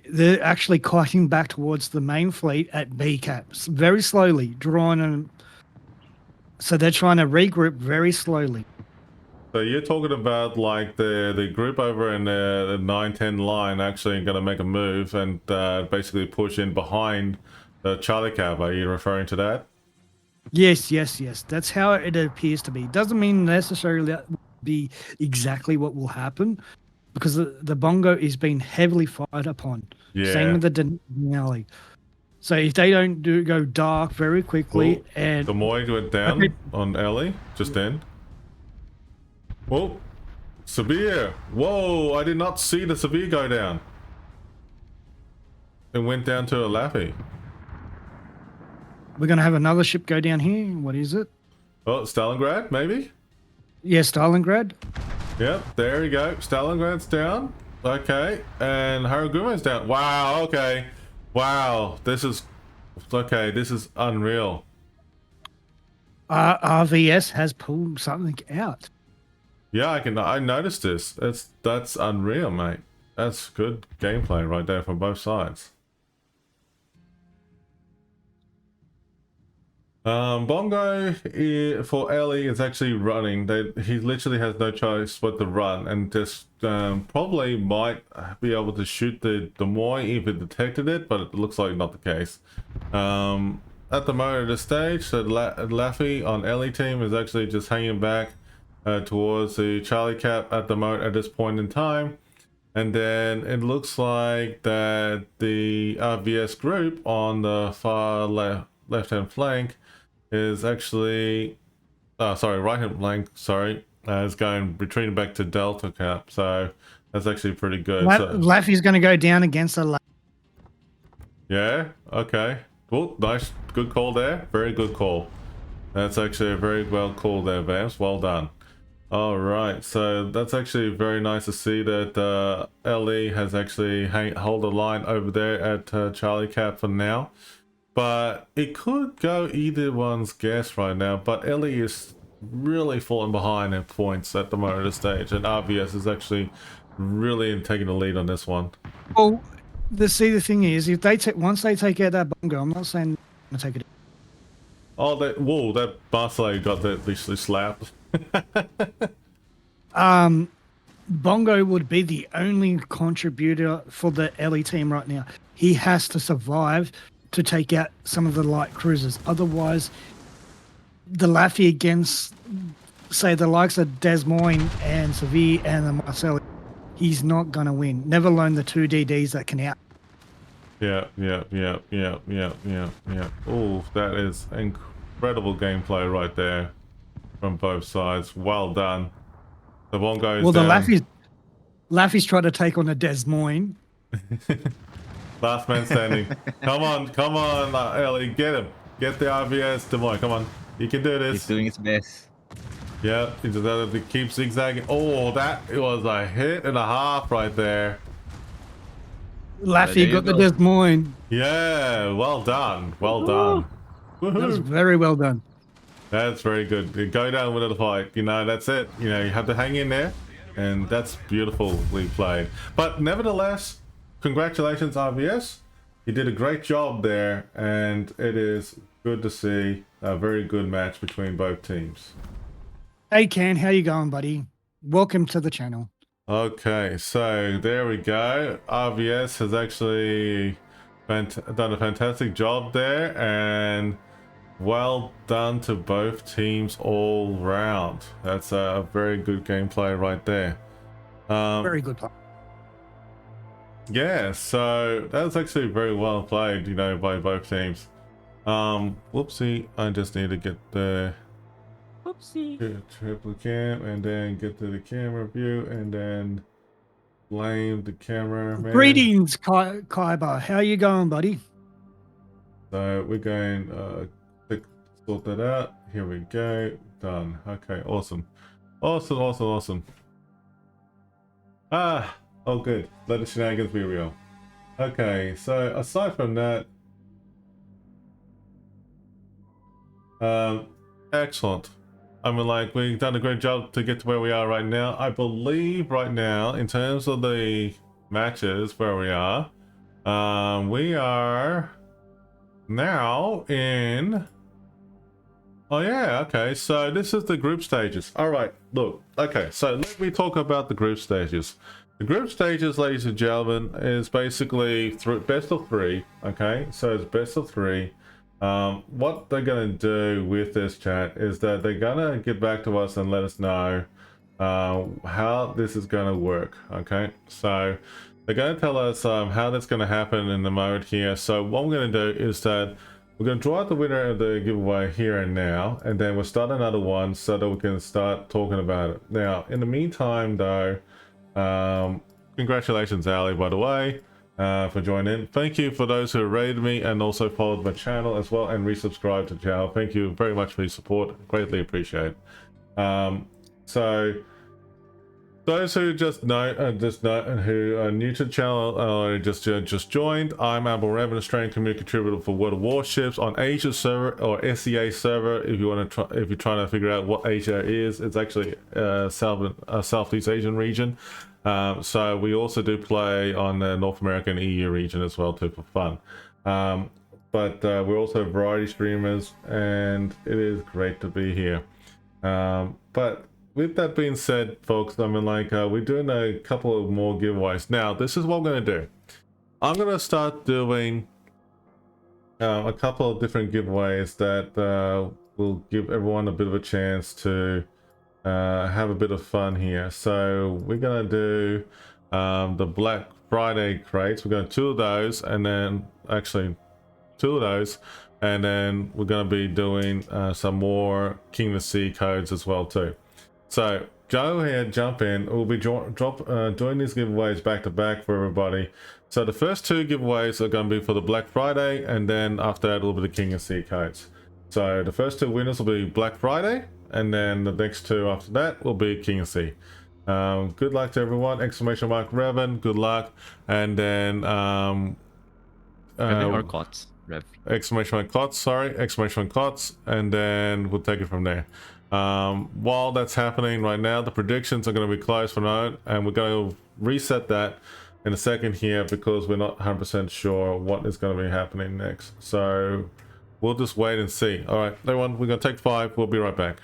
They're actually cutting back towards the main fleet at B caps very slowly, drawing them. So they're trying to regroup very slowly. So you're talking about like the group over in the 910 line actually going to make a move and basically push in behind the Charlie Cap. Are you referring to that? Yes. That's how it appears to be. Doesn't mean necessarily that will be exactly what will happen, because the Bongo is being heavily fired upon. Yeah. Same with the Denali. So if they don't go dark very quickly, and the Moy went down on Ellie just then. Whoa, Severe! Whoa, I did not see the Severe go down. It went down to a Laffy. we're gonna have another ship go down here. What is it? Oh, Stalingrad, maybe? Yeah, Stalingrad. Yep, there you go. Stalingrad's down. Okay, and Haragumo's down. Wow, okay. Wow, this is... Okay, this is unreal. RVS has pulled something out. Yeah, I noticed this. That's unreal, mate. That's good gameplay right there from both sides. Bongo for Ellie is actually running. He literally has no choice but to run, and just probably might be able to shoot the Moi if it detected it, but it looks like not the case. At the moment of the stage, the Laffy on Ellie team is actually just hanging back towards the Charlie Cap at the moment at this point in time. And then it looks like that the RVS group on the far left-hand flank is actually, right-hand flank, is retreating back to Delta Cap. So that's actually pretty good. Laffy's going to go down against the Yeah, okay. Well, nice, good call there. Very good call. That's actually a very well called there, Vamps. Well done. All right, so that's actually very nice to see that LE has actually hold the line over there at Charlie Cap for now. But it could go either one's guess right now, but LE is really falling behind in points at the moment of the stage, and RVS is actually really taking the lead on this one. Well, the thing is, if they once they take out that Bongo, I'm not saying I'm gonna take it. Oh, that Barcelona got that literally slapped. Bongo would be the only contributor for the LE team right now. He has to survive to take out some of the light cruisers. Otherwise, the Laffy against, say, the likes of Des Moines and Seville and the Marcelli, he's not going to win. Never alone the two DDs that can out. Yeah. Oh, that is incredible gameplay right there from both sides. Well done. The Bongo's well, the down. Laffy's trying to take on the Des Moines. Last man standing. Come on, Ellie, get him. Get the RVS, Des Moines. Come on, you can do this. He's doing his best. Yeah, he just has to keep zigzagging. Oh, that was a hit and a half right there. Laffy got the Des Moines. Yeah, well done. Well done. That was very well done. That's very good. You go down with the fight. You know, that's it. You know, you have to hang in there, and that's beautifully played. But nevertheless, congratulations, RVS. You did a great job there, and it is good to see a very good match between both teams. Hey, Ken, how you going, buddy? Welcome to the channel. Okay, so there we go. RVS has actually done a fantastic job there, and well done to both teams all round. That's a very good gameplay right there. Very good play. Yeah, so that was actually very well played, you know, by both teams. Whoopsie, I just need to get the triple cam and then get to the camera view and then blame the camera. Greetings, Kaiba. How you going, buddy? So we're going sort that out. Here we go. Done. Okay, awesome. Awesome. Oh good. Let the shenanigans be real. Okay, so aside from that, excellent. I mean, like, we've done a great job to get to where we are right now. I believe right now, in terms of the matches where we are now in... Oh yeah, okay, so this is the group stages. All right, look, okay, so let me talk about the group stages. The group stages, ladies and gentlemen, is basically best of three, okay? So it's best of three. What they're gonna do with this chat is that they're gonna get back to us and let us know how this is gonna work, okay? So they're gonna tell us how that's gonna happen in the mode here. So what we're gonna do is that we're going to draw out the winner of the giveaway here and now, and then we'll start another one so that we can start talking about it. Now, in the meantime, though, congratulations, Ali, by the way. for joining in. Thank you for those who rated me and also followed my channel as well and resubscribed to the channel. Thank you very much for your support. Greatly appreciate it. So those who just know and who are new to the channel or just joined, I'm Admiral Revan, Australian community contributor for World of Warships on Asia server or SEA server. If you want to if you're trying to figure out what Asia is, it's actually Southeast Asian region. So we also do play on the North American EU region as well too for fun. But we're also variety streamers, and it is great to be here. But with that being said, folks, I mean, like, we're doing a couple of more giveaways. Now, this is what I'm going to do. I'm going to start doing a couple of different giveaways that will give everyone a bit of a chance to have a bit of fun here. So we're going to do the Black Friday crates. We're going to 2 of those, and then actually 2 of those. And then we're going to be doing some more King of the Sea codes as well too. So go ahead, jump in. We'll be doing these giveaways back to back for everybody. So the first 2 giveaways are going to be for the Black Friday, and then after that will be the King of Sea codes. So the first 2 winners will be Black Friday, and then the next 2 after that will be King of Sea. Good luck to everyone! Exclamation mark Revan, good luck. And then Revan or KOTS, Rev. exclamation mark KOTS, sorry, exclamation mark KOTS, and then we'll take it from there. While that's happening right now, the predictions are going to be closed for now, and we're going to reset that in a second here because we're not 100% sure what is going to be happening next. So we'll just wait and see. All right, everyone, we're going to take 5. We'll be right back.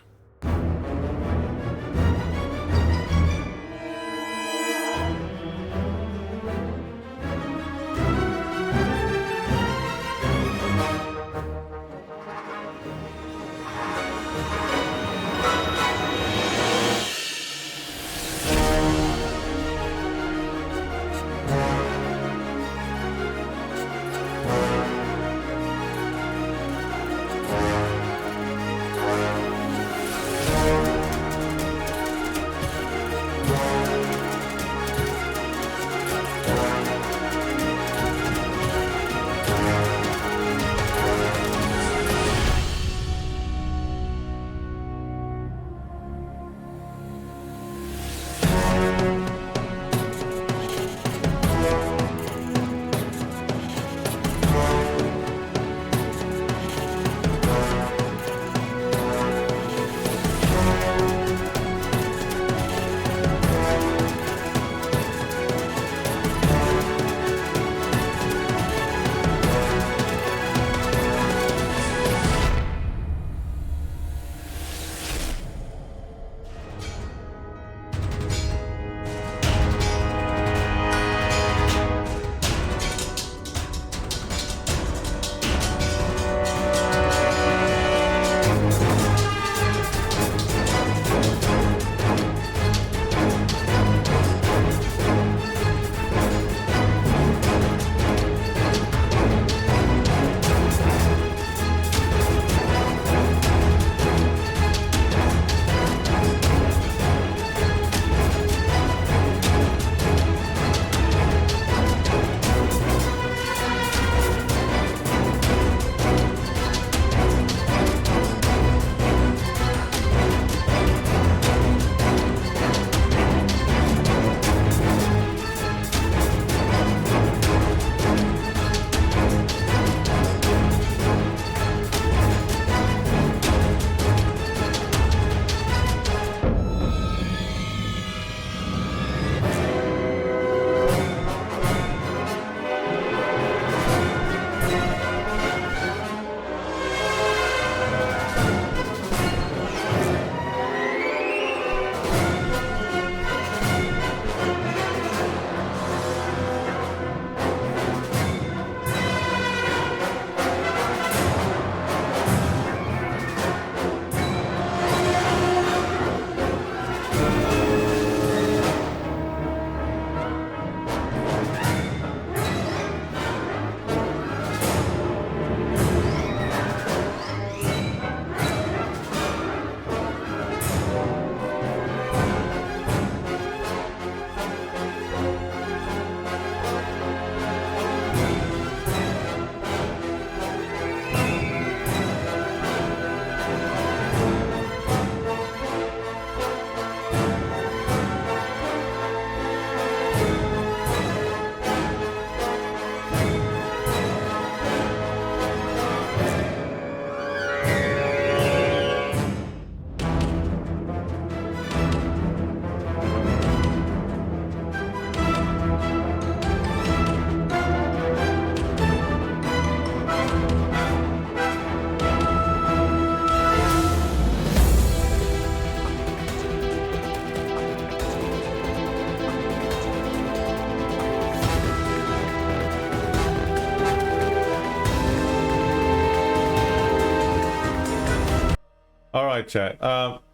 All right, chat.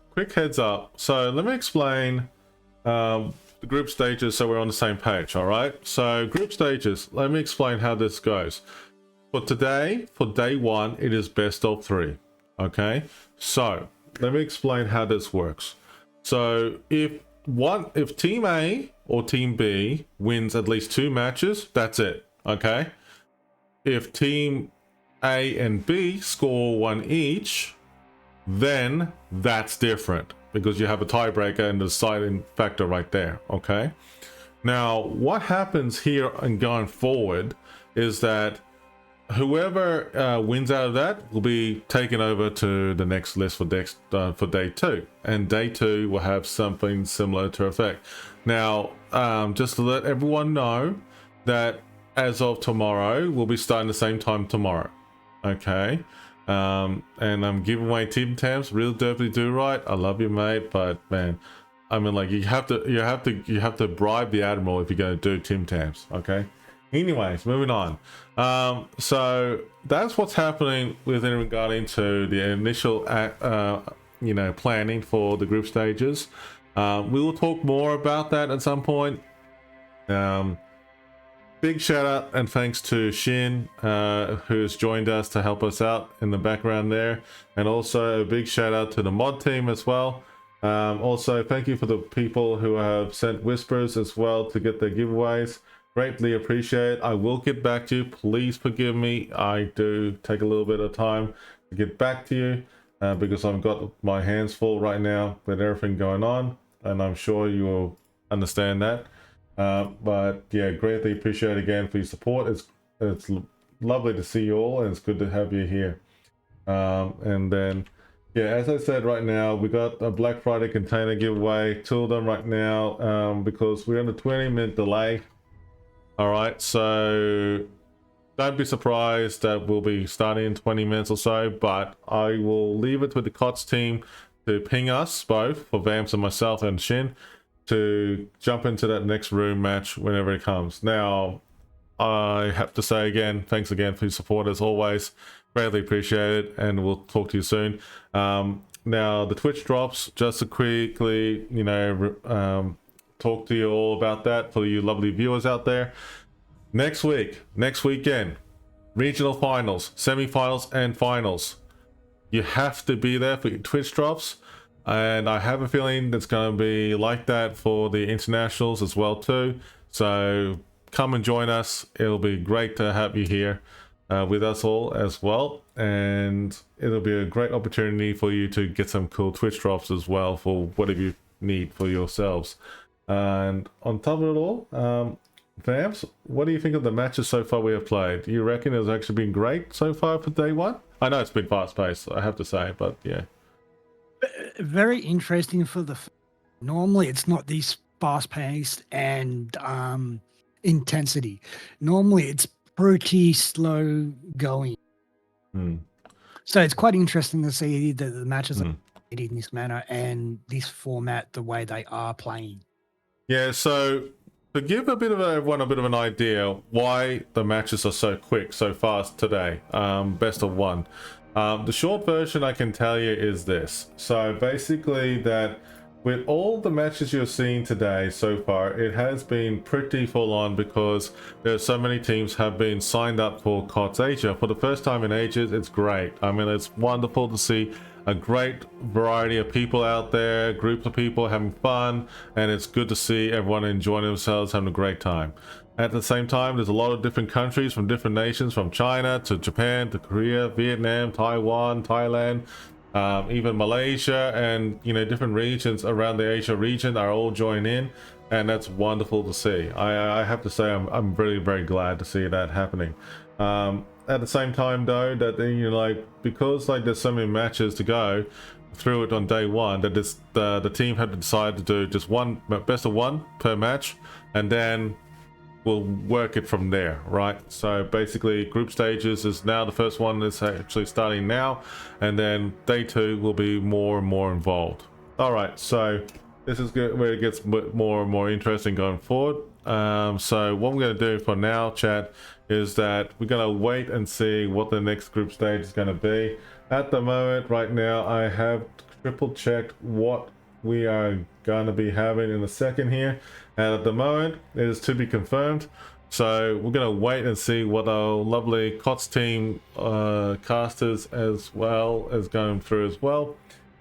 Quick heads up. So let me explain the group stages so we're on the same page. All right. So group stages. Let me explain how this goes. For today, for day one, it is best of 3. Okay. So let me explain how this works. So if Team A or Team B wins at least 2 matches, that's it. Okay. If Team A and B score 1 each, then that's different because you have a tiebreaker and the deciding factor right there. Okay. Now, what happens here and going forward is that whoever wins out of that will be taken over to the next list for day 2, and day 2 will have something similar to effect. Now, just to let everyone know that as of tomorrow, we'll be starting the same time tomorrow. Okay. And I'm giving away team tabs. Real derpy do right. I love you, mate, but man, I mean, like, you have to bribe the Admiral if you're going to do team tabs. Okay. Anyways, moving on. So that's what's happening within regarding to the initial planning for the group stages. We will talk more about that at some point. Big shout out and thanks to Shin, who's joined us to help us out in the background there, and also a big shout out to the mod team as well. Also, thank you for the people who have sent whispers as well to get their giveaways. Greatly appreciate it. I will get back to you. Please forgive me. I do take a little bit of time to get back to you because I've got my hands full right now with everything going on, and I'm sure you will understand that. But yeah, greatly appreciate it again for your support. It's lovely to see you all, and it's good to have you here. And then, yeah, as I said, right now we got a Black Friday container giveaway. 2 of them right now because we're on a 20-minute delay. All right, so don't be surprised that we'll be starting in 20 minutes or so, but I will leave it with the KOTS team to ping us both, for Vamps and myself and Shin, to jump into that next room match whenever it comes. Now, I have to say again, thanks again for your support as always. Greatly appreciate it, and we'll talk to you soon. Now, the Twitch drops, just to quickly, talk to you all about that for you lovely viewers out there. Next weekend, regional finals, semi-finals, and finals. You have to be there for your Twitch drops. And I have a feeling it's going to be like that for the internationals as well too. So come and join us. It'll be great to have you here with us all as well. And it'll be a great opportunity for you to get some cool Twitch drops as well for whatever you need for yourselves. And on top of it all, Vamps, what do you think of the matches so far we have played? Do you reckon it's actually been great so far for day 1? I know it's been fast paced, I have to say, but yeah. Very interesting for normally it's not these fast paced and intensity. Normally it's pretty slow going. So it's quite interesting to see that the matches are played in this manner and this format, the way they are playing. Yeah, so to give everyone a bit of an idea why the matches are so quick, so fast today, best of 1. The short version I can tell you is this. So basically that with all the matches you're seeing today so far, it has been pretty full on because there's so many teams have been signed up for KOTS Asia. For the first time in ages, it's great. I mean, it's wonderful to see a great variety of people out there, groups of people having fun, and it's good to see everyone enjoying themselves, having a great time. At the same time, there's a lot of different countries from different nations, from China to Japan to Korea, Vietnam, Taiwan, Thailand, even Malaysia, and different regions around the Asia region are all joining in, and that's wonderful to see. I have to say I'm very, very glad to see that happening. At the same time though, that because there's so many matches to go through it on day 1, that the team had to decide to do just one best of 1 per match, and then we'll work it from there, right? So basically group stages is now the first one is actually starting now, and then day 2 will be more and more involved. All right, so this is good, where it gets more and more interesting going forward. So what I'm going to do for now, chat, is that we're going to wait and see what the next group stage is going to be. at the moment, right now, I have triple checked what we are going to be having in a second here, and at the moment it is to be confirmed. So we're going to wait and see what our lovely KOTS team casters as well is going through as well,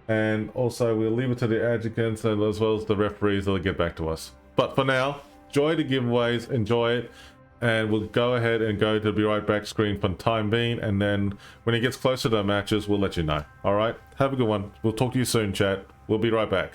and also we'll leave it to the adjutants and as well as the referees that'll get back to us. But for now, enjoy the giveaways, enjoy it, and we'll go ahead and go to the be right back screen for the time being, and then when it gets closer to the matches, we'll let you know. All right, have a good one. We'll talk to you soon, chat. We'll be right back.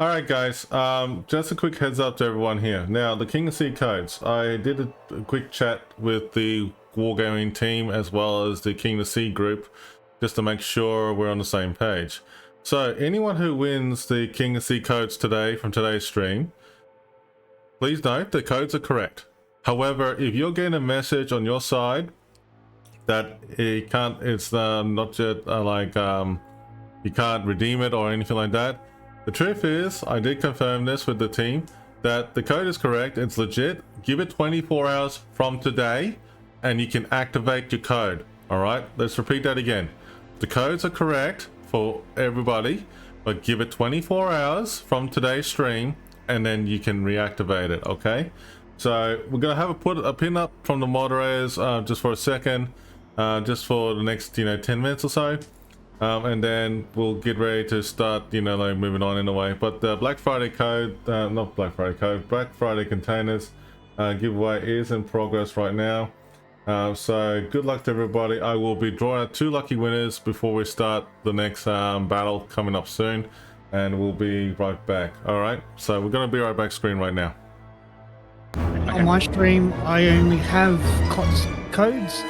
All right, guys. Just a quick heads up to everyone here. Now, the King of Sea codes. I did a quick chat with the Wargaming team as well as the King of Sea group, just to make sure we're on the same page. So, anyone who wins the King of Sea codes today from today's stream, please note the codes are correct. However, if you're getting a message on your side that it can't, it's not yet you can't redeem it or anything like that. The truth is, I did confirm this with the team, that the code is correct, it's legit. Give it 24 hours from today and you can activate your code. Alright, let's repeat that again. The codes are correct for everybody, but give it 24 hours from today's stream and then you can reactivate it, okay? So we're gonna have put a pin up from the moderators just for a second, just for the next 10 minutes or so. And then we'll get ready to start, like moving on in a way. But the Black Friday code, not Black Friday code, Black Friday containers giveaway is in progress right now. So good luck to everybody. I will be drawing out 2 lucky winners before we start the next battle coming up soon. And we'll be right back. All right, so we're going to be right back screen right now. On my stream, I only have KOTS codes.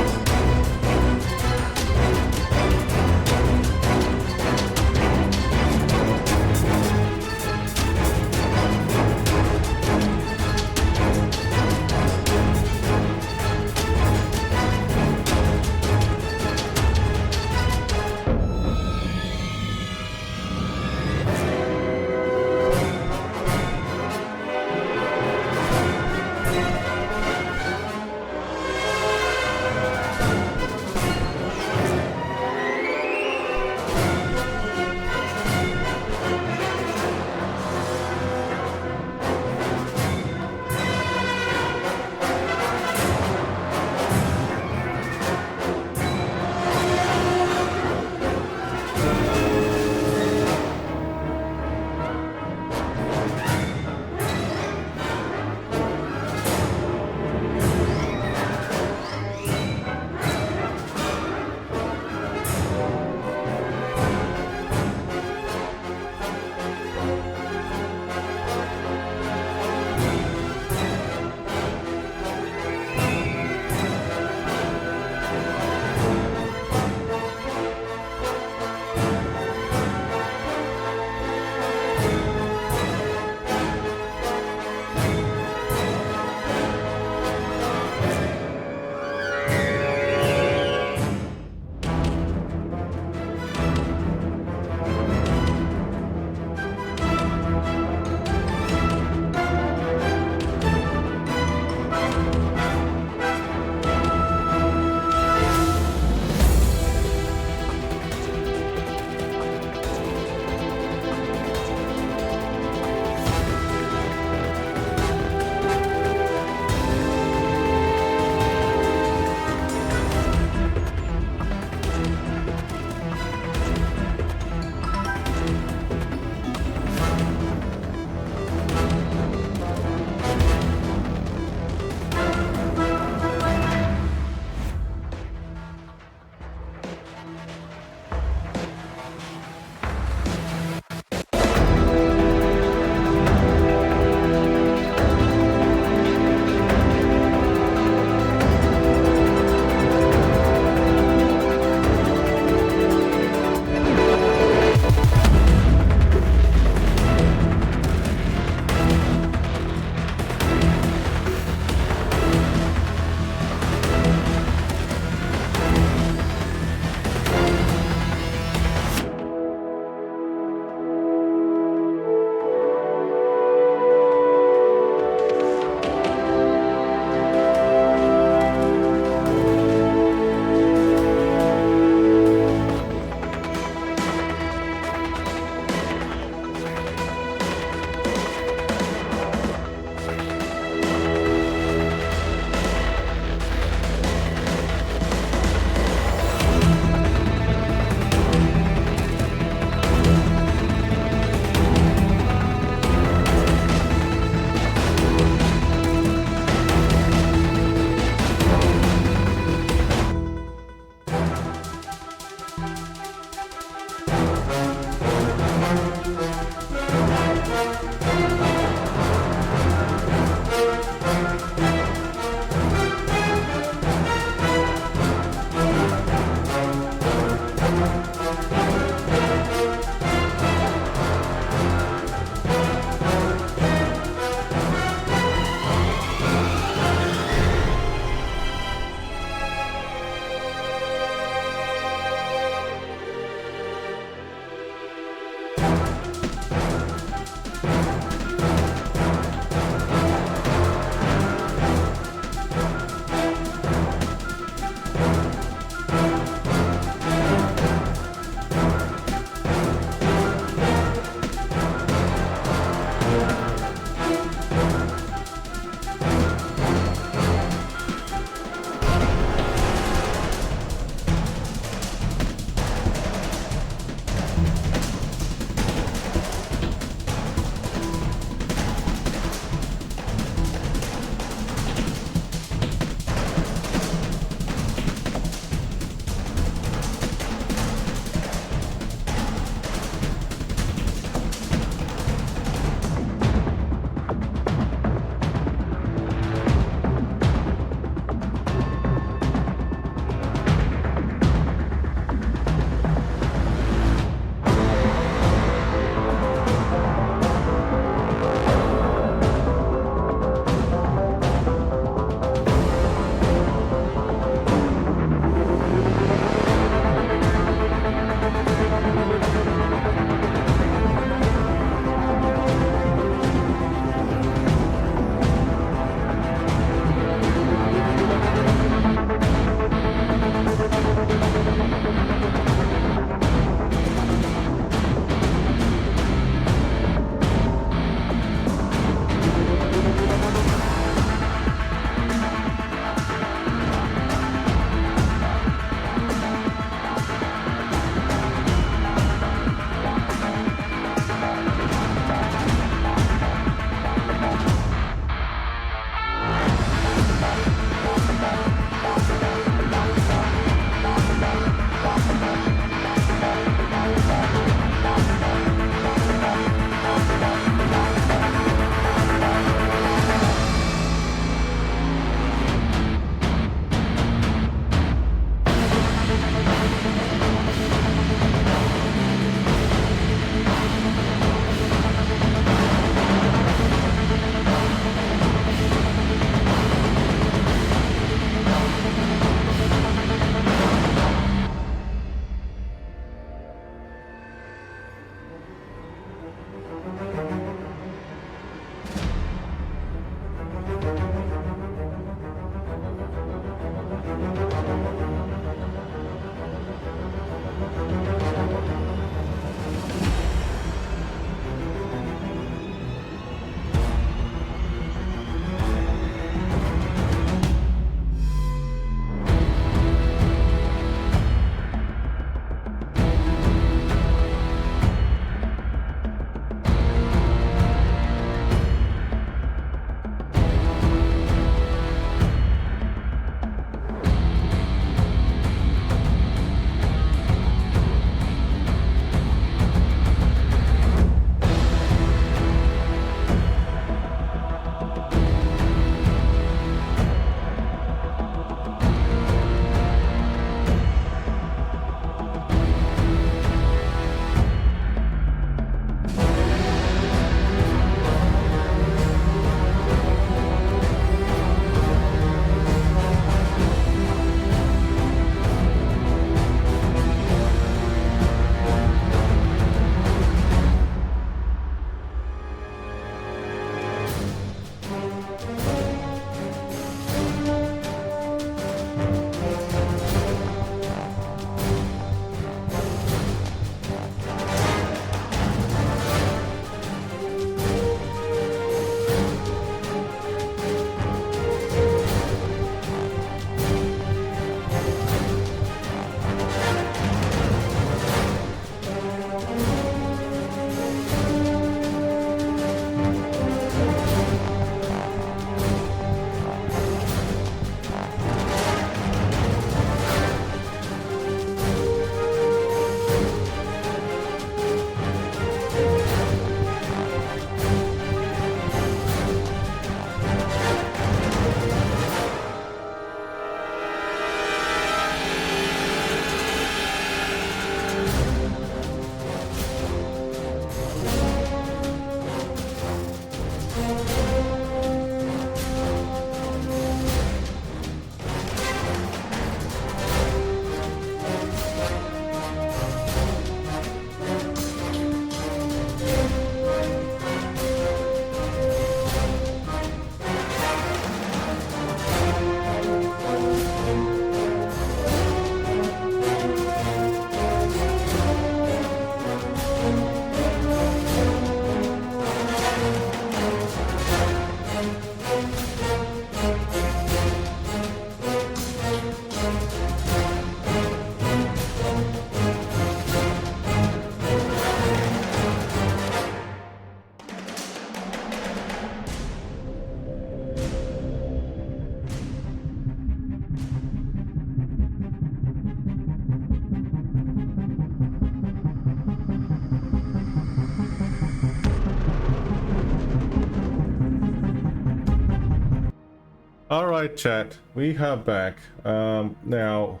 All right, chat. We are back. Now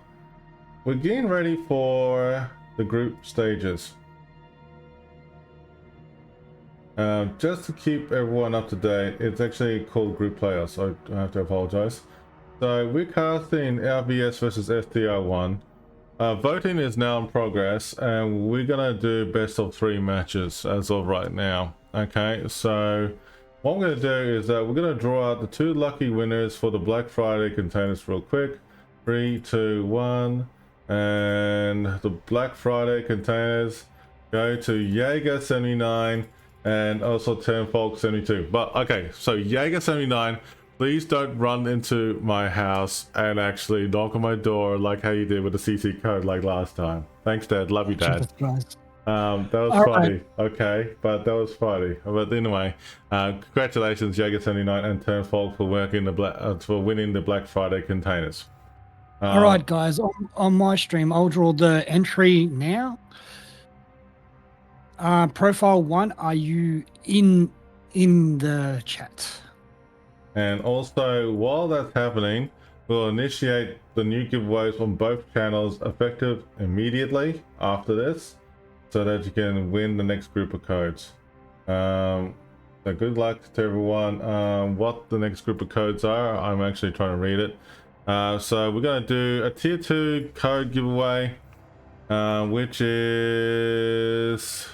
we're getting ready for the group stages. Just to keep everyone up to date, it's actually called group playoffs, so I have to apologize. So we're casting RVS versus STR1. Voting is now in progress, and we're gonna do best of 3 matches as of right now. Okay, so what I'm gonna do is that we're gonna draw out the 2 lucky winners for the Black Friday containers real quick. 3, 2, 1, and the Black Friday containers go to Jaeger79 and also Turnfolk72. But okay, so Jaeger79, please don't run into my house and actually knock on my door like how you did with the CC code like last time. Thanks, Dad. Love you, Dad. Jesus Christ. That was All funny. right. Okay, but that was funny. But anyway, congratulations, Jaeger79 and Turnfolk for winning the Black Friday containers. All right, guys. On my stream, I'll draw the entry now. Profile 1, are you in the chat? And also, while that's happening, we'll initiate the new giveaways on both channels effective immediately after this, so that you can win the next group of codes. So good luck to everyone. What the next group of codes are, I'm actually trying to read it. So we're going to do a tier 2 code giveaway, which is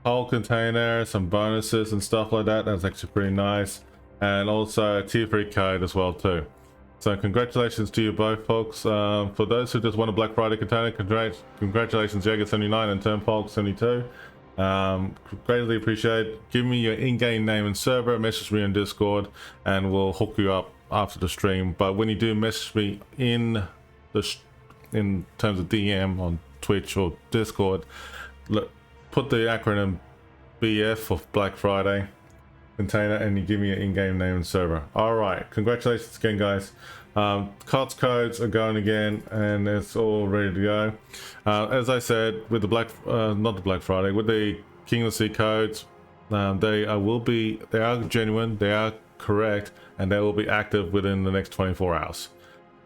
whole container, some bonuses and stuff like that. That's actually pretty nice. And also a tier 3 code as well too. So congratulations to you both, folks. For those who just won a Black Friday container, congratulations Jaeger79 and Turnfolk72. Greatly appreciate. Give me your in-game name and server, message me on Discord, and we'll hook you up after the stream. But when you do message me in terms of DM on Twitch or Discord, put the acronym BF for Black Friday container, and you give me your in-game name and server. All right, congratulations again, guys. KOTS codes are going again, and it's all ready to go. As I said, with the not the Black Friday, with the King of the Sea codes, they are genuine, they are correct, and they will be active within the next 24 hours.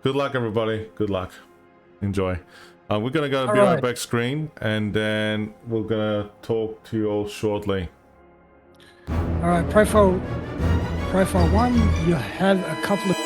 Good luck, everybody. Good luck. Enjoy. We're gonna go to the back screen, and then we're gonna talk to you all shortly. All right, profile 1, you have a couple of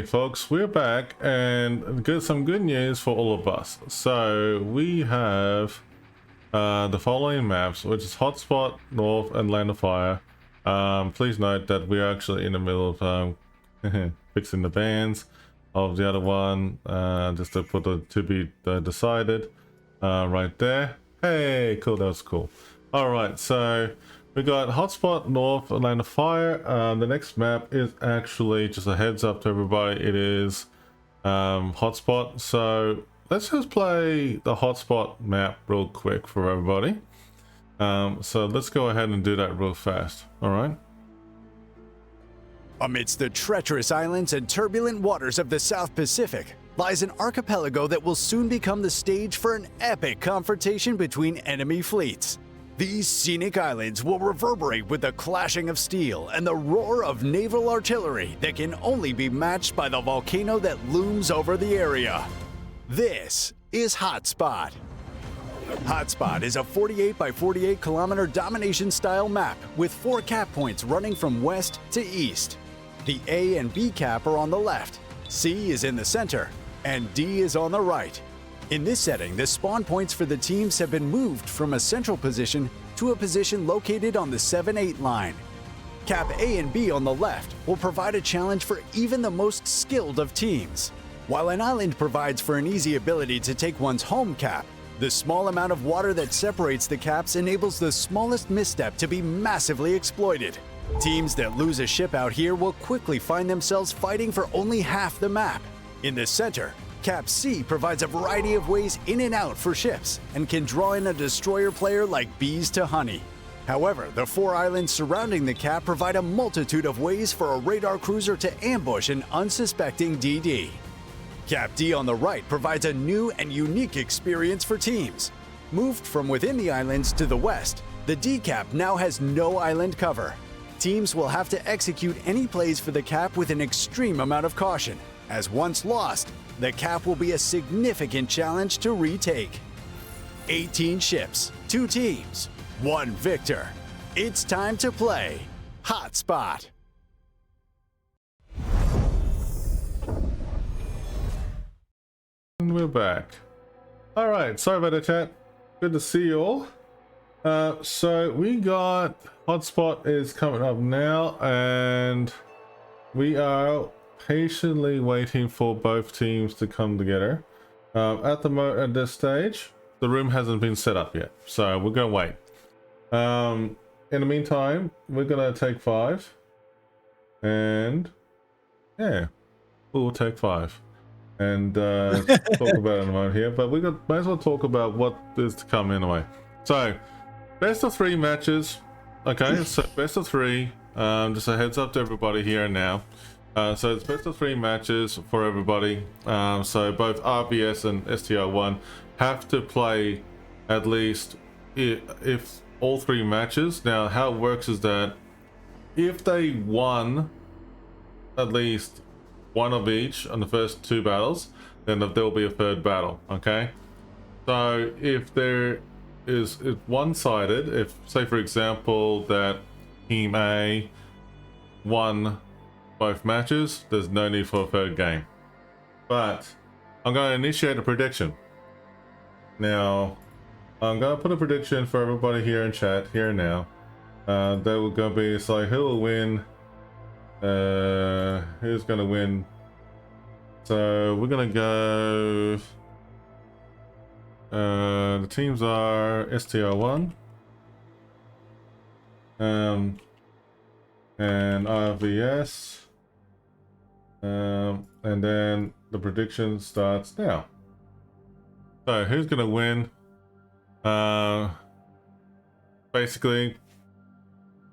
folks, we're back, and some good news for all of us. So we have the following maps, which is Hotspot, North, and Land of Fire. Please note that we're actually in the middle of fixing the bands of the other one, just to put it to be decided right there. Hey, cool, that was cool. All right, so we got Hotspot, North, Land of Fire. The next map is actually, just a heads up to everybody, it is Hotspot. So let's just play the Hotspot map real quick for everybody. So let's go ahead and do that real fast. All right. Amidst the treacherous islands and turbulent waters of the South Pacific lies an archipelago that will soon become the stage for an epic confrontation between enemy fleets. These scenic islands will reverberate with the clashing of steel and the roar of naval artillery that can only be matched by the volcano that looms over the area. This is Hotspot. Hotspot is a 48 by 48 kilometer domination style map with 4 cap points running from west to east. The A and B cap are on the left, C is in the center, and D is on the right. In this setting, the spawn points for the teams have been moved from a central position to a position located on the 7-8 line. Cap A and B on the left will provide a challenge for even the most skilled of teams. While an island provides for an easy ability to take one's home cap, the small amount of water that separates the caps enables the smallest misstep to be massively exploited. Teams that lose a ship out here will quickly find themselves fighting for only half the map. In the center, Cap C provides a variety of ways in and out for ships and can draw in a destroyer player like bees to honey. However, the 4 islands surrounding the cap provide a multitude of ways for a radar cruiser to ambush an unsuspecting DD. Cap D on the right provides a new and unique experience for teams. Moved from within the islands to the west, the D cap now has no island cover. Teams will have to execute any plays for the cap with an extreme amount of caution, as once lost, the cap will be a significant challenge to retake. 18 ships, 2 teams, 1 victor. It's time to play Hotspot. And we're back. All right, sorry about the chat. Good to see you all. So we got Hotspot is coming up now, and we are patiently waiting for both teams to come together. At this stage, the room hasn't been set up yet, so we're gonna wait. In the meantime, we're gonna take 5, and yeah, we'll take 5 and talk about it in a moment here. But might as well talk about what is to come anyway. So, best of 3 matches. Okay, so best of 3. Just a heads up to everybody here and now. So it's best of 3 matches for everybody. So both RBS and STR1 have to play at least if all 3 matches. Now how it works is that if they won at least 1 of each on the first 2 battles, then there will be a 3rd battle. Okay, so if there is one-sided, if say for example that Team A won both matches, there's no need for a 3rd game. But I'm going to initiate a prediction. Now, I'm going to put a prediction for everybody here in chat, here and now. That will go be, so who will win? Who's going to win? So we're going to go... the teams are STR1. And RVS. And then the prediction starts now. So who's gonna win? Basically,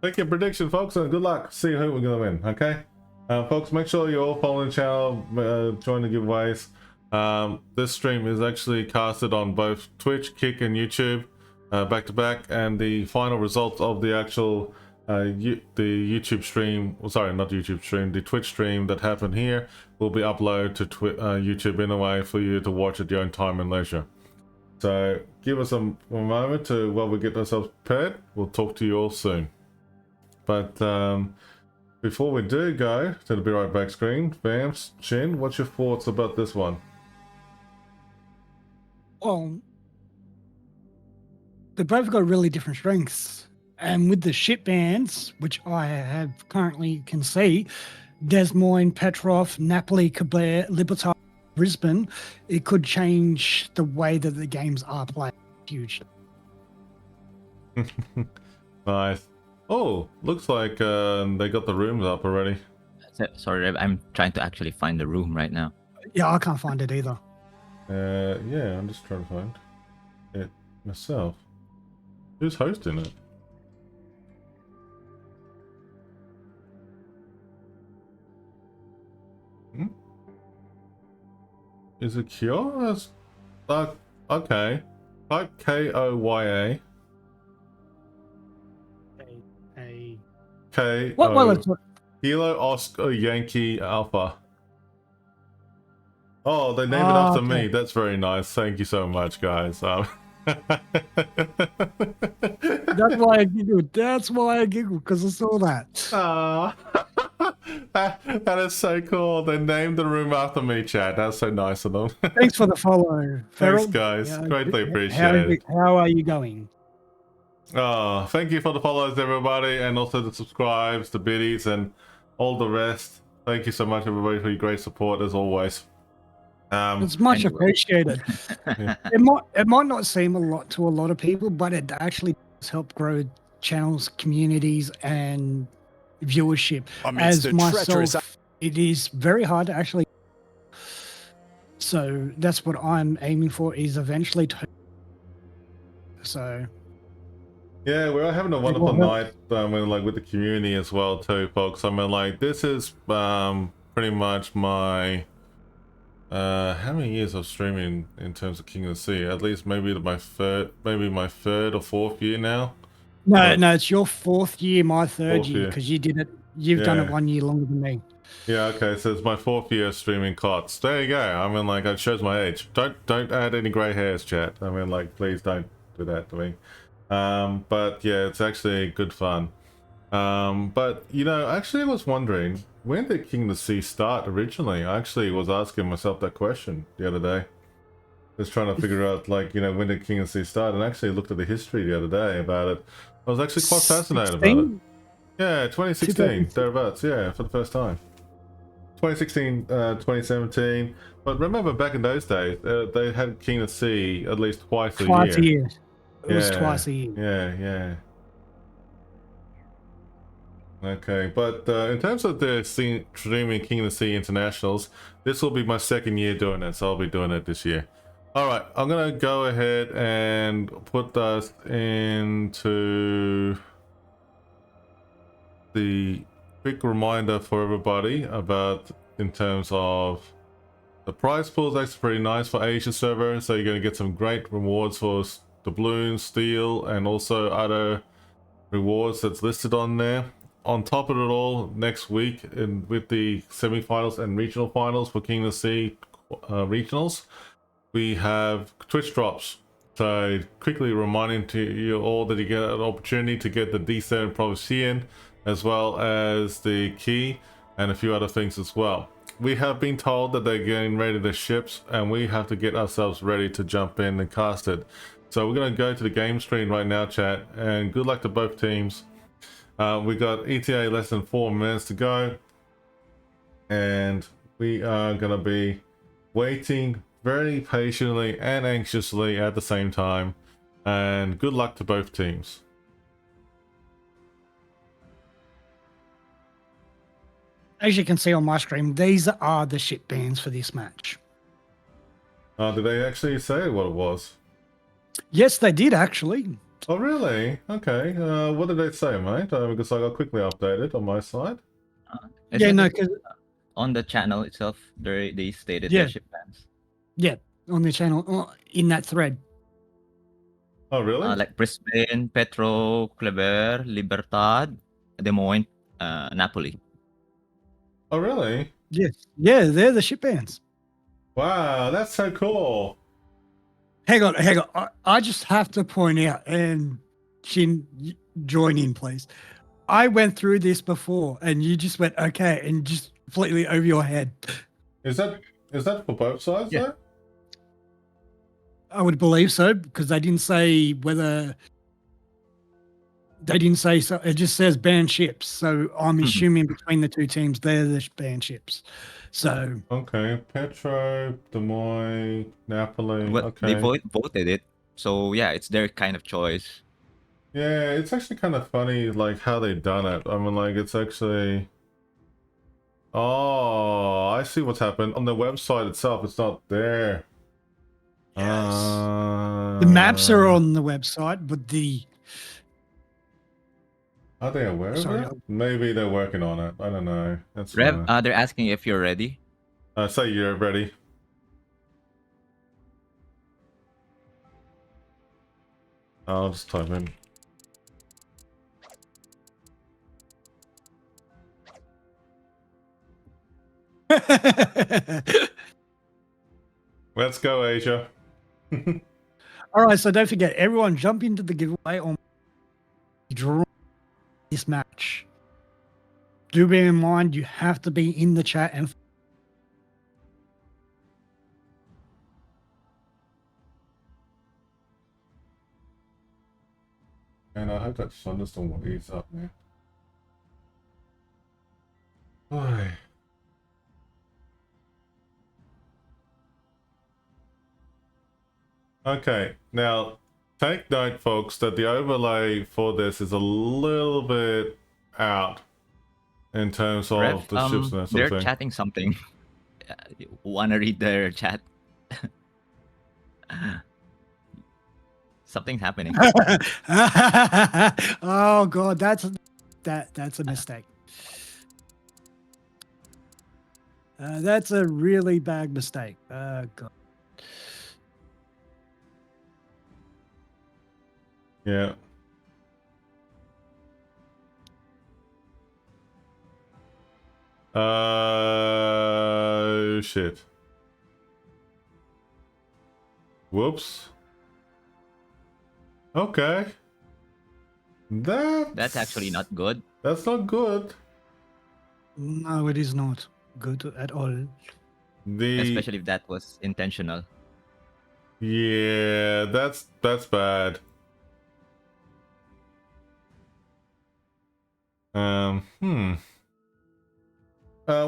make your prediction, folks, and good luck. See who we're gonna win. Okay, folks, make sure you're all following the channel, join the giveaways. This stream is actually casted on both Twitch, Kick, and YouTube, back to back, and the final results of the actual the YouTube stream, sorry, not YouTube stream, the Twitch stream that happened here will be uploaded to YouTube in a way for you to watch at your own time and leisure. So give us a moment while we get ourselves prepared. We'll talk to you all soon. But Before we do go to the Be Right Back screen, Vamps, Chin, what's your thoughts about this one? Well, they both got really different strengths. And with the ship bands, which I have currently can see, Des Moines, Petrov, Napoli, Quebec, Libertad, Brisbane, it could change the way that the games are played hugely. Nice. Oh, looks like they got the rooms up already. Sorry, Rev, I'm trying to actually find the room right now. Yeah, I can't find it either. Yeah, I'm just trying to find it myself. Who's hosting it? Is it Kyoya? Okay. Type KOYA. A K what? Well, O Kilo Oscar Yankee Alpha. Oh, they named it after me. That's very nice. Thank you so much, guys. that's why I giggled. That's why I giggled, because I saw that. That is so cool. They named the room after me, chat. That's so nice of them. Thanks for the follow, Ferrell. Thanks, guys. Yeah, Greatly appreciated. How are you going? Oh, thank you for the follows, everybody, and also the subscribes, the biddies, and all the rest. Thank you so much, everybody, for your great support as always. It's much anyway. appreciated. Yeah. It might not seem a lot to a lot of people, but it actually does help grow channels, communities, and viewership. Amidst As the treacherous myself, it is very hard to actually. So that's what I'm aiming for, is eventually to. So Yeah, we're having a wonderful night with the community as well too, folks. I mean, like, this is pretty much my how many years of streaming in terms of King of the Sea? At least maybe my third or fourth year now. no, it's your fourth year, my third Fourth year, year. because you did it. You've done it 1 year longer than me. Yeah, okay, so it's my fourth year of streaming COTS. There you go. I mean, like, it shows my age. Don't add any grey hairs, chat. I mean, like, please don't do that to me. But yeah, it's actually good fun. But you know, actually I was wondering, when did King of the Sea start originally? I actually was asking myself that question the other day. Just trying to figure out, like, you know, when did King of the Sea start, and actually looked at the history the other day about it. I was actually quite fascinated about it. Yeah, 2016, thereabouts, yeah, for the first time. 2016, 2017. But remember, back in those days, they had King of the Sea at least twice a year. It was twice a year. Yeah. Okay, but in terms of the streaming King of the Sea Internationals, this will be my second year doing it, so I'll be doing it this year. Alright, I'm going to go ahead and put us into the quick reminder for everybody about, in terms of the prize pool is actually pretty nice for Asia server, so you're going to get some great rewards for doubloons, steel, and also other rewards that's listed on there. On top of it all, next week with the semi-finals and regional finals for King of the Sea regionals, we have Twitch drops. So quickly reminding to you all that you get an opportunity to get the D7 Provincian, as well as the key and a few other things as well. We have been told that they're getting ready to ships, and we have to get ourselves ready to jump in and cast it. So we're going to go to the game screen right now, chat, and good luck to both teams. We got ETA less than 4 minutes to go, and we are going to be waiting very patiently and anxiously at the same time, and good luck to both teams. As you can see on my screen, these are the ship bands for this match. Did they actually say what it was? Yes, they did actually. Oh, really? Okay. What did they say, mate? Because I got quickly updated on my side. Because On the channel itself, they stated Yeah. their ship bands. on the channel, in that thread. Oh, really? Like Brisbane, Petro, Quebec, Libertad, Des Moines, Napoli. Oh, really? Yes, yeah, they're the ship bands. Wow, that's so cool. Hang on. I just have to point out, and Shin, join in, please. I went through this before, and you just went okay, and just completely over your head. Is that for both sides Yeah. though? I would believe so because they didn't say whether. They didn't say so. It just says banned ships. So I'm assuming between the two teams, they're the banned ships. So Okay, Petro, Des Moines, Napoli. What they Okay. voted it, so yeah, it's their kind of choice. Yeah, it's actually kind of funny, like how they done it. I mean, like it's actually. Oh, I see what's happened on the website itself. It's not there. yes, the maps are Uh, on the website, but the Are they aware sorry, of it? Maybe they're working on it. I don't know. That's Rev, fine. they're asking if you're ready. Say you're ready. I'll just type in. Let's go, Asia. all right. So don't forget, everyone, jump into the giveaway on draw this match. Do bear in mind, you have to be in the chat and. And I hope that thunderstorm will ease up, man. Ay. Okay, now take note, folks, that the overlay for this is a little bit out in terms of Rev, the ships and that sort they're of thing. chatting something. Wanna read their chat? Something's happening. Oh god, that's a mistake. That's a really bad mistake. God. Yeah. Shit. Whoops. Okay. That's actually not good. That's not good. No, it is not good at all. Especially if that was intentional. Yeah, that's bad.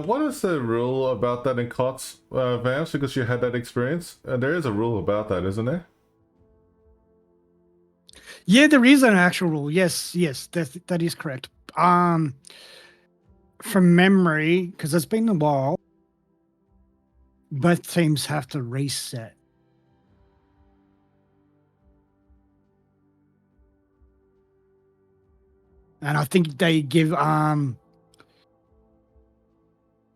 What is the rule about that in KOTS, Vance? Because you had that experience. There is a rule about that, isn't there? Yeah, there is an actual rule. Yes, that is correct. From memory, because it's been a while, both teams have to reset. And I think they give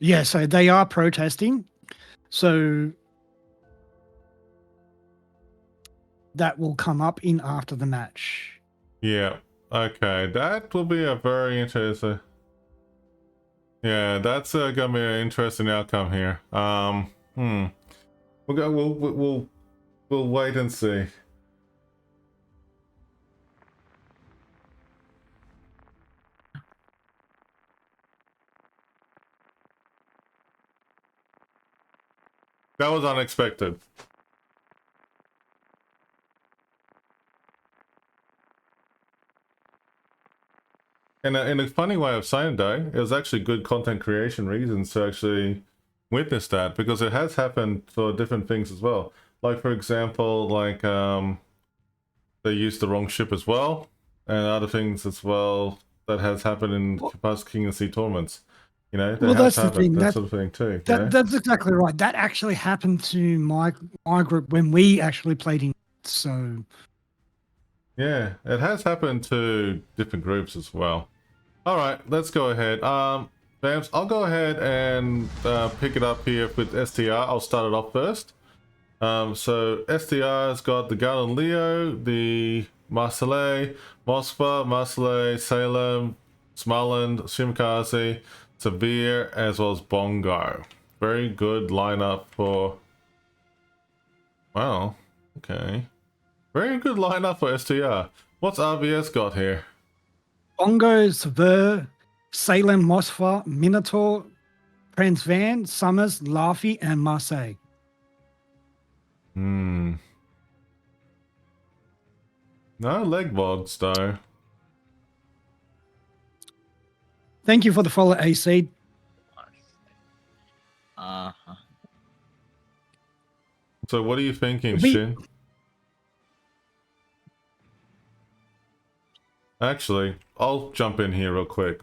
yeah, so they are protesting. So that will come up in after the match. Yeah. Okay, that will be a very interesting. Yeah, that's gonna be an interesting outcome here. We'll wait and see. That was unexpected. And in a funny way of saying though, it was actually good content creation reasons to actually witness that, because it has happened for different things as well. Like for example, like they used the wrong ship as well, and other things as well that has happened in past King and Sea tournaments. You know, that Well, has that's the happened, thing. that sort of thing too. You know? That's exactly right. That actually happened to my group when we actually played in. So Yeah, it has happened to different groups as well. All right, let's go ahead. Bams, I'll go ahead and pick it up here with STR. I'll start it off first. So STR's got the Galileo, the Marseille, Moskva, Marseille, Salem, Smolensk, Shimkazi, Severe, as well as Bongo. Very good lineup for... Wow, okay. Very good lineup for STR. What's RBS got here? Bongo, Sever, Salem, Mosfa, Minotaur, Transvan, Summers, Laffy, and Marseille. Hmm. No leg bods though. Thank you for the follow, AC. Uh-huh. So what are you thinking, We- Shin? Actually, I'll jump in here real quick.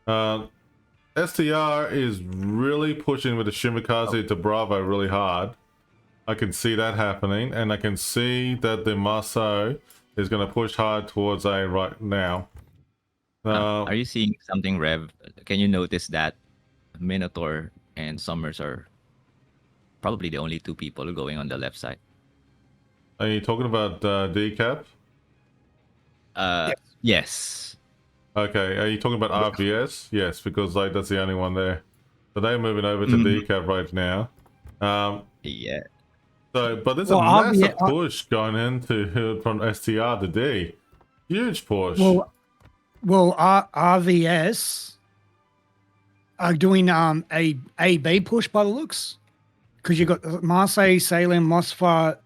STR is really pushing with the Shimikaze to Bravo really hard. I can see that happening, and I can see that the Marceau is going to push hard towards A right now. Are you seeing something, Rev? Can you notice that Minotaur and Summers are probably the only two people going on the left side? Are you talking about decap? Yes. Okay, are you talking about RVS? Yes, because like that's the only one there. So they're moving over to decap right now. Yeah. So, but there's Well, a massive RVS push going into from STR to D. Huge push. Well, RVS are doing a B push by the looks, because you got Marseille, Salem, Mosfa,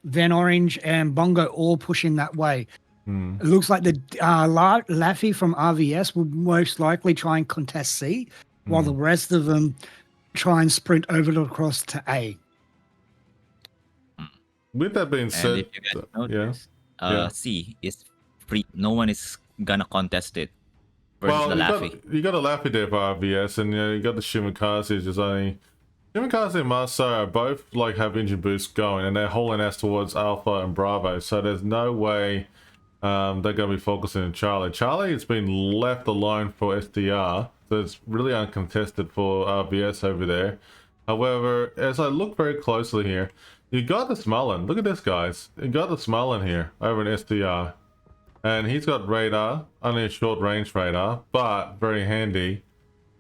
Van Orange, and Bongo all pushing that way. It looks like the Laffy from RVS will most likely try and contest C, while the rest of them try and sprint over to across to A. With that being And said, if you guys notice, C is free. No one is gonna contest it versus the Laffy. you got a Laffy there for RVS, and you got the Shimikaze. Just only Shimikaze and Marseille are both like have engine boosts going, and they're hauling ass towards Alpha and Bravo. So there's no way they're going to be focusing on Charlie. Charlie has been left alone for STR, so it's really uncontested for RVS over there. However, as I look very closely here, you got the Smullen. Look at this, guys. You got the Smullen here over in STR. And he's got radar, only a short range radar, but very handy.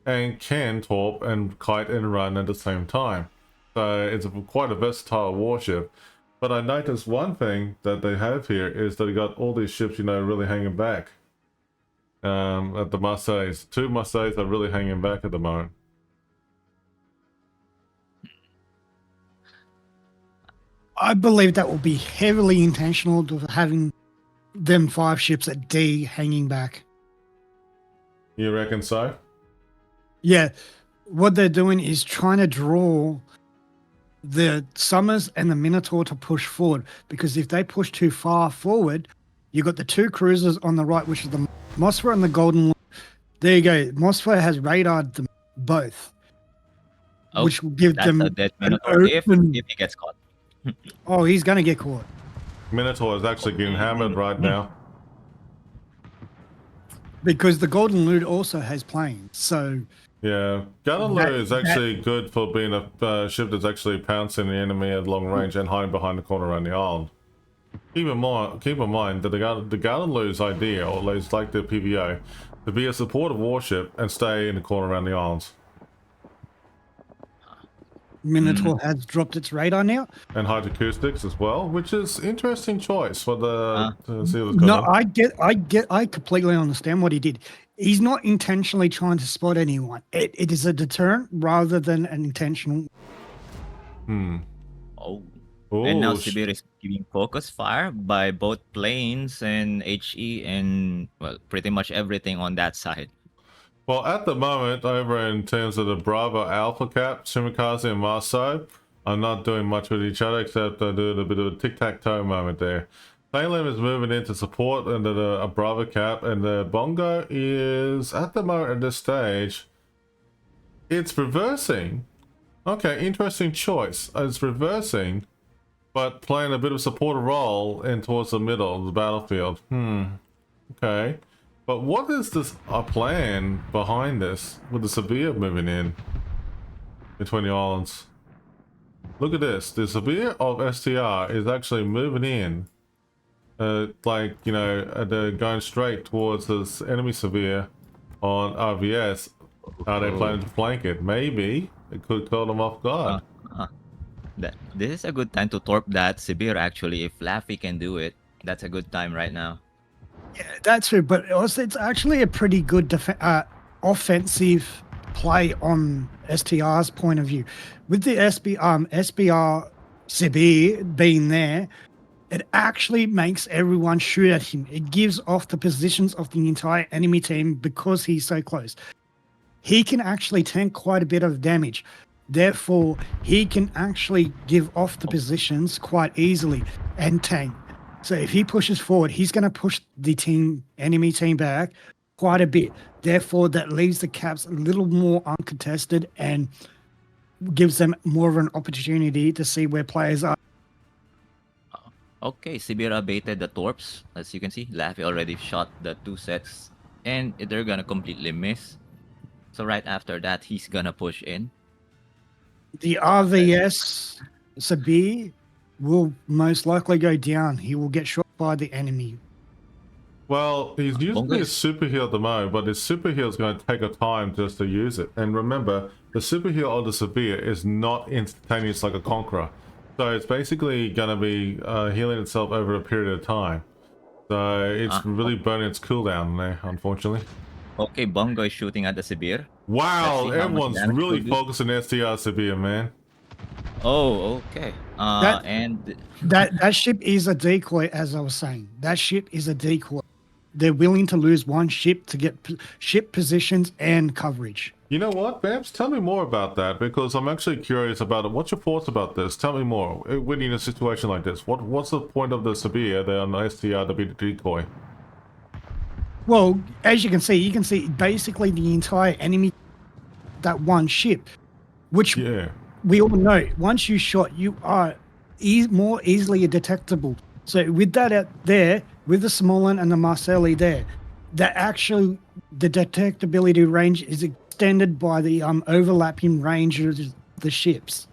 And can torp and kite and run at the same time. So it's quite a versatile warship. But I noticed one thing that they have here is that they got all these ships, you know, really hanging back. At the Marseilles. Two Marseilles are really hanging back at the moment. I believe that will be heavily intentional to having them 5 ships at D hanging back. You reckon so? Yeah, what they're doing is trying to draw the Summers and the Minotaur to push forward, because if they push too far forward, you got the 2 cruisers on the right, which is the Mosfer and the Golden. There you go. Mosfer has radared them both, which will give them a dead Minotaur if he gets caught. Oh, he's gonna get caught. Minotaur is actually getting hammered right now. Because the Golden Loot also has planes, so Yeah, Galileo is actually good for being a ship that's actually pouncing the enemy at long range and hiding behind the corner around the island. Keep in mind that the Galileo's idea, or at least like the PVO, to be a supportive warship and stay in the corner around the islands. Minotaur has dropped its radar now. And hydroacoustics as well, which is interesting choice for the Sealers. No, I completely understand what he did. He's not intentionally trying to spot anyone. It is a deterrent rather than an intentional. Oh. Ooh, And now Sibir is giving focus fire by both planes and HE and, well, pretty much everything on that side. Well, at the moment, over in terms of the Bravo Alpha Cap, Shimikaze and Marseille are not doing much with each other except doing a bit of a tic-tac-toe moment there. Salem is moving in to support under a Bravo Cap, and the Bongo is, at the moment at this stage, it's reversing. Okay, interesting choice. It's reversing, but playing a bit of supportive role in towards the middle of the battlefield. Okay. But what is this plan behind this with the Severe moving in between the islands? Look at this. The Severe of STR is actually moving in. Like, you know, they're going straight towards this enemy Severe on RVS. Are they planning to flank it? Maybe. It could call them off guard. This is a good time to torp that Sibir, actually. If Laffy can do it, that's a good time right now. Yeah, that's true. But also, it's actually a pretty good offensive play on STR's point of view. With the SBR Sibir being there, it actually makes everyone shoot at him. It gives off the positions of the entire enemy team because he's so close. He can actually tank quite a bit of damage. Therefore, he can actually give off the positions quite easily and tank. So if he pushes forward, he's going to push the enemy team back quite a bit. Therefore, that leaves the caps a little more uncontested and gives them more of an opportunity to see where players are. Okay, Sibira baited the torps. As you can see, Laffy already shot the 2 sets, and they're gonna completely miss. So right after that, he's gonna push in. The RVS Sabir will most likely go down. He will get shot by the enemy. Well, he's using Bongo his super heal at the moment, but his super heal is going to take a time just to use it. And remember, the super heal of the Severe is not instantaneous like a Conqueror. So it's basically going to be healing itself over a period of time. So it's really burning its cooldown there, unfortunately. Okay, Bongo is shooting at the Sibir. Wow, Let's see how much everyone's damage really will do. focusing STR Severe, man. Oh, okay. And That ship is a decoy, as I was saying. That ship is a decoy. They're willing to lose one ship to get ship positions and coverage. You know what, Babs? Tell me more about that, because I'm actually curious about it. What's your thoughts about this? Tell me more. When in a situation like this, what's the point of the Severe there on the STR to be the decoy? Well, as you can see basically the entire enemy, that one ship, which Yeah. we all know, once you shot, you are more easily detectable. So with that out there, with the Smolan and the Marcelli there, the detectability range is extended by the overlapping range of the ships.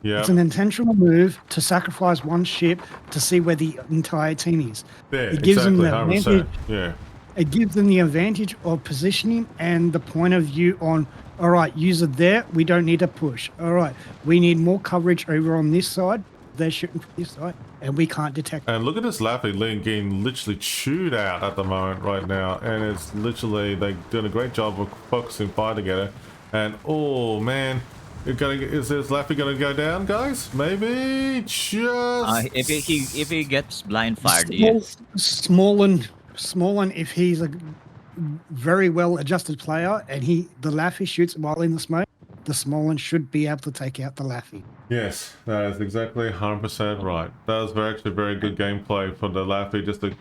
Yeah. It's an intentional move to sacrifice one ship to see where the entire team is. There, It gives them exactly, the 100%. advantage. Yeah. It gives them the advantage of positioning and the point of view on, all right, user there, we don't need to push. All right, we need more coverage over on this side. They're shooting from this side, and we can't detect. And look at this Laffy Link getting literally chewed out at the moment right now. And it's literally, they're doing a great job of focusing fire together. And oh man, is this Laffy gonna go down, guys? Maybe just if he gets blind fired, yes. Small, if he's a very well adjusted player and the Laffy shoots while in the smoke, the Smolin should be able to take out the Laffy. Yes, that is exactly 100% right. That was actually very good gameplay for the Laffy just to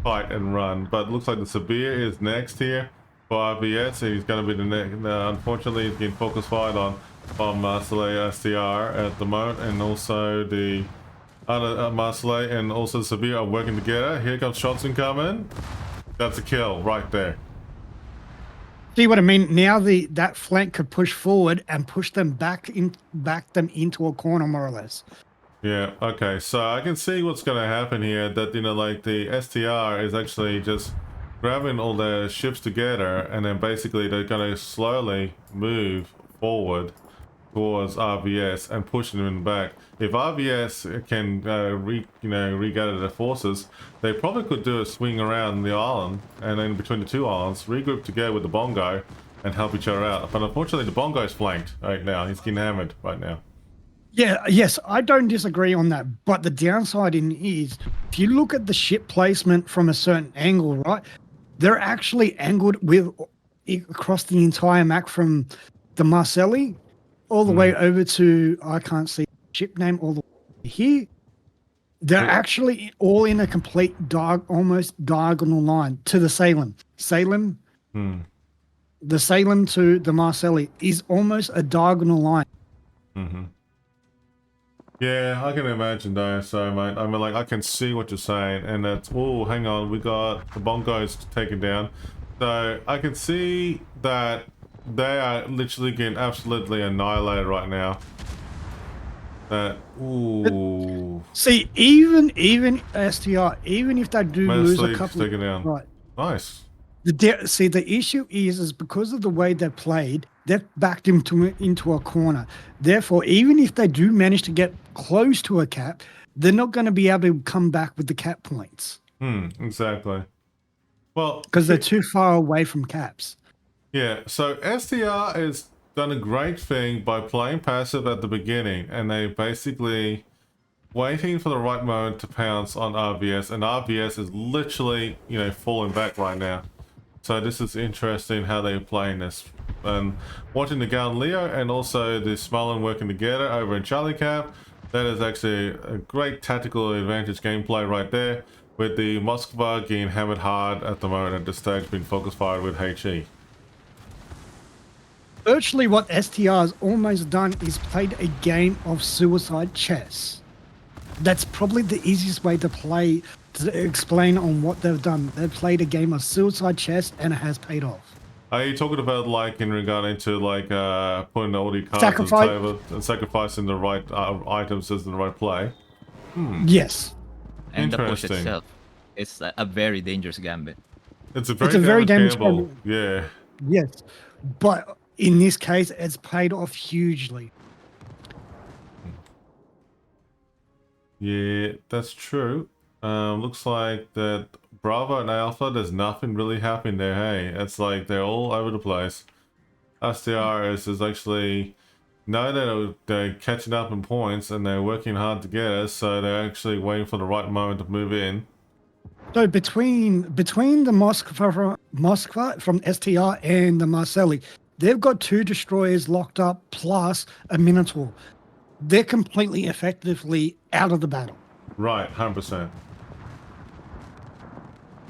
fight and run. But it looks like the Sabir is next here for RVS. He's going to be the next. Unfortunately, he's getting focus fired on Marseille STR at the moment, and also the other Marseille and also Sabir are working together. Here comes shots incoming. That's a kill right there. See what I mean? Now that flank could push forward and push them back them into a corner, more or less. Yeah, okay, so I can see what's going to happen here, that, you know, like the STR is actually just grabbing all their ships together, and then basically they're going to slowly move forward towards RVS and pushing them back. If RVS can regather their forces, they probably could do a swing around the island, and then between the two islands, regroup together with the Bongo and help each other out. But unfortunately, the Bongo is flanked right now. He's getting hammered right now. Yeah, yes, I don't disagree on that. But the downside is, if you look at the ship placement from a certain angle, right, they're actually angled across the entire map from the Marcelli all the way over to, I can't see ship name, all the way here. They're actually all in a complete almost diagonal line to the Salem. The Salem to the Marcelli is almost a diagonal line. Yeah, I can imagine though, so mate, I mean, like, I can see what you're saying, and that's, oh, hang on, we got the Bongos taken down. So I can see that they are literally getting absolutely annihilated right now. Ooh. See, even STR, even if they do lose a couple taken down. Right. Nice. The issue is because of the way they played, they've backed him into a corner. Therefore, even if they do manage to get close to a cap, they're not going to be able to come back with the cap points. Exactly. Well, because they're too far away from caps. yeah, so STR has done a great thing by playing passive at the beginning, and they basically waiting for the right moment to pounce on RVS, and RVS is literally, you know, falling back right now. So this is interesting how they're playing this. And watching the Gal Leo and also the Smallen working together over in Charlie Cap, that is actually a great tactical advantage gameplay right there, with the Moskva getting hammered hard at the moment at this stage, being focus fired with HE. Virtually what STR has almost done is played a game of suicide chess. That's probably the easiest way to explain on what they've done. They've played a game of suicide chess and it has paid off. Are you talking about like in regarding to like putting all the cards on the table and sacrificing the right items as the right play? Yes. And the push Interesting. itself, it's a very dangerous gambit. It's a very damaged gamble. gamble. Yeah. Yes. But in this case, it's paid off hugely. Yeah, that's true. Looks like that Bravo and Alpha, there's nothing really happening there, hey? It's like they're all over the place. STR is actually know that they're catching up in points and they're working hard to get us, so they're actually waiting for the right moment to move in. So between the Moskva from STR and the Marcelli, they've got 2 destroyers locked up plus a Minotaur. They're completely effectively out of the battle. Right, 100%.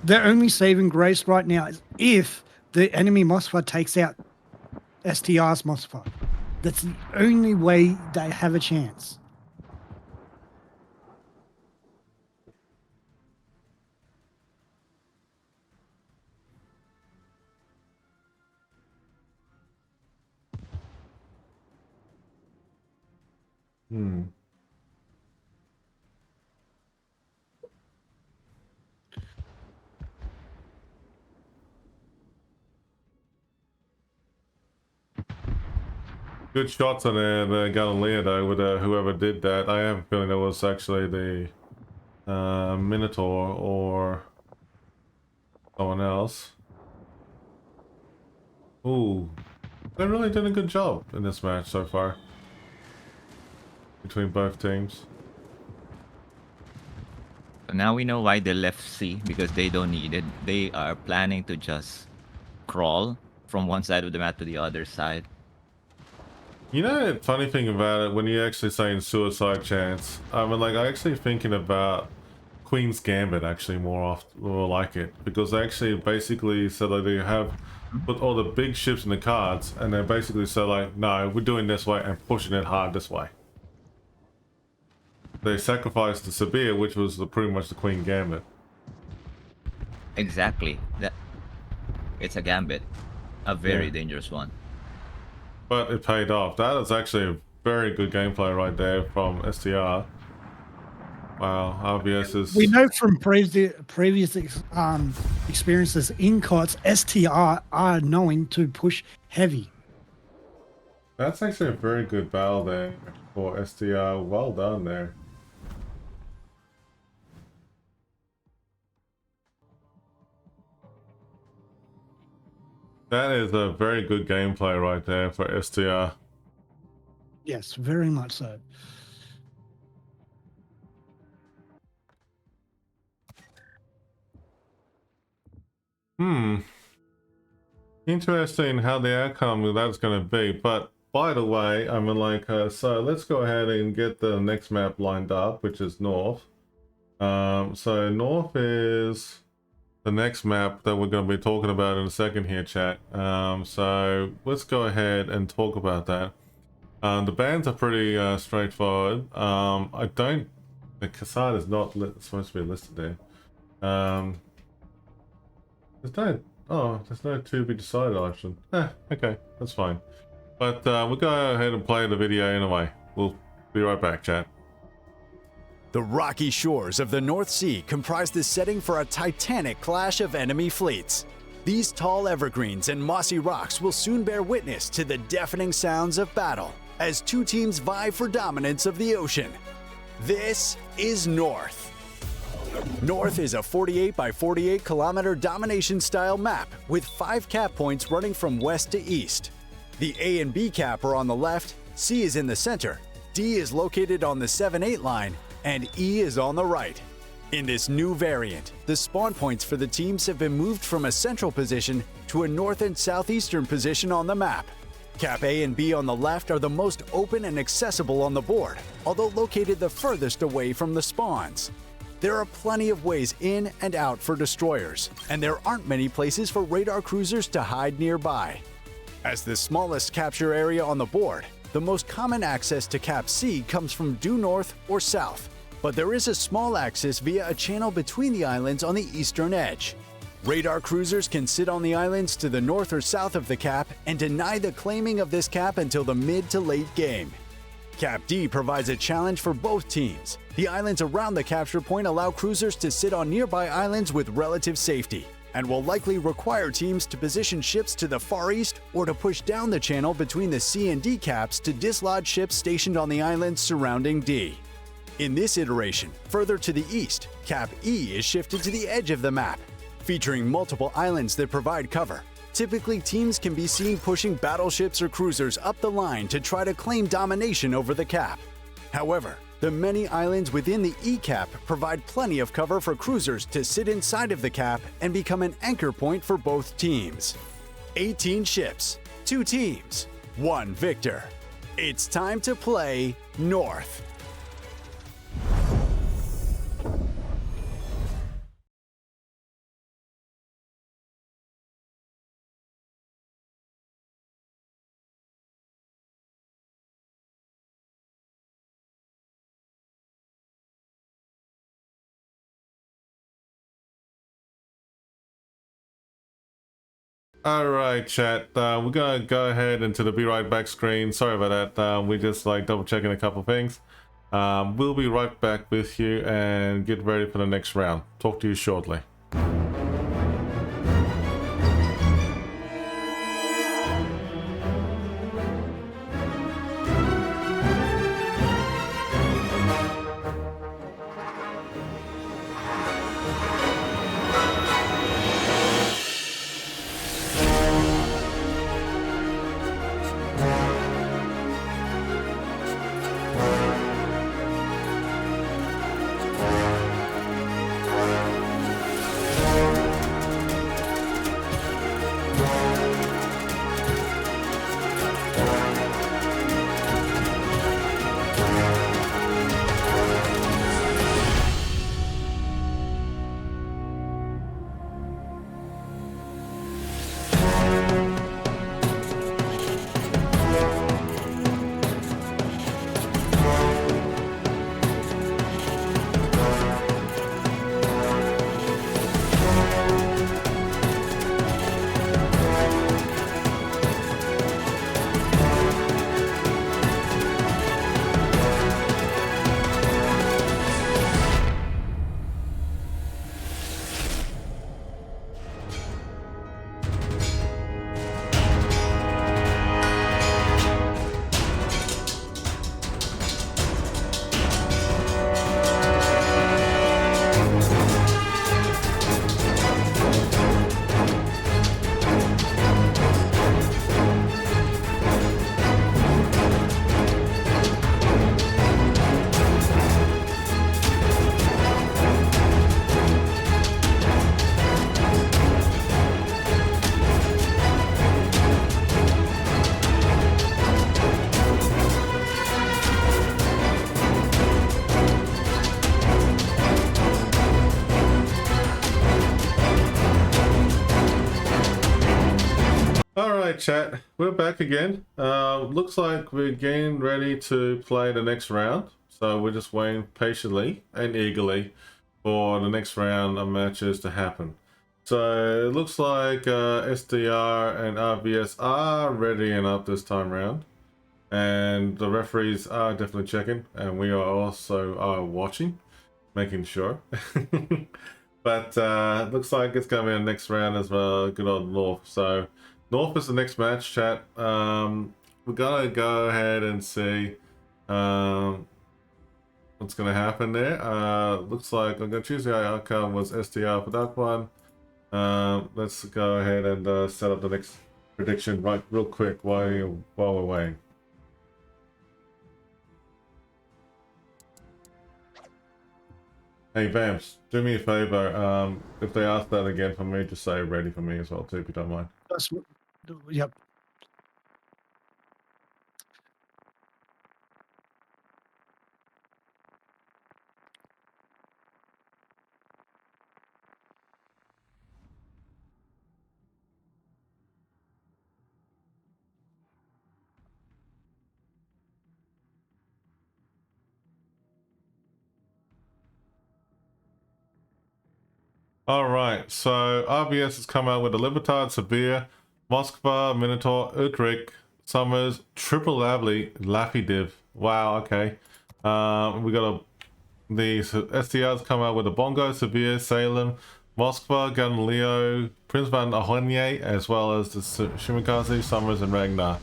Their only saving grace right now is if the enemy Moskva takes out STR's Moskva. That's the only way they have a chance. Good shots on the Galileo though, with whoever did that. I have a feeling it was actually the Minotaur or someone else. Ooh, they really did a good job in this match so far between both teams. So now we know why they left C, because they don't need it. They are planning to just crawl from one side of the map to the other side. You know the funny thing about it, when you're actually saying suicide chance, I mean, like, I actually thinking about Queen's Gambit actually more like it, because they actually basically said that they have put all the big ships in the cards, and they basically said like, no, we're doing this way and pushing it hard this way. They sacrificed the Sabir, which was pretty much the Queen Gambit. Exactly. It's a gambit, a very dangerous one. But it paid off. That is actually a very good gameplay right there from STR. Wow, RBS is... We know from previous experiences in KOTS, STR are known to push heavy. That's actually a very good battle there for STR. Well done there. That is a very good gameplay right there for STR. Yes, very much so. Interesting how the outcome of that's going to be. But by the way, I mean, like, so let's go ahead and get the next map lined up, which is North. So North is the next map that we're going to be talking about in a second here, chat. So let's go ahead and talk about that. The bands are pretty straightforward. The Cassard is not supposed to be listed there. There's no to be decided option. Okay, that's fine. But we'll go ahead and play the video anyway. We'll be right back, chat. The rocky shores of the North Sea comprise the setting for a titanic clash of enemy fleets. These tall evergreens and mossy rocks will soon bear witness to the deafening sounds of battle as 2 teams vie for dominance of the ocean. This is North. North is a 48 by 48 kilometer domination style map with 5 cap points running from west to east. The A and B cap are on the left, C is in the center, D is located on the 7-8 line, and E is on the right. In this new variant, the spawn points for the teams have been moved from a central position to a north and southeastern position on the map. Cap A and B on the left are the most open and accessible on the board, although located the furthest away from the spawns. There are plenty of ways in and out for destroyers, and there aren't many places for radar cruisers to hide nearby. As the smallest capture area on the board, the most common access to Cap C comes from due north or south, but there is a small access via a channel between the islands on the eastern edge. Radar cruisers can sit on the islands to the north or south of the cap and deny the claiming of this cap until the mid to late game. Cap D provides a challenge for both teams. The islands around the capture point allow cruisers to sit on nearby islands with relative safety, and will likely require teams to position ships to the far east or to push down the channel between the C and D caps to dislodge ships stationed on the islands surrounding D. In this iteration, further to the east, Cap E is shifted to the edge of the map, featuring multiple islands that provide cover. Typically, teams can be seen pushing battleships or cruisers up the line to try to claim domination over the cap. However, the many islands within the E cap provide plenty of cover for cruisers to sit inside of the cap and become an anchor point for both teams. 18 ships, 2 teams, 1 victor. It's time to play North. Alright, chat, we're gonna go ahead into the be right back screen. Sorry about that, we just like double checking a couple things. We'll be right back with you and get ready for the next round. Talk to you shortly. Alright, chat, we're back again. Looks like we're getting ready to play the next round, so we're just waiting patiently and eagerly for the next round of matches to happen. So it looks like SDR and RVS are readying up this time round, and the referees are definitely checking, and we are also watching, making sure. But looks like it's going to be the next round as well. Good old North. So North is the next match, chat. We're gonna go ahead and see what's going to happen there. Looks like I'm going to choose the outcome was STR for that one. Let's go ahead and set up the next prediction real quick while we're waiting. Hey Vamps, do me a favor. If they ask that again for me, just say ready for me as well too, if you don't mind. Yep. Alright, so RBS has come out with the Libertad, Sabir, Moskva, Minotaur, Utrecht, Summers, Triple Laffy Div. Wow, okay. We got the STRs come out with the Bongo, Sabir, Salem, Moskva, Galileo, Prince Van Ahonye, as well as the Shimikaze, Summers, and Ragnar.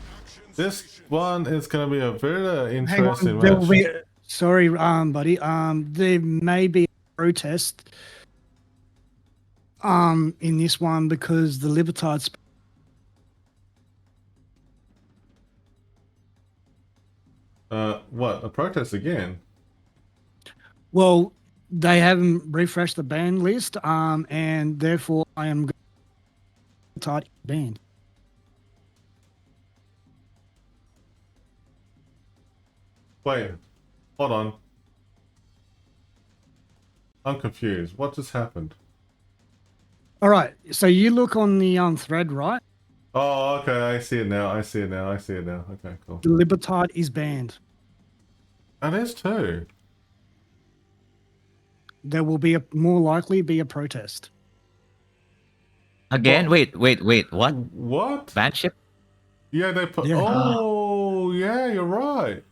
This one is going to be a very interesting match. Sorry, buddy. There may be a protest in this one because the Libertards. What? A protest again? Well, they haven't refreshed the ban list, and therefore I am Libertard banned. Wait, hold on. I'm confused. What just happened? All right, so you look on the thread, right? Oh, okay. I see it now. I see it now. Okay, cool. The Libertard is banned. That is too. There will be more likely be a protest. Again? Wait. What? What? Banship? Yeah, they put. Yeah. Oh, yeah, you're right.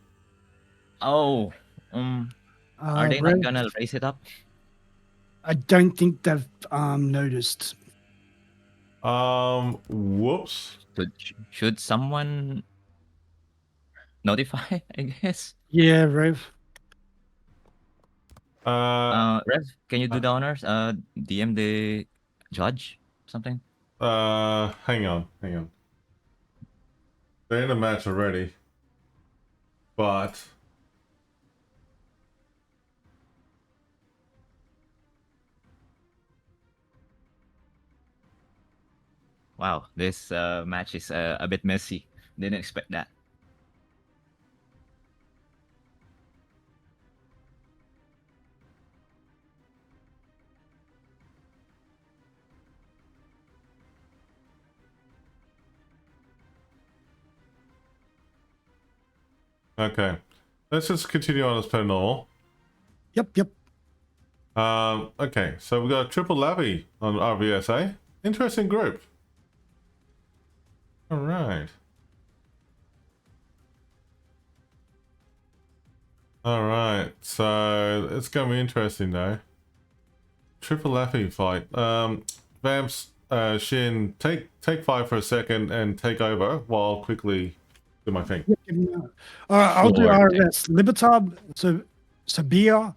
Oh. Are they not Rev, gonna raise it up? I don't think they've noticed. Whoops. Should someone notify, I guess? Yeah, Rev. Rev, can you do the honors? DM the judge, something. Hang on. They're in a match already, but Wow, this match is a bit messy. Didn't expect that. okay. Let's just continue on as per normal. Yep. Okay, so we got Triple Lavi on RVSA. Interesting group. All right. So it's gonna be interesting though. Triple Laffy fight. Vamps, Shin, take 5 for a second and take over while I'll quickly do my thing. All right, I'll do Sure. RS. Libertad, Sabia,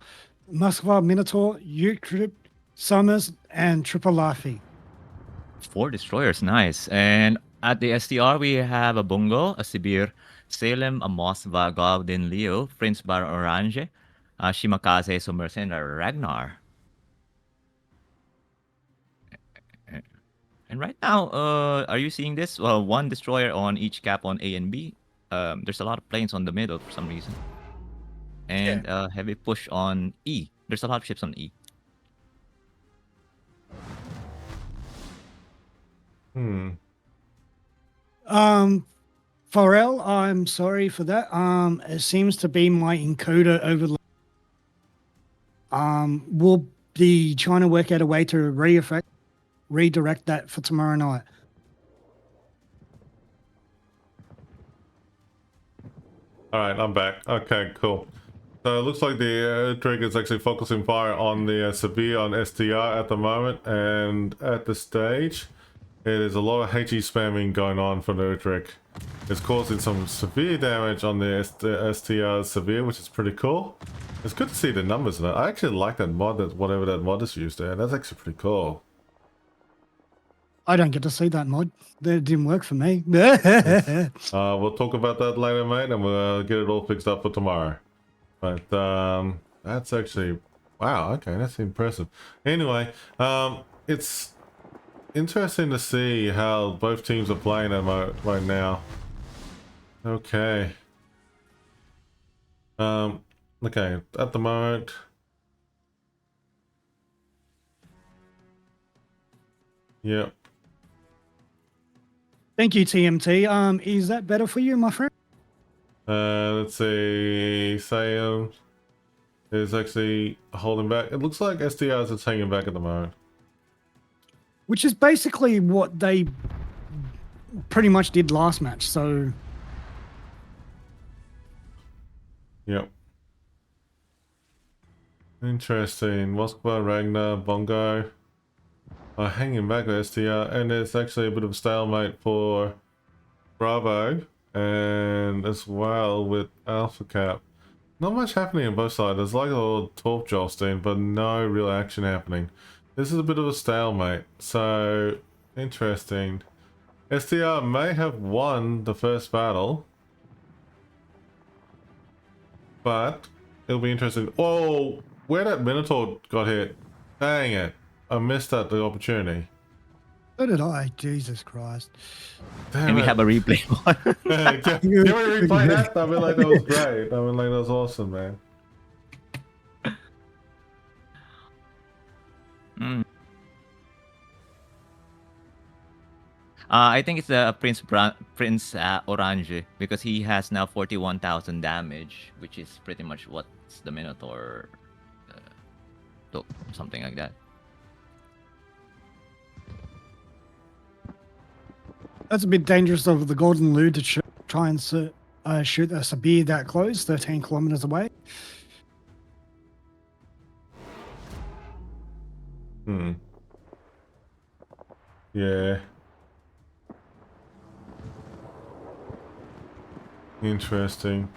Moskva, Minotaur, Utrecht, Summers, and Triple Laffy. 4 destroyers, nice. And at the STR, we have a Bungo, a Sibir, Salem, a Moskva, Gaudin, Leo, Prince Bar Orange, Shimakaze, Summers, and a Ragnar. And right now, are you seeing this? Well, 1 destroyer on each cap on A and B. There's a lot of planes on the middle for some reason. And heavy push on E. There's a lot of ships on E. Pharrell, I'm sorry for that. It seems to be my encoder overload. We'll be trying to work out a way to redirect that for tomorrow night. All right, I'm back. Okay, cool. So it looks like the trigger is actually focusing fire on the Severe on STR at the moment, and at the stage, it is a lot of HE spamming going on from the Utrecht. It's causing some severe damage on the STR Severe, which is pretty cool. It's good to see the numbers in it. I actually like that mod, that whatever that mod is used there. That's actually pretty cool. I don't get to see that mod. That didn't work for me. We'll talk about that later, mate, and we'll get it all fixed up for tomorrow. But that's actually, wow, okay, that's impressive. Anyway, it's interesting to see how both teams are playing right now. Okay. Okay, at the moment. Yep. Thank you, TMT. Is that better for you, my friend? Let's see. Sam is actually holding back. It looks like SDRs is hanging back at the moment. Which is basically what they pretty much did last match. So, Yep. Interesting. Moskva, Ragnar, Bongo are hanging back with STR, and there's actually a bit of a stalemate for Bravo, and as well with Alpha Cap. Not much happening on both sides. There's like a little torp jostling, but no real action happening. This is a bit of a stalemate, so interesting. STR may have won the first battle, but it'll be interesting. Oh, where that Minotaur got hit. Dang it. I missed that, the opportunity. so did I. Jesus Christ. Damn And we it. have a replay. Can we replay that? I mean, like, that was great. I mean, like, that was awesome, man. I think it's Prince Orange, because he has now 41,000 damage, which is pretty much what's the Minotaur took, something like that. That's a bit dangerous of the Golden Lou to try and shoot a Sabir that close, 13 kilometers away. Yeah. Interesting.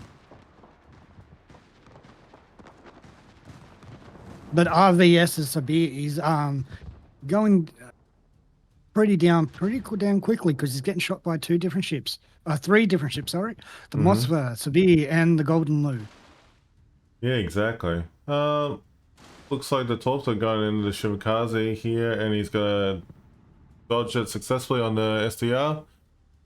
But RVS's Sabir is going pretty damn quickly because he's getting shot by three different ships, sorry. The Moskva, Sabir, and the Golden Lou. Yeah, exactly. Looks like the torps are going into the Shimakaze here, and he's gonna dodge it successfully on the SDR.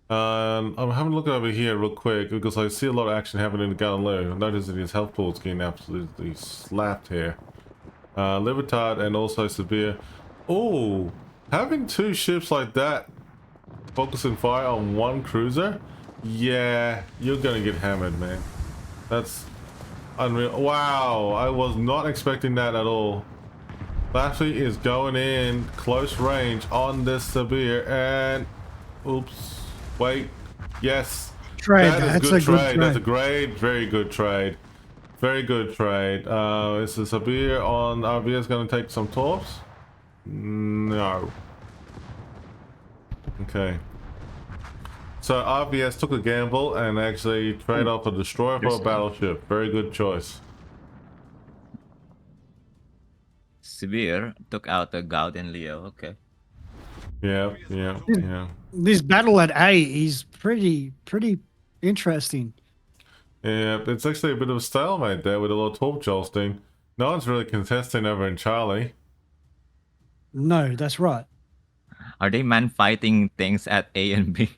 I'm having a look over here real quick because I see a lot of action happening in the Galileo. Notice that his health pool is getting absolutely slapped here. Libertad and also Sabir. Oh, having two ships like that focusing fire on one cruiser, yeah, you're gonna get hammered, man. That's unreal. Wow, I was not expecting that at all. Lashley is going in close range on this Sabir, and oops. Wait, yes. Trade. That is a good trade. That's a great, very good trade. Very good trade. Is the Sabir on RVS going to take some torps? No. Okay. So RVS took a gamble and actually trade off a destroyer for a battleship. Very good choice. Severe took out the Gauden Leo. Okay. Yeah. This battle at A is pretty interesting. Yeah, it's actually a bit of a stalemate there with a lot of torp jolting. No one's really contesting over in Charlie. No, that's right. Are they man fighting things at A and B?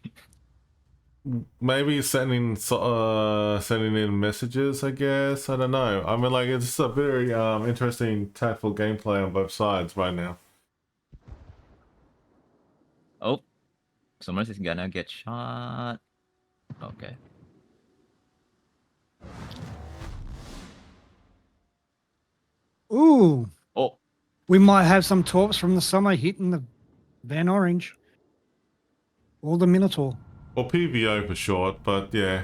Maybe sending in messages, I guess. I don't know. I mean, like, it's a very interesting tactful gameplay on both sides right now. Oh, Summers is gonna get shot. Okay. Ooh, Oh, we might have some torps from the summer hitting the Van Orange. Or the Minotaur. Or PVO for short, but yeah.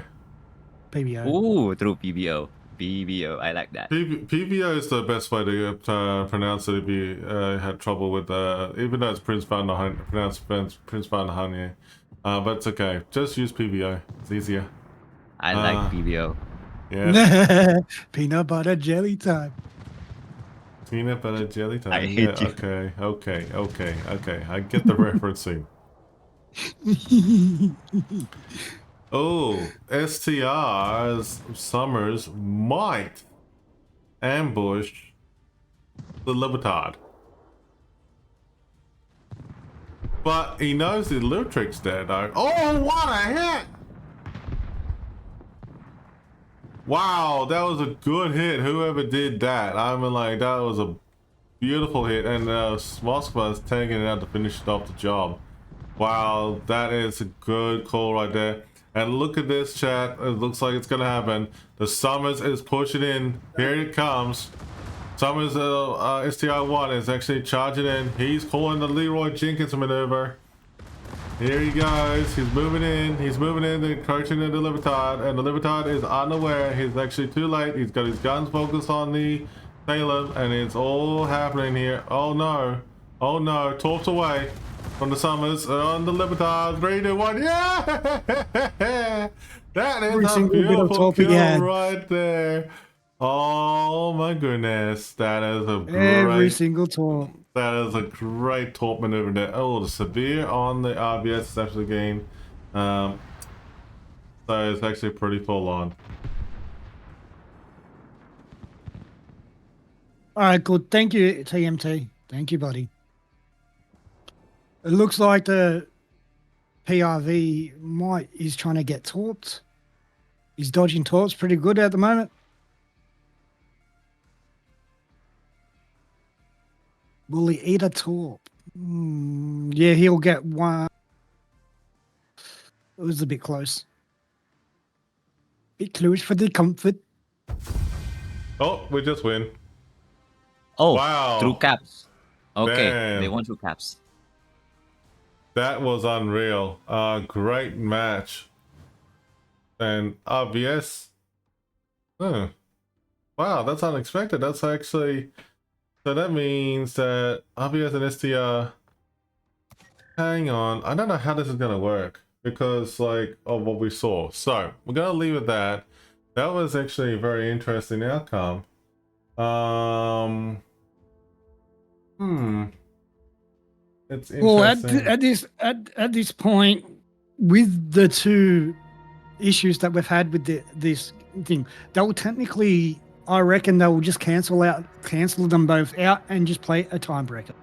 PBO. ooh, through PBO. PBO, I like that. PVO is the best way to pronounce it if you had trouble with, even though it's Prince Van pronounced Prince Van but it's okay. Just use PVO. It's easier. I like PBO. Yeah. Peanut butter jelly time. Peanut butter jelly time. I Yeah, hate you. okay. I get the referencing. Oh, STR's Summers might ambush the Libertad. But he knows the Lutric's there though. Oh, what a hit! Wow, that was a good hit. Whoever did that. I mean, like, that was a beautiful hit. And Moskva's taking it out to finish off the job. Wow, that is a good call right there. And look at this, chat. It looks like it's going to happen. The Summers is pushing in. Here it comes. Summers STR1 is actually charging in. He's calling the Leroy Jenkins maneuver. Here he goes. He's moving in. He's moving in. They're approaching the Libertad. And the Libertad is unaware. He's actually too late. He's got his guns focused on the Salem. And it's all happening here. Oh no. Oh no. Torps away from the Summers on the Libertad. 3, 2, 1. Yeah! That is a beautiful kill right there. Oh my goodness. That is a great... Every single torp. That is a great torp maneuver there. Oh, the severe on the RBS is actually gained. So it's actually pretty full on. Alright, good. Thank you, TMT. Thank you, buddy. It looks like the PRV is trying to get torped. He's dodging torps pretty good at the moment. Will he eat a torp? Yeah, he'll get one. It was a bit close. Bit close for the comfort. Oh, we just win. Oh, Wow. through caps. Okay, Man. they won through caps. That was unreal. Great match. And RBS. Wow, that's unexpected. That's actually... So that means that RBS and STR... Hang on. I don't know how this is going to work. Because, like, of what we saw. So, we're going to leave it at that. That was actually a very interesting outcome. It's interesting. Well, at this point, with the two issues that we've had with this thing, they will technically, I reckon, they will just cancel them both out and just play a tiebreaker.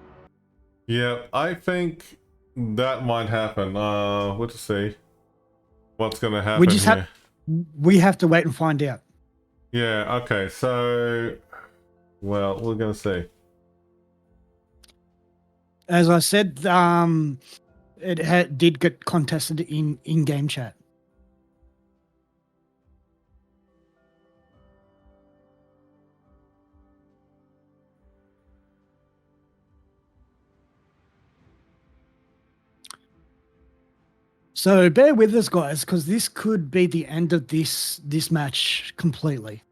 Yeah, I think that might happen. We'll just see what's going to happen. We have to wait and find out. Yeah. Okay. So, well, we're going to see. As I said, it did get contested in game chat. So bear with us, guys, because this could be the end of this match completely.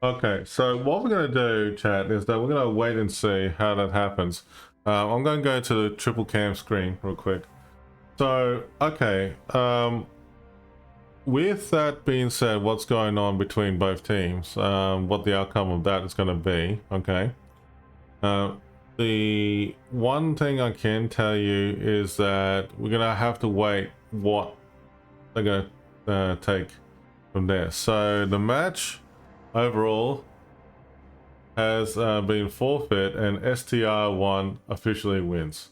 Okay, so what we're going to do, chat, is that we're going to wait and see how that happens. I'm going to go to the triple cam screen real quick. So, okay, with that being said, what's going on between both teams, what the outcome of that is going to be, okay. The one thing I can tell you is that we're going to have to wait what they're going to take from there. So the match overall has been forfeit and STR1 officially wins.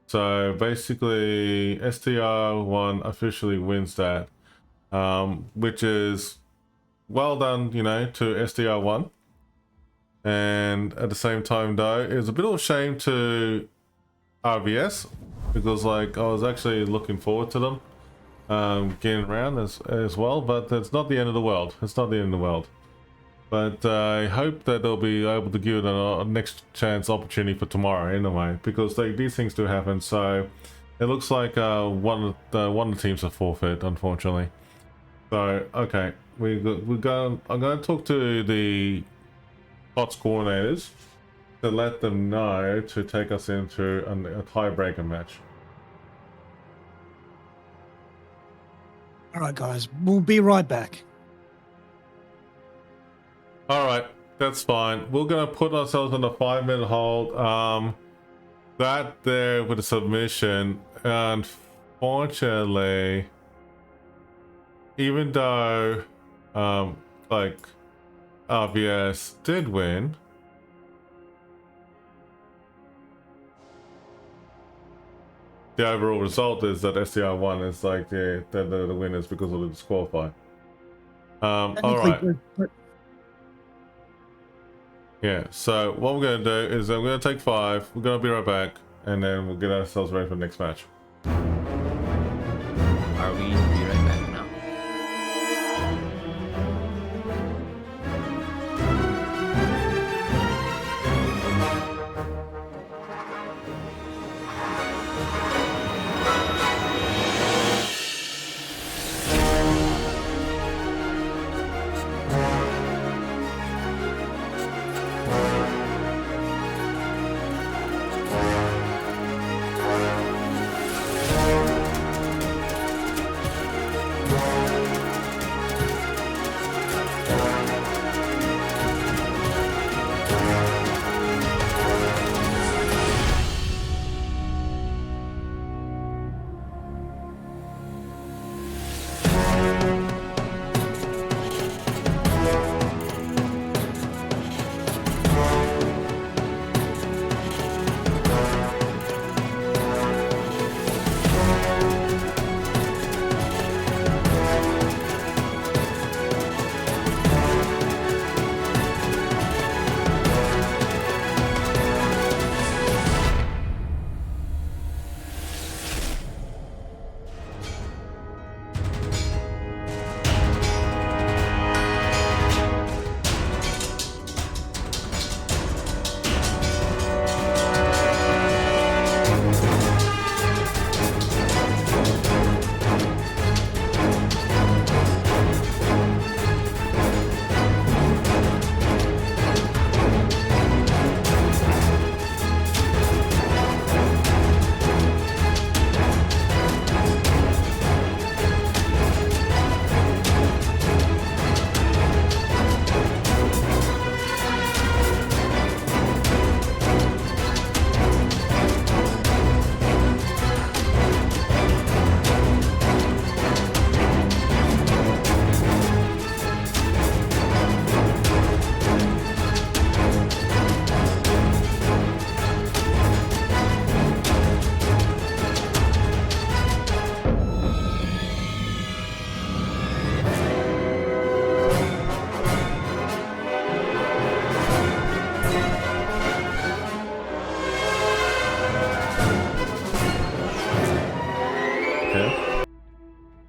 So basically STR1 officially wins that, which is well done, you know, to STR1. And at the same time though, it's a bit of a shame to RBS because like I was actually looking forward to them getting around as well, but it's not the end of the world. It's not the end of the world. But I hope that they'll be able to give it a next chance opportunity for tomorrow anyway, because these things do happen. So it looks like one of the teams are forfeit, unfortunately. So okay, I'm going to talk to the KOTS coordinators to let them know to take us into a tiebreaker match. All right, guys, we'll be right back. All right, that's fine. We're gonna put ourselves on a 5-minute hold. That there with the submission, unfortunately, even though like RBS did win, the overall result is that SCR won. Is like the winners because of the disqualify. All Technically, right. Yeah, so what we're going to do is I'm going to take 5, we're going to be right back, and then we'll get ourselves ready for the next match. Are we be right back now?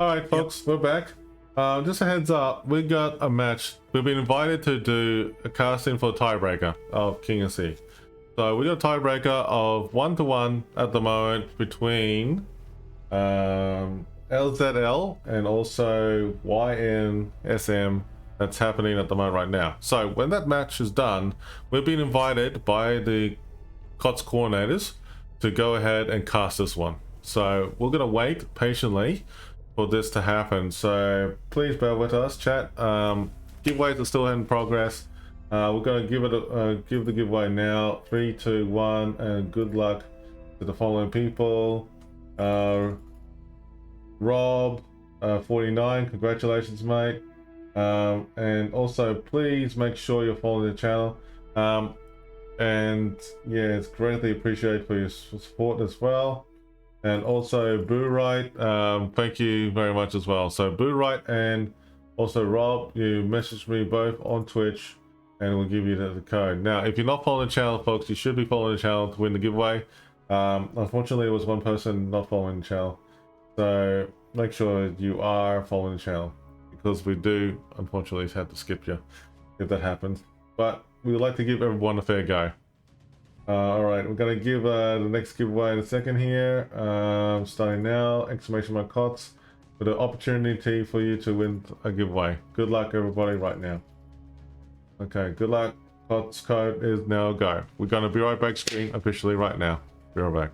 Alright folks, we're back. Just a heads up, we got a match. We've been invited to do a casting for a tiebreaker of King of Sea. So we got a tiebreaker of 1-1 at the moment between LZL and also YNSM. That's happening at the moment right now. So when that match is done, we've been invited by the KOTS coordinators to go ahead and cast this one. So we're gonna wait patiently for this to happen. So please bear with us, chat. Giveaways are still in progress. We're gonna give the giveaway now. 3, 2, 1, and good luck to the following people. Rob 49, congratulations mate. And also please make sure you're following the channel. And yeah, it's greatly appreciated for your support as well. And also Boo Right, thank you very much as well. So Boo Right and also Rob, you messaged me both on Twitch and we'll give you the code. Now if you're not following the channel folks, you should be following the channel to win the giveaway. Unfortunately it was one person not following the channel, so make sure you are following the channel, because we do unfortunately have to skip you if that happens, but we would like to give everyone a fair go. Alright, we're gonna give the next giveaway in a second here. Starting now, exclamation mark KOTS, for the opportunity for you to win a giveaway. Good luck everybody right now. Okay, good luck. KOTS code is now go. We're gonna be right back screen officially right now. Be right back.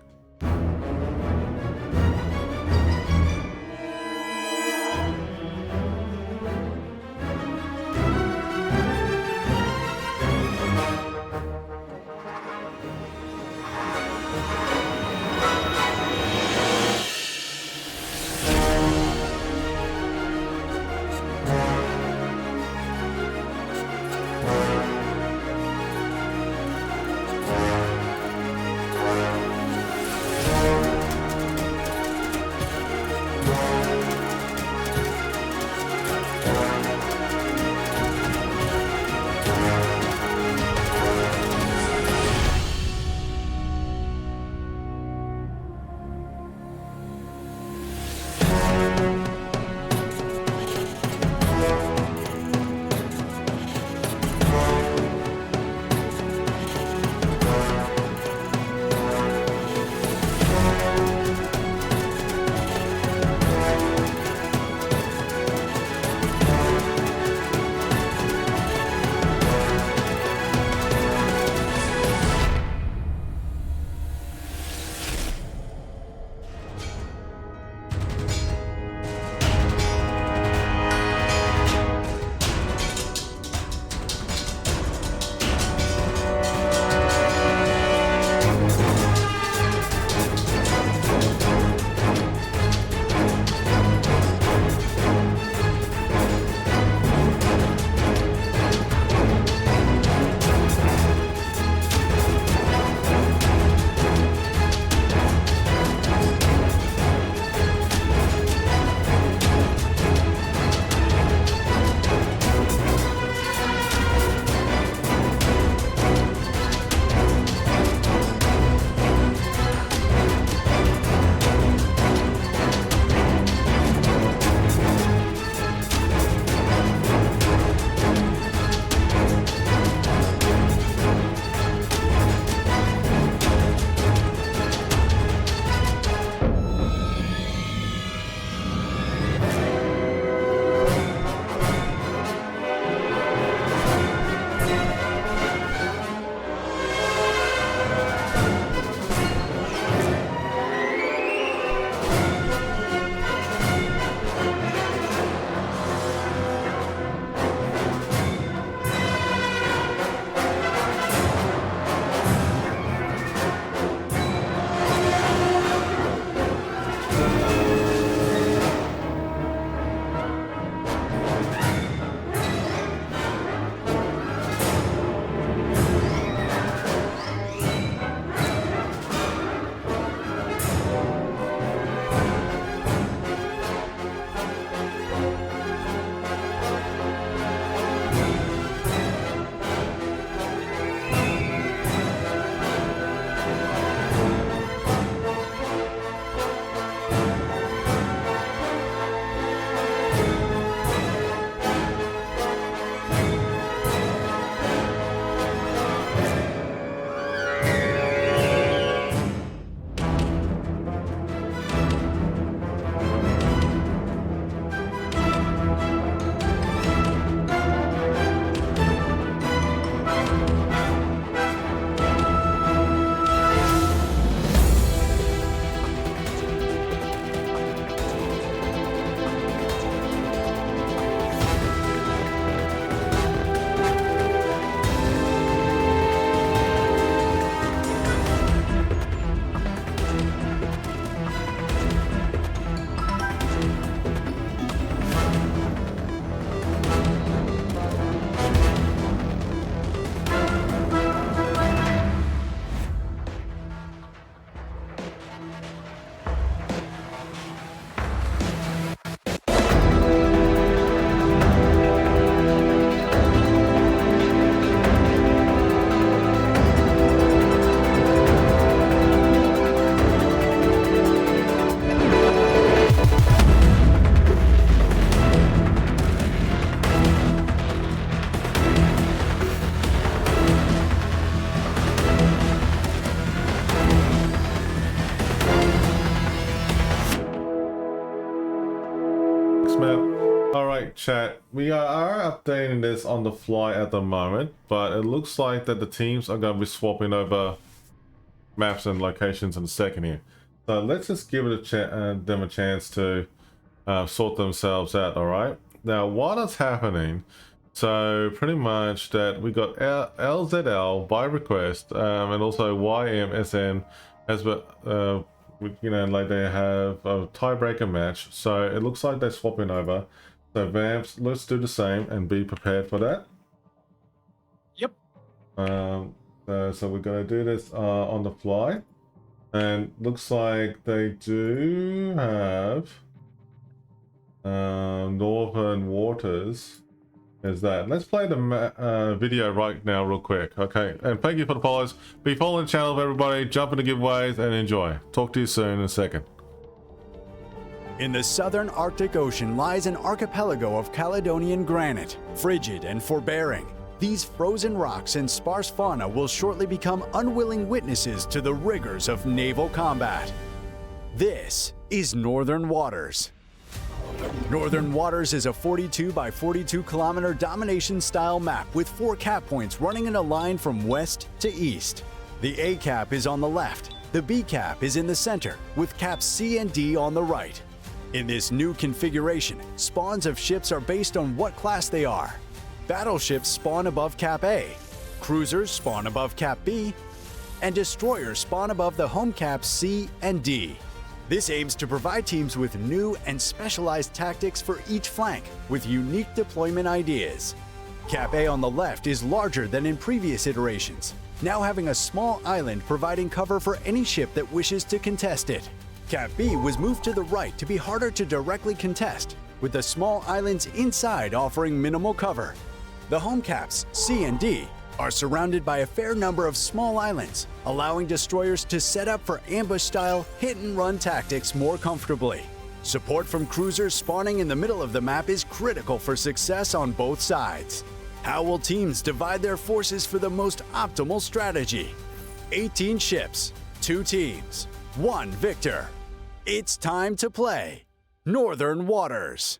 chat, we are updating this on the fly at the moment, but it looks like that the teams are going to be swapping over maps and locations in a second here. So let's just give it them a chance to sort themselves out, alright? Now, what is happening, so pretty much that we got LZL by request, and also YMSN has you know, like they have a tiebreaker match, so it looks like they're swapping over. So Vamps, let's do the same and be prepared for that. Yep. So we're going to do this on the fly, and looks like they do have Northern Waters. Is that? Let's play the video right now real quick. Okay, and thank you for the follows. Be following the channel, everybody. Jump into giveaways and enjoy. Talk to you soon in a second. In the southern Arctic Ocean lies an archipelago of Caledonian granite, frigid and forbearing. These frozen rocks and sparse fauna will shortly become unwilling witnesses to the rigors of naval combat. This is Northern Waters. Northern Waters is a 42 by 42 kilometer domination style map with 4 cap points running in a line from west to east. The A cap is on the left, the B cap is in the center, with caps C and D on the right. In this new configuration, spawns of ships are based on what class they are. Battleships spawn above cap A, cruisers spawn above cap B, and destroyers spawn above the home caps C and D. This aims to provide teams with new and specialized tactics for each flank, with unique deployment ideas. Cap A on the left is larger than in previous iterations, now having a small island providing cover for any ship that wishes to contest it. Cap B was moved to the right to be harder to directly contest, with the small islands inside offering minimal cover. The home caps, C and D, are surrounded by a fair number of small islands, allowing destroyers to set up for ambush-style hit-and-run tactics more comfortably. Support from cruisers spawning in the middle of the map is critical for success on both sides. How will teams divide their forces for the most optimal strategy? 18 ships, 2 teams, 1 victor. It's time to play Northern Waters.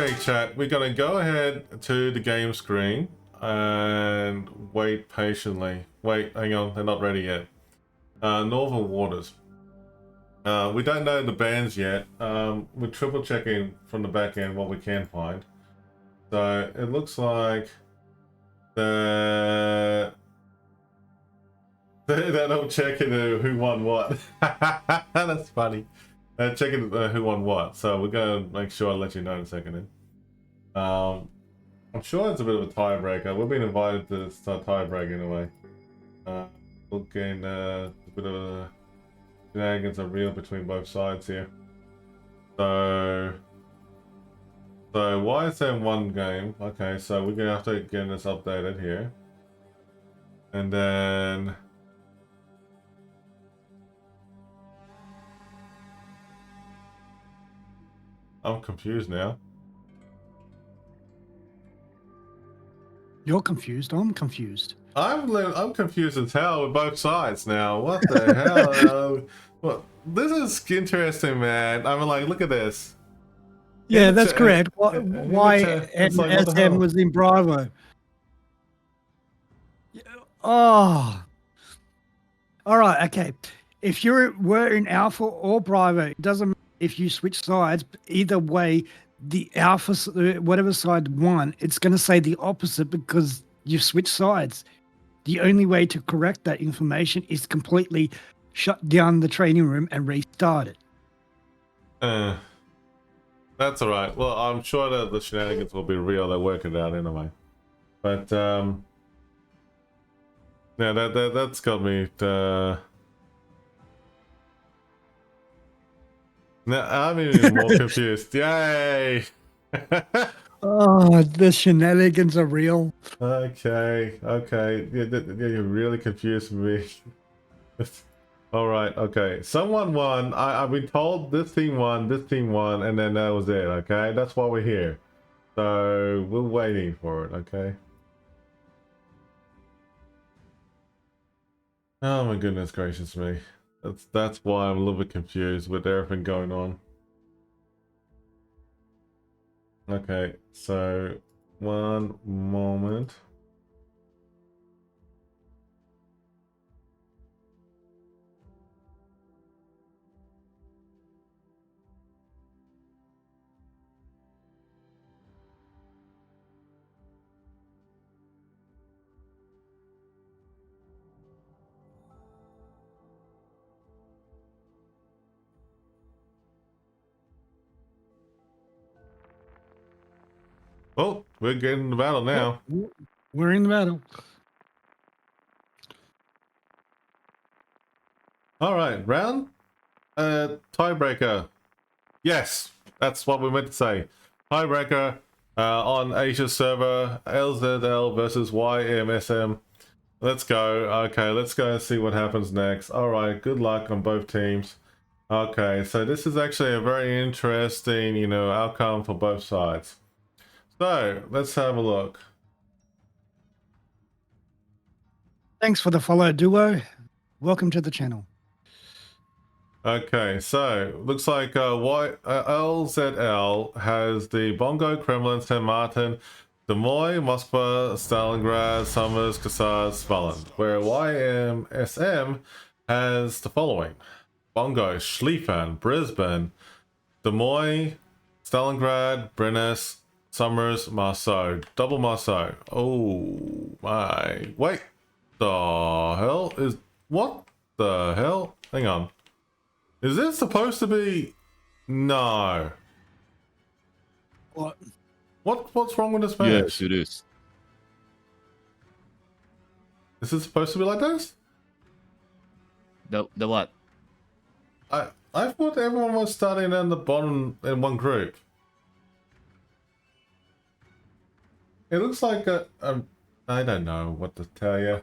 Okay, chat, we're gonna go ahead to the game screen and wait patiently. Wait, hang on, they're not ready yet. Northern Waters. We don't know the bands yet. We're triple checking from the back end what we can find. So it looks like they're not checking who won what. That's funny. They're checking who won what. So we're gonna make sure I'll let you know in a second. I'm sure it's a bit of a tiebreaker. We've been invited to start tiebreaker in a way. Looking a bit of a shenanigans are real between both sides here. So YSM one game. Okay, so we're gonna have to get this updated here. And then I'm confused now. You're confused. I'm confused. I'm confused as hell with both sides now. What the hell? Well, this is interesting, man. I mean, like, look at this. Yeah, In the that's chat- correct. in the Why chat, it's like, what the SM hell? was in Bravo. Oh. All right, okay. If you were in Alpha or Bravo, it doesn't matter if you switch sides. Either way, the Alpha, whatever side won, it's going to say the opposite because you switched sides. The only way to correct that information is completely shut down the training room and restart it. That's all right. Well, I'm sure that the shenanigans will be real. They'll work it out anyway. But yeah, that's got me. Now I'm even more confused. Yay! Oh, the shenanigans are real. Okay. You're really confused me. All right. Okay. Someone won. I've been told this team won, and then that was it. Okay. That's why we're here. So we're waiting for it. Okay. Oh my goodness gracious me. That's why I'm a little bit confused with everything going on. Okay, so one moment. Oh, we're getting the battle now. We're in the battle. All right, round tiebreaker. Yes, that's what we meant to say. Tiebreaker on Asia server, LZL versus YMSM. Let's go. Okay, let's go and see what happens next. All right, good luck on both teams. Okay, so this is actually a very interesting, outcome for both sides. So let's have a look. Thanks for the follow, Duo. Welcome to the channel. Okay, so looks like LZL has the Bongo, Kremlin, St. Martin, Des Moines, Moscow, Stalingrad, Summers, Kassar, Svalin, where YMSM has the following: Bongo, Schlieffen, Brisbane, Des Moines, Stalingrad, Brennes, Summers, Marceau, double Marceau. Oh my, wait, the hell is, what the hell? Hang on. Is this supposed to be? No. What? What's wrong with this match? Yes, it is. Is it supposed to be like this? The what? I thought everyone was starting in the bottom in one group. It looks like I don't know what to tell you.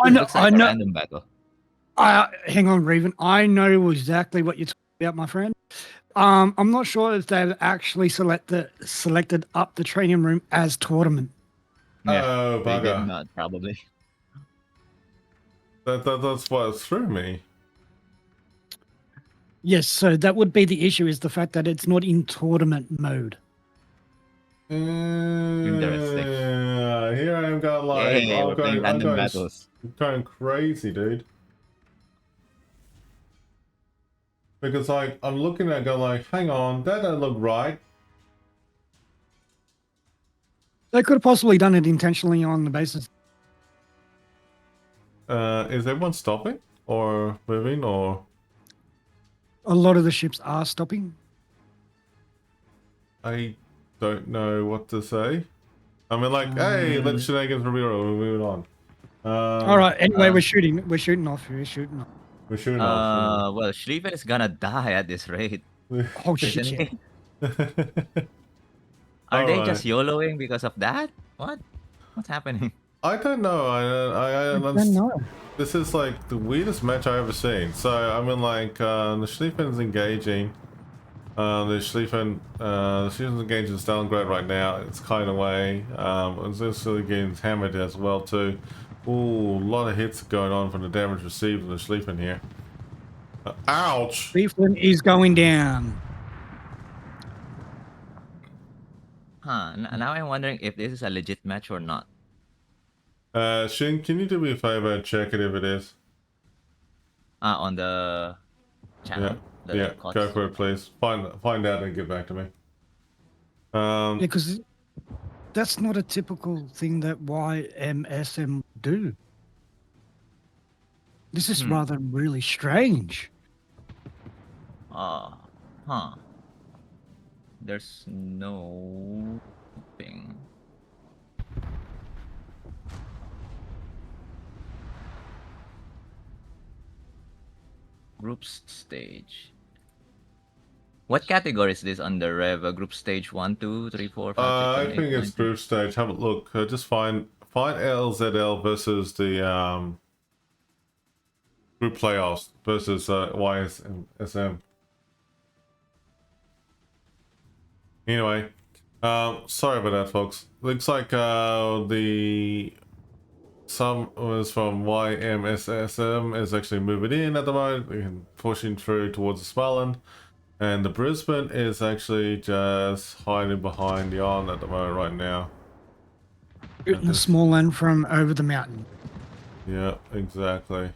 It looks like a random battle. Hang on, Revan. I know exactly what you're talking about, my friend. I'm not sure if they've actually selected up the training room as tournament. Yeah, Oh, they did bugger. not, probably. That's what threw me. Yes, so that would be the issue, is the fact that it's not in tournament mode. Interesting. Here I am going like, Yay, we're playing random battles. I'm going crazy, dude. Because like, I'm looking at it going like, hang on, that don't look right. They could have possibly done it intentionally on the basis. Is everyone stopping? Or moving, or? A lot of the ships are stopping. I don't know what to say. I mean like, hey, let shenanigans reveal, we're moving on. All right. Anyway, we're shooting. We're shooting off. We're shooting off. We're shooting off. Well, Shriven is gonna die at this rate, Oh shit! isn't Yeah. he? Are All they right. just YOLOing because of that? What? What's happening? I don't know. I don't know. This is like the weirdest match I've ever seen. So I mean, like the Schlieffen's engaging. The Schlieffen's engaging Stalingrad right now. It's kind of way. It's also getting hammered as well too. Ooh, a lot of hits going on from the damage received from the Schlieffen here. Ouch! Cleveland is going down. Huh? Now I'm wondering if this is a legit match or not. Shin, can you do me a favor and check it if it is? On the channel. Yeah, go for it, please. Find out and get back to me. Yeah, because that's not a typical thing that YMSM do. This is rather really strange. Huh. There's no thing. Group stage. What category is this under Rev? Group stage 1, 2, 3, 4, 5, 6, 7, I 8, think 9, it's group stage. Have a look. Just find LZL versus the group playoffs versus YSM. Anyway, sorry about that, folks. Looks like the some was from YMSSM is actually moving in at the moment. We can pushing through towards the Smalland. And the Brisbane is actually just hiding behind the island at the moment right now. Shooting the small end from over the mountain. Yeah, exactly.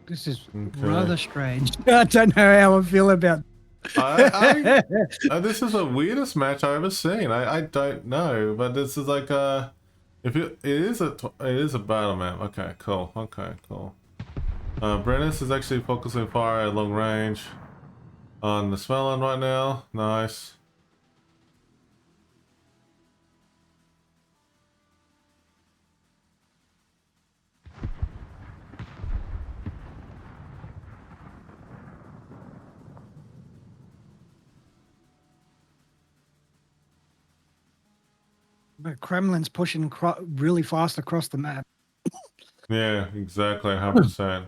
This is rather strange. I don't know how I feel about. This is the weirdest match I've ever seen. I don't know, but this is like it is a battle map. Okay, cool. Okay, cool. Brennus is actually focusing fire at long range on the Smelling right now. Nice. But Kremlin's pushing really fast across the map. Yeah, exactly, 100%.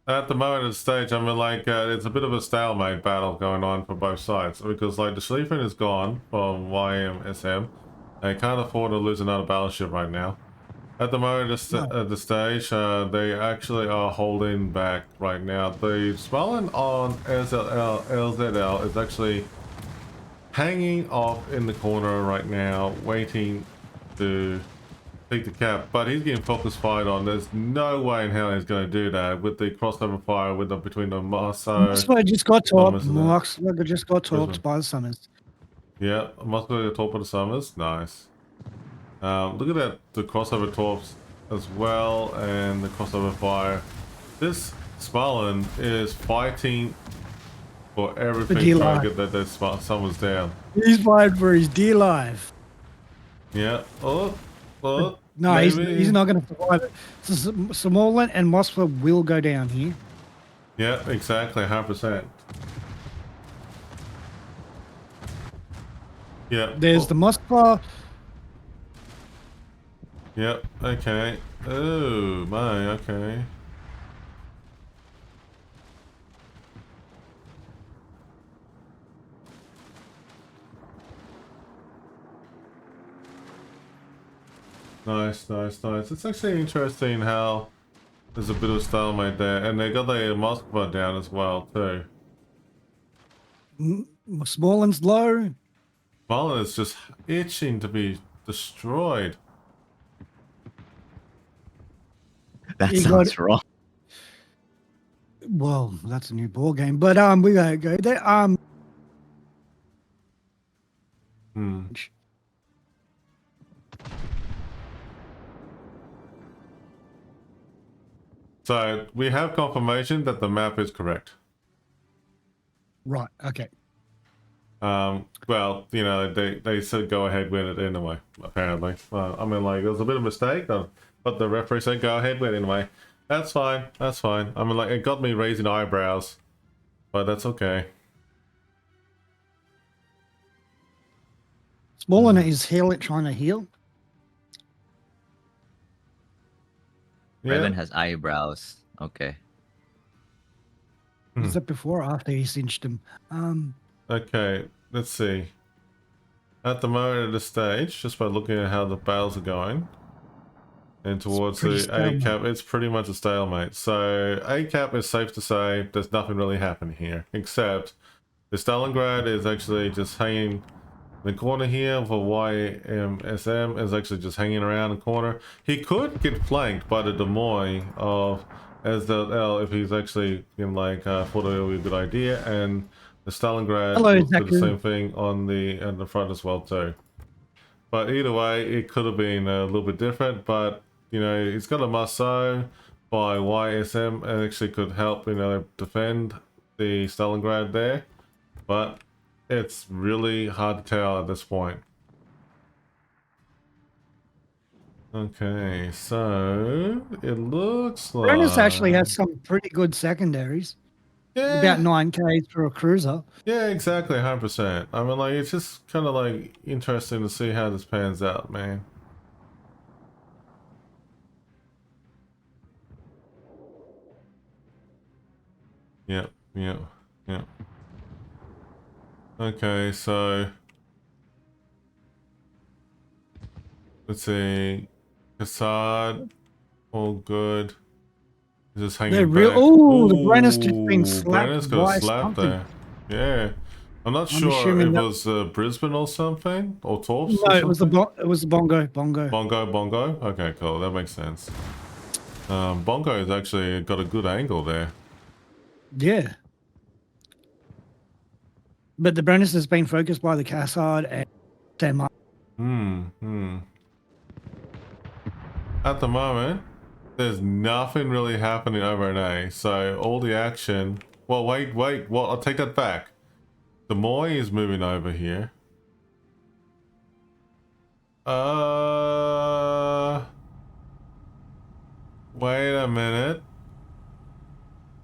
At the moment at the stage, I mean, like, it's a bit of a stalemate battle going on for both sides because, like, the Schlieffen is gone from YMSM. They can't afford to lose another battleship right now. At the moment at the stage, they actually are holding back right now. The Smalland on LZL is actually hanging off in the corner right now, waiting to take the cap, but he's getting focus fired on. There's no way in hell he's going to do that with the crossover fire between the Marso. Moscow just got topped. Moscow just got topped by the Summers. Yeah, Moscow got topped by the Summers. Nice. Look at that, the crossover torps as well, and the crossover fire. This Smalland is fighting for everything target that Summers down. He's fighting for his dear life. Yeah. No, he's not going to survive it. So Smolensk and Moscow will go down here. Yeah, exactly, 100%. Yeah. There's the Moscow. Yep, okay. Oh, my, okay. Nice, nice, nice. It's actually interesting how there's a bit of stalemate there, and they got the Moskva down as well too. Smallland's low. Mullen is just itching to be destroyed. That You got sounds it. wrong. Well, that's a new ball game. But we gotta go there. So we have confirmation that the map is correct. Right. Okay. Well, you know, they said go ahead win it anyway, apparently. I mean, like, it was a bit of a mistake, but the referee said go ahead win anyway. That's fine, that's fine. I mean, like, it got me raising eyebrows, but that's okay. Smallland is trying to heal. Yeah. Revan has eyebrows. Okay. Was that before or after he cinched him? Okay, let's see. At the moment of the stage, just by looking at how the battles are going, and towards pretty the A cap, it's pretty much a stalemate. So A cap is safe to say there's nothing really happening here, except the Stalingrad is actually just hanging in the corner here. For YMSM is actually just hanging around the corner. He could get flanked by the Des Moines of SLL if he's actually thought it would be a good idea, and the Stalingrad will do the same thing on the front as well too. But either way, it could have been a little bit different. But you know, he's got a Marceau by YSM and actually could help, you know, defend the Stalingrad there. But it's really hard to tell at this point. Okay, so it looks like Brennis actually has some pretty good secondaries. yeah, About 9K for a cruiser. yeah, exactly, 100%. I mean, like, it's just kind of like interesting to see how this pans out, man. Yep, yep, yep. Okay, so let's see. Cassard, all good. He's just hanging They're back. real. Oh, the Brenner's just been Brenner's slapped got by a slap something. there. Yeah, I'm not sure assuming if it that- was Brisbane or something, or Torps. No, or it was the something. it was the bongo. Bongo. Okay, cool. That makes sense. Bongo has actually got a good angle there. Yeah. But the Brennis has been focused by the Cassard and Denmark. At the moment, there's nothing really happening over in A, so all the action... Well, wait, well, I'll take that back. The Moy is moving over here. Wait a minute.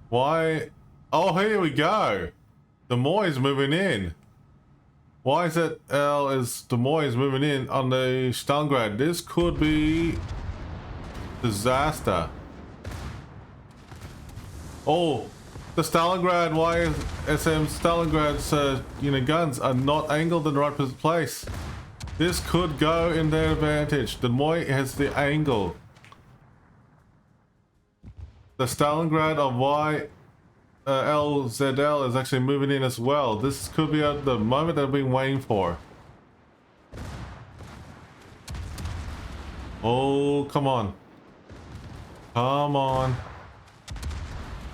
Why? Oh, here we go. The Moy is moving in. Why is it the Moy is moving in on the Stalingrad? This could be disaster. Oh, the Stalingrad YSM Stalingrad's guns are not angled in the right place. This could go in their advantage. The Moy has the angle. The Stalingrad of LZL is actually moving in as well. This could be the moment that I've been waiting for. Oh, come on. Come on.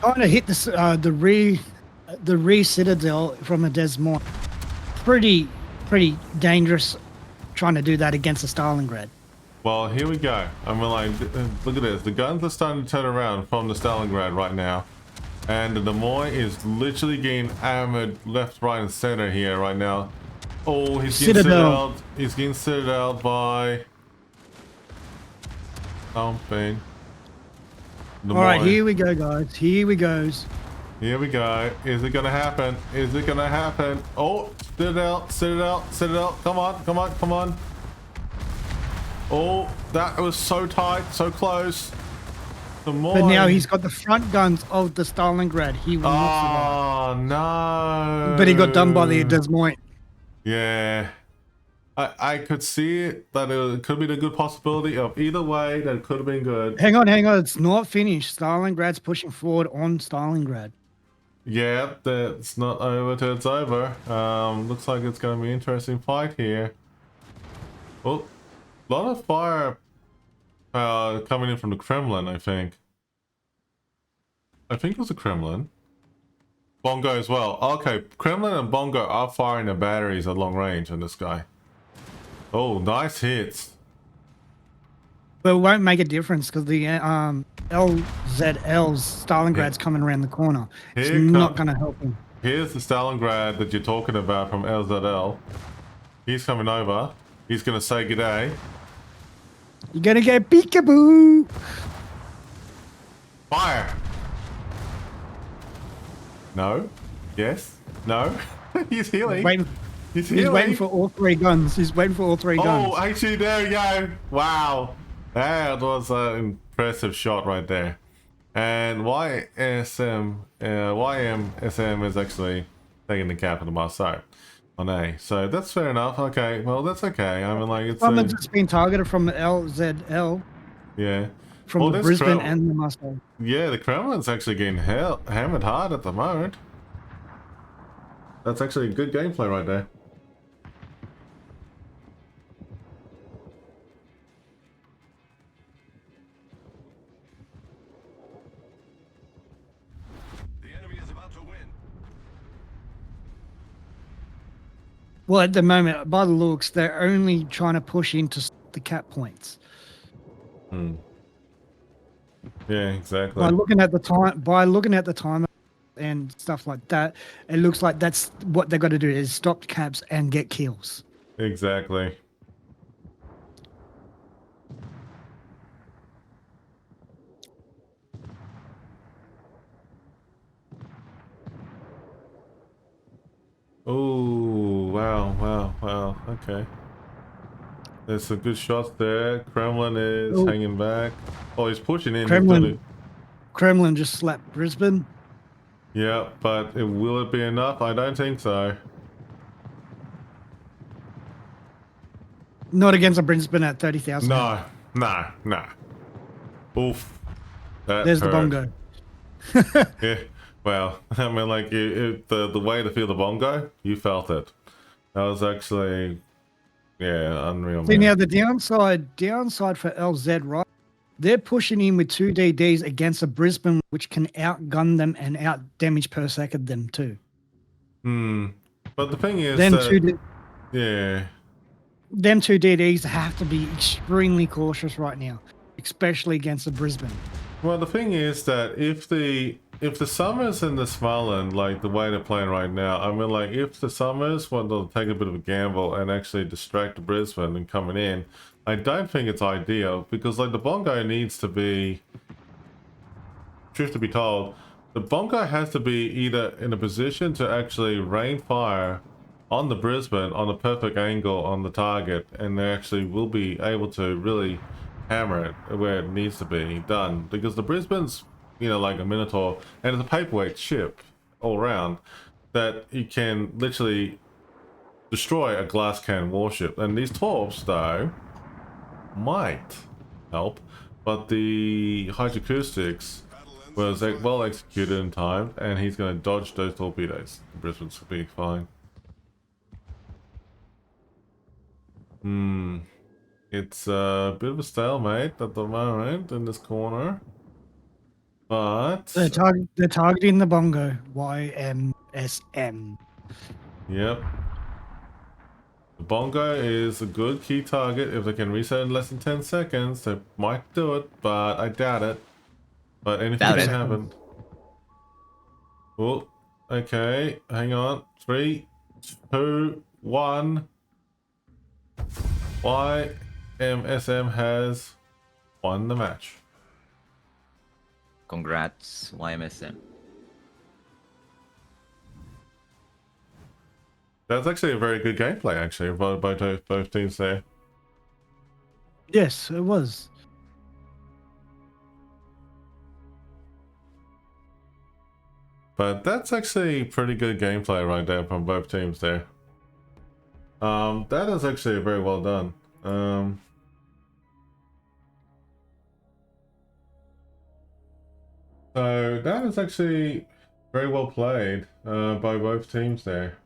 Trying to hit the re Citadel from a Des Moines. Pretty dangerous trying to do that against the Stalingrad. Well, here we go. I mean, like, look at this. The guns are starting to turn around from the Stalingrad right now. And the Des Moines is literally getting armored left, right, and center here right now. Oh, he's getting citadeled. He's getting citadeled by something. All right, here we go, guys. Here we goes. Here we go. Is it gonna happen? Is it gonna happen? Oh, citadel. Come on. Oh, that was so tight, so close. But now he's got the front guns of the Stalingrad. He will not survive. Oh no! But he got done by the Des Moines. Yeah. I could see it, that it could be the good possibility of either way that it could have been good. Hang on. It's not finished. Stalingrad's pushing forward on Stalingrad. Yeah, that's not over till it's over. Looks like it's going to be an interesting fight here. Oh, a lot of fire coming in from the Kremlin, I think. I think it was the Kremlin. Bongo as well. Okay, Kremlin and Bongo are firing their batteries at long range on this guy. Oh, nice hits. But it won't make a difference because the LZL's Stalingrad's coming around the corner. It's Here not going to help him. Here's the Stalingrad that you're talking about from LZL. He's coming over. He's going to say g'day. You're going to get peekaboo. Fire! No? Yes? No? He's healing. He's waiting for all three guns. He's waiting for all three guns. Oh, actually, there we go. Wow. That was an impressive shot right there. And YMSM is actually taking the cap of the Marseille on A. So that's fair enough. Okay, well, that's okay. I mean, like, it's... Someone's just been targeted from the LZL. Yeah. From the Brisbane and the Marseille. Yeah, the Kremlin's actually getting hammered hard at the moment. That's actually good gameplay right there. The enemy is about to win. Well, at the moment, by the looks, they're only trying to push into the cap points. Hmm. Yeah, exactly. By looking at the time, and stuff like that, it looks like that's what they've got to do is stop caps and get kills. Exactly. Oh, wow. Okay. There's some good shots there. Kremlin is hanging back. Oh, he's pushing in. Kremlin just slapped Brisbane. Yeah, but will it be enough? I don't think so. Not against a Brisbane at 30,000. No. Oof. That There's hurt. the bongo. Yeah. Well, I mean, like, the way to feel the bongo, you felt it. That was actually, yeah, unreal. See, Man. now the downside for LZ, right? They're pushing in with 2 DDs against a Brisbane, which can outgun them and out damage per second them too. But the thing is Them that, them two DDs have to be extremely cautious right now, especially against the Brisbane. Well, the thing is that if the Summers and the Smalland, like the way they're playing right now, I mean, like, if the Summers want to take a bit of a gamble and actually distract the Brisbane and coming in, I don't think it's ideal, because, like, the bongo needs to be, truth to be told, the bongo has to be either in a position to actually rain fire on the Brisbane on a perfect angle on the target, and they actually will be able to really hammer it where it needs to be done, because the Brisbane's, you know, like a Minotaur, and it's a paperweight ship all around that you can literally destroy a glass cannon warship. And these torps, though, might help, but the hydroacoustics was well executed in time, and he's going to dodge those torpedoes. The Brisbane's will be fine. It's a bit of a stalemate at the moment in this corner. But They're targeting the bongo. YMSM. Yep. The bongo is a good key target. If they can reset in less than 10 seconds, they might do it, but I doubt it. But anything can happen. Oh, okay. Hang on. 3, 2, 1. YMSM has won the match. Congrats, YMSM. That's actually a very good gameplay, actually, by both teams there. Yes, it was. But that's actually pretty good gameplay right there from both teams there. That is actually very well done. So that is actually very well played by both teams there.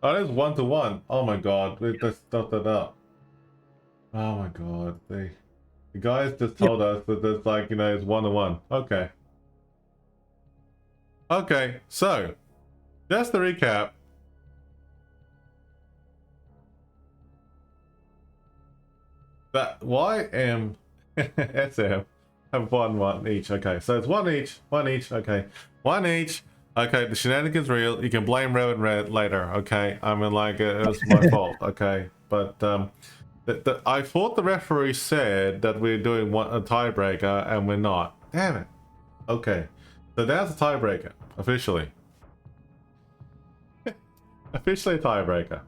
Oh, that's 1-to-1. Oh my god, let's stop that up. Oh my god, the guys just told us that there's like, you know, it's 1-to-1. Okay. Okay, so just to recap. That Y M S M have one each. Okay, so it's one each. Okay, one each. Okay, the shenanigans real. You can blame Revan later. Okay, I mean, like, it was my fault. Okay, but I thought the referee said that we're doing a tiebreaker and we're not. Damn it. Okay, so that's a tiebreaker officially. Officially a tiebreaker.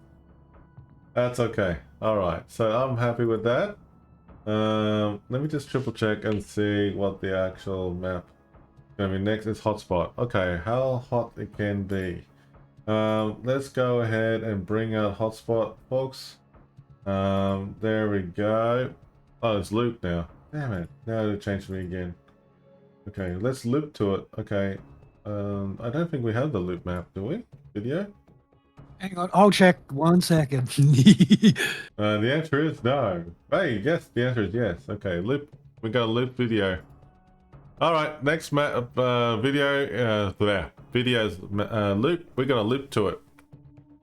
That's okay. All right, so I'm happy with that. Let me just triple check and see what the actual map is gonna be next. Is hotspot. Okay, how hot it can be. Let's go ahead and bring out hotspot, folks. There we go. Oh, it's loop now. Damn it! Now it changed me again. Okay, let's loop to it. Okay. I don't think we have the loop map, do we? Video? Hang on, I'll check 1 second. The answer is no. Hey, yes, the answer is yes. Okay, loop. We got a loop video. All right, next video. Video's loop. We're gonna loop to it.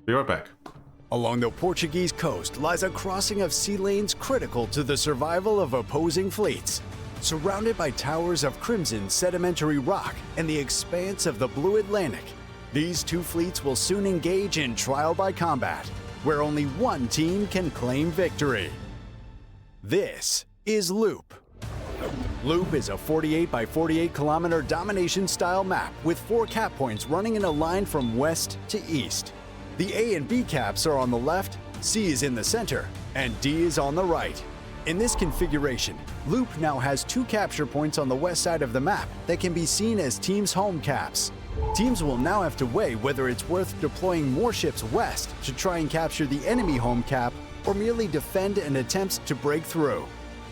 Be right back. Along the Portuguese coast lies a crossing of sea lanes critical to the survival of opposing fleets. Surrounded by towers of crimson sedimentary rock and the expanse of the blue Atlantic, these two fleets will soon engage in trial by combat, where only one team can claim victory. This is Loop. Loop is a 48 by 48 kilometer domination-style map with 4 cap points running in a line from west to east. The A and B caps are on the left, C is in the center, and D is on the right. In this configuration, Loop now has 2 capture points on the west side of the map that can be seen as teams' home caps. Teams will now have to weigh whether it's worth deploying more ships west to try and capture the enemy home cap or merely defend and attempt to break through.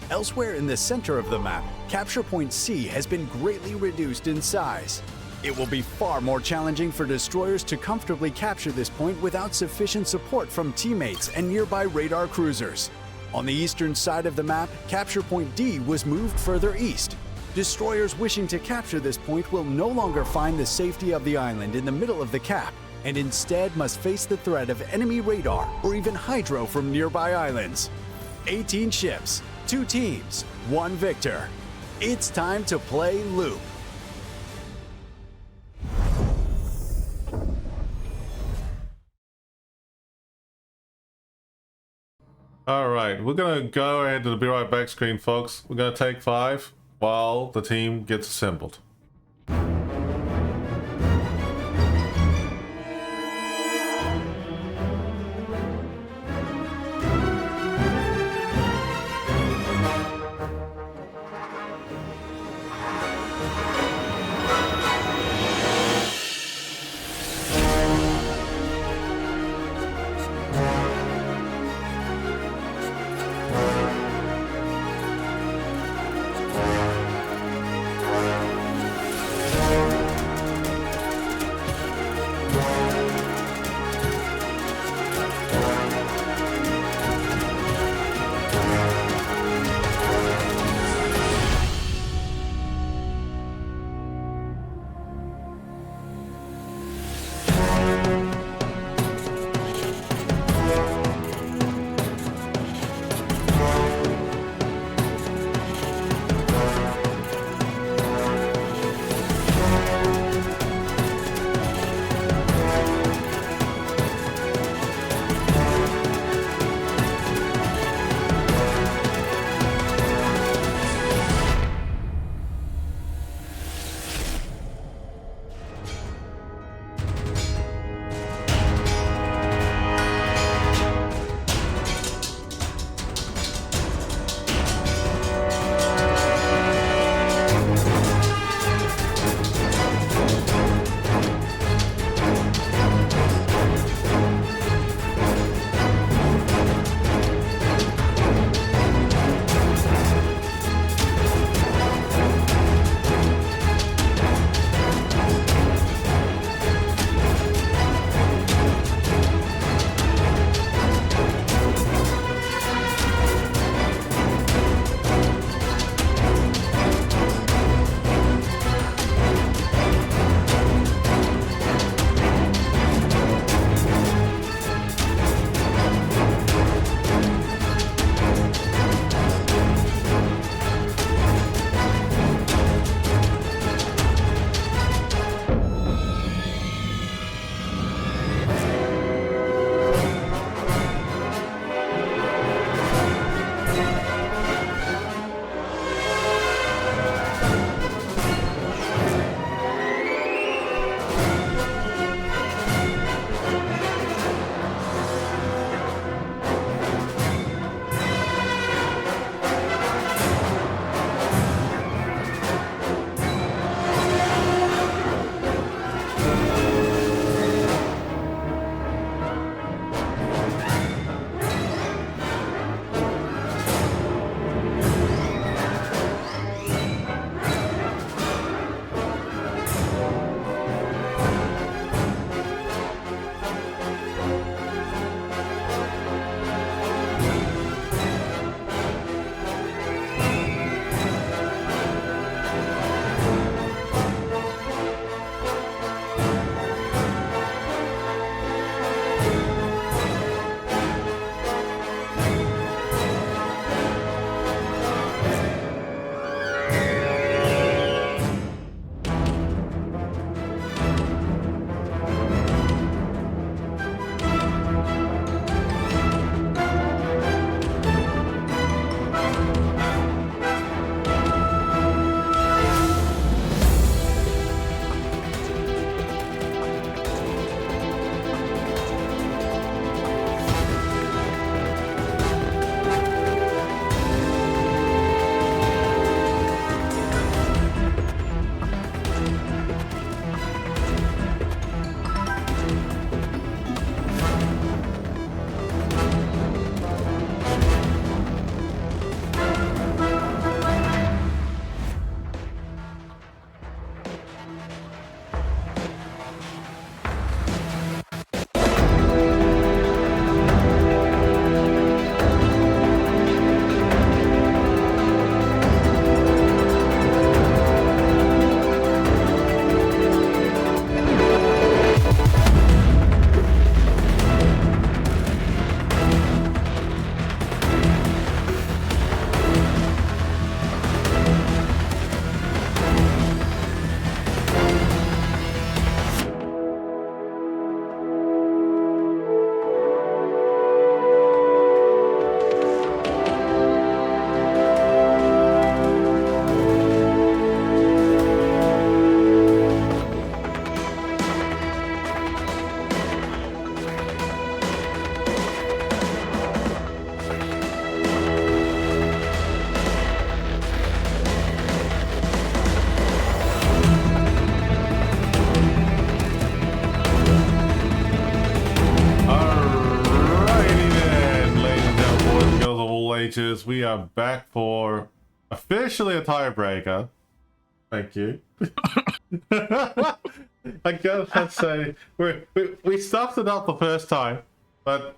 Elsewhere in the center of the map, capture point C has been greatly reduced in size. It will be far more challenging for destroyers to comfortably capture this point without sufficient support from teammates and nearby radar cruisers. On the eastern side of the map, capture point D was moved further east. Destroyers wishing to capture this point will no longer find the safety of the island in the middle of the cap, and instead must face the threat of enemy radar or even hydro from nearby islands. 18 ships, 2 teams, 1 victor. It's time to play Loop. All right, we're gonna go ahead to the Be Right Back screen, folks. We're gonna take 5 while the team gets assembled. stages. We are back for officially a tiebreaker. Thank you. I guess I'd say we stuffed it up the first time, but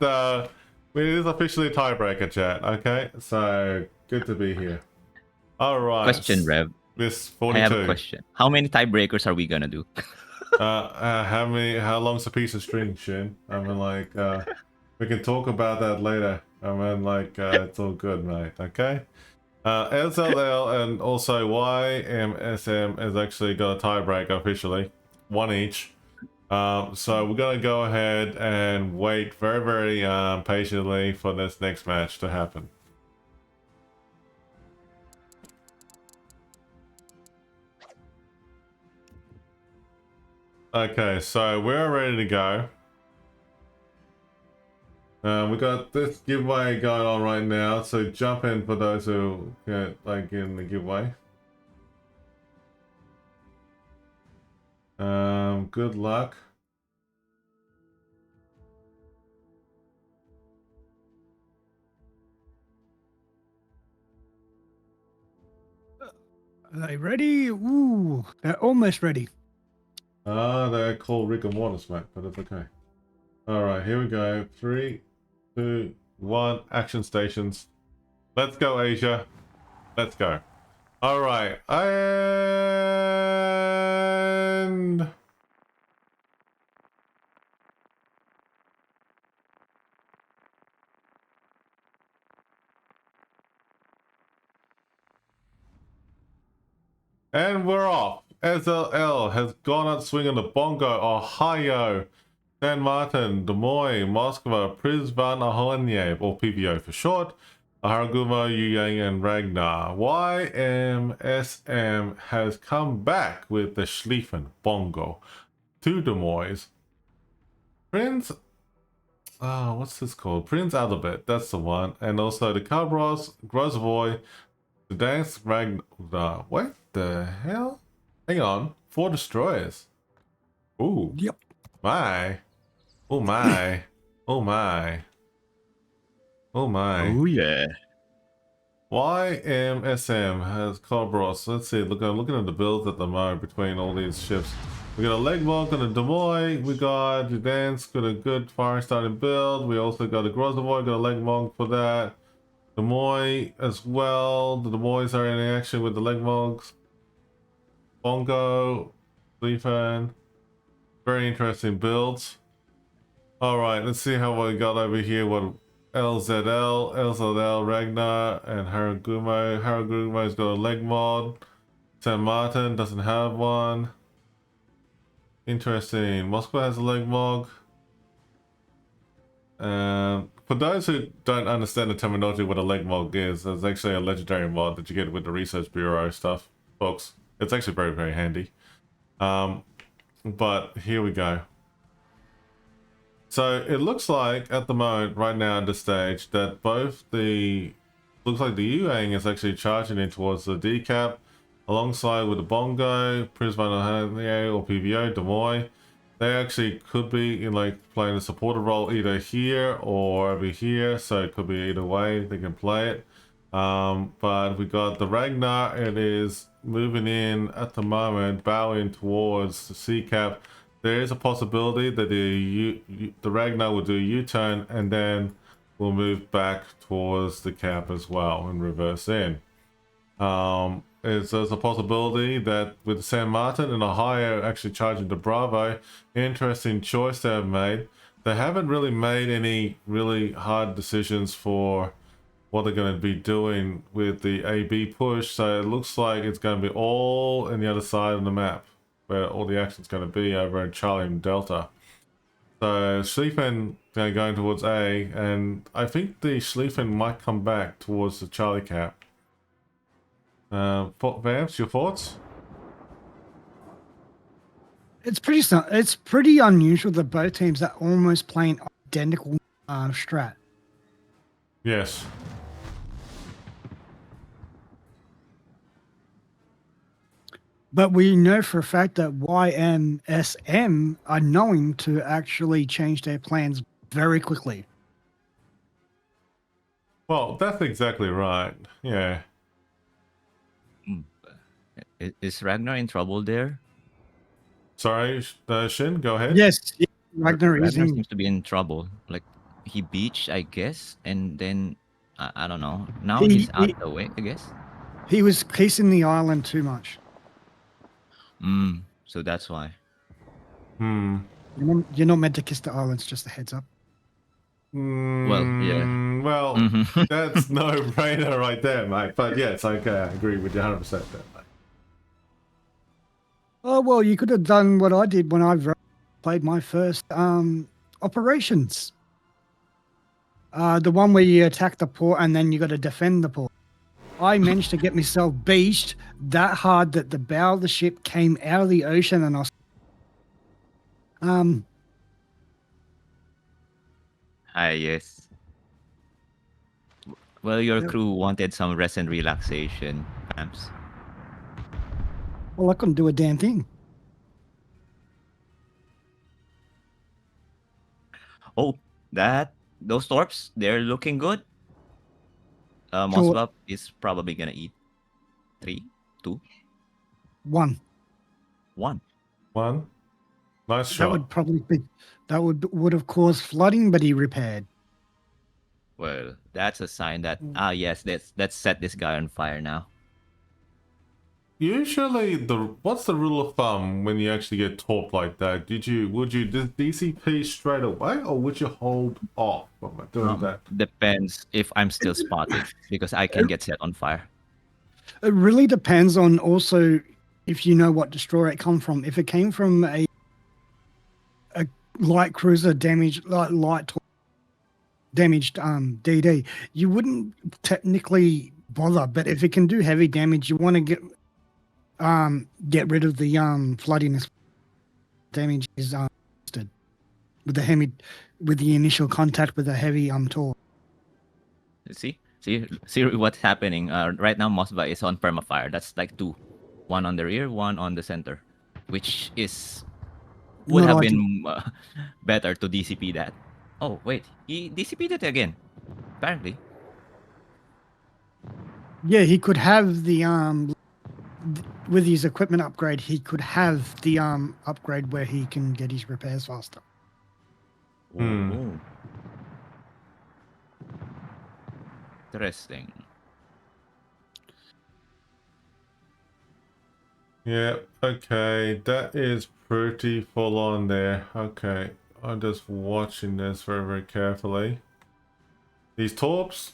it is officially a tiebreaker, chat. Okay, so good to be here. All right. Question, Rev. This I 42. have a question. How many tiebreakers are we gonna do? How long's a piece of string, Shin? I mean, like, we can talk about that later. I mean, like, it's all good, mate. Okay. SLL and also YMSM has actually got a tiebreaker officially, one each. So we're gonna go ahead and wait very, very patiently for this next match to happen. Okay, so we're ready to go. We got this giveaway going on right now, so jump in for those who get like in the giveaway. Good luck. Are they ready? Ooh, they're almost ready. They're called rigor mortis, mate, but it's okay. Alright, here we go. 3, 2, 1, action stations. Let's go, Asia. Let's go. Alright, and... and we're off. SLL has gone out swinging the Bongo, Ohio, San Martin, Des Moines, Moscow, Prizvan, Ahoneyev, or PVO for short, Haragumo, Yuyang, and Ragnar. YMSM has come back with the Schlieffen Bongo to Des Moines. Prince, what's this called? Prince Albert, that's the one. And also the Cabros, Grozvoy, the Dance Ragnar. What the hell? Hang on. 4 destroyers. Ooh. Yep. My. Oh my. Oh my. Oh my. Oh yeah. YMSM has Cabros. Let's see. Looking at the builds at the moment between all these ships. We got a Legmog and a Des Moines. We got Dance, got a good firing starting build. We also got a Grozavoy, got a Legmog for that. Des Moines as well. The Des Moines are in action with the Legmogs. Bongo, Leafan. Very interesting builds. Alright, let's see how we got over here. What LZL, Ragnar, and Haragumo. Haragumo's got a leg mod. San Martin doesn't have one. Interesting. Moscow has a leg mod. For those who don't understand the terminology what a leg mod is, there's actually a legendary mod that you get with the Research Bureau stuff, folks. It's actually very, very handy. But here we go. So it looks like at the moment, right now at this stage, that both the... looks like the Yuang is actually charging in towards the decap, alongside with the Bongo, Prisvan or PVO, Des Moines. They actually could be in like playing a supportive role either here or over here, so it could be either way they can play it. But we got the Ragnar, it is moving in at the moment, bowing towards the sea cap. There is a possibility that the Ragnar will do a U-turn and then will move back towards the cap as well and reverse in. There's a possibility that with San Martin and Ohio actually charging the Bravo, interesting choice they have made. They haven't really made any really hard decisions for what they're going to be doing with the AB push, so it looks like it's going to be all in the other side of the map where all the action's going to be over in Charlie and Delta. So Schlieffen going towards A, and I think the Schlieffen might come back towards the Charlie cap. Vamps, your thoughts? It's pretty unusual that both teams are almost playing identical strat. Yes. But we know for a fact that YMSM are known to actually change their plans very quickly. Well, that's exactly right. Yeah. Is Ragnar in trouble there? Sorry, Shin, go ahead. Yes, yeah, Ragnar is Ragnar in. seems to be in trouble. Like he beached, I guess, and then I don't know. Now He, he's out he of the way, I guess. he was casing the island too much. So that's why. Hmm. You're not meant to kiss the islands. Just a heads up. Well, yeah. Well, Mhm. that's no brainer right there, mate. But yes, okay, I agree with you 100% there, mate. Oh well, you could have done what I did when I played my first operations. The one where you attack the port and then you got to defend the port. I managed to get myself beached that hard that the bow of the ship came out of the ocean, and I was, Yes. Well, your Yep. crew wanted some rest and relaxation, perhaps. well, I couldn't do a damn thing. Oh, those torps, they're looking good. Sure. Mossbub is probably gonna eat 3, 2, One. 1. One. Nice That shot. would probably be that would have caused flooding, but he repaired. Well, that's a sign that Mm. yes, let's set this guy on fire now. Usually, what's the rule of thumb when you actually get torped like that? Would you DCP straight away, or would you hold off from doing that? Depends if I'm still spotted because I can get set on fire. It really depends on also if you know what destroyer it come from. If it came from a light cruiser damaged, damaged DD, you wouldn't technically bother. But if it can do heavy damage, you want to get rid of the floodiness damage is with the initial contact with a heavy tour. See what's happening. Right now, Mosba is on permafire. That's like 2, 1 on the rear, 1 on the center, which would Not have ideal. been better to DCP that. Oh wait, he DCP'd it again. Apparently. Yeah, he could have the with his equipment upgrade, he could have the upgrade where he can get his repairs faster. Oh. Interesting. Yeah, okay, that is pretty full on there. Okay, I'm just watching this very, very carefully. These torps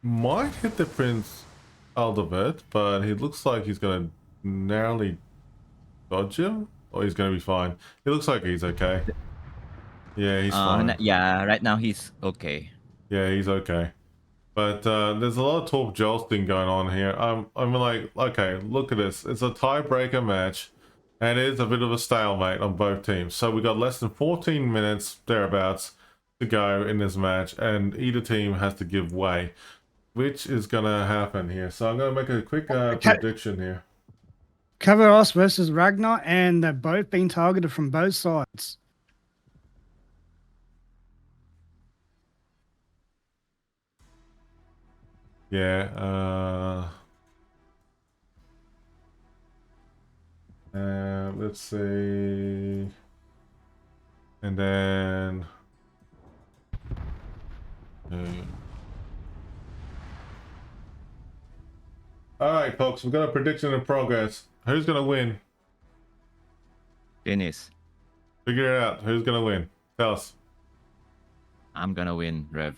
might hit the Prince out of it, but he looks like he's gonna narrowly dodge him, or he's gonna be fine. He looks like he's okay. Yeah, he's fine. Yeah, right now he's okay. Yeah, he's okay. But there's a lot of torp jolting going on here. I'm like, okay, look at this. It's a tiebreaker match, and it is a bit of a stalemate on both teams. So we got less than 14 minutes thereabouts to go in this match, and either team has to give way. Which is gonna happen here? So I'm gonna make a quick prediction here. Kavaros versus Ragnar, and they're both being targeted from both sides. Yeah. Let's see. And then. Alright, folks, we've got a prediction in progress. Who's gonna win? Dennis, Figure it out. Who's gonna win? Tell us. I'm gonna win, Rev.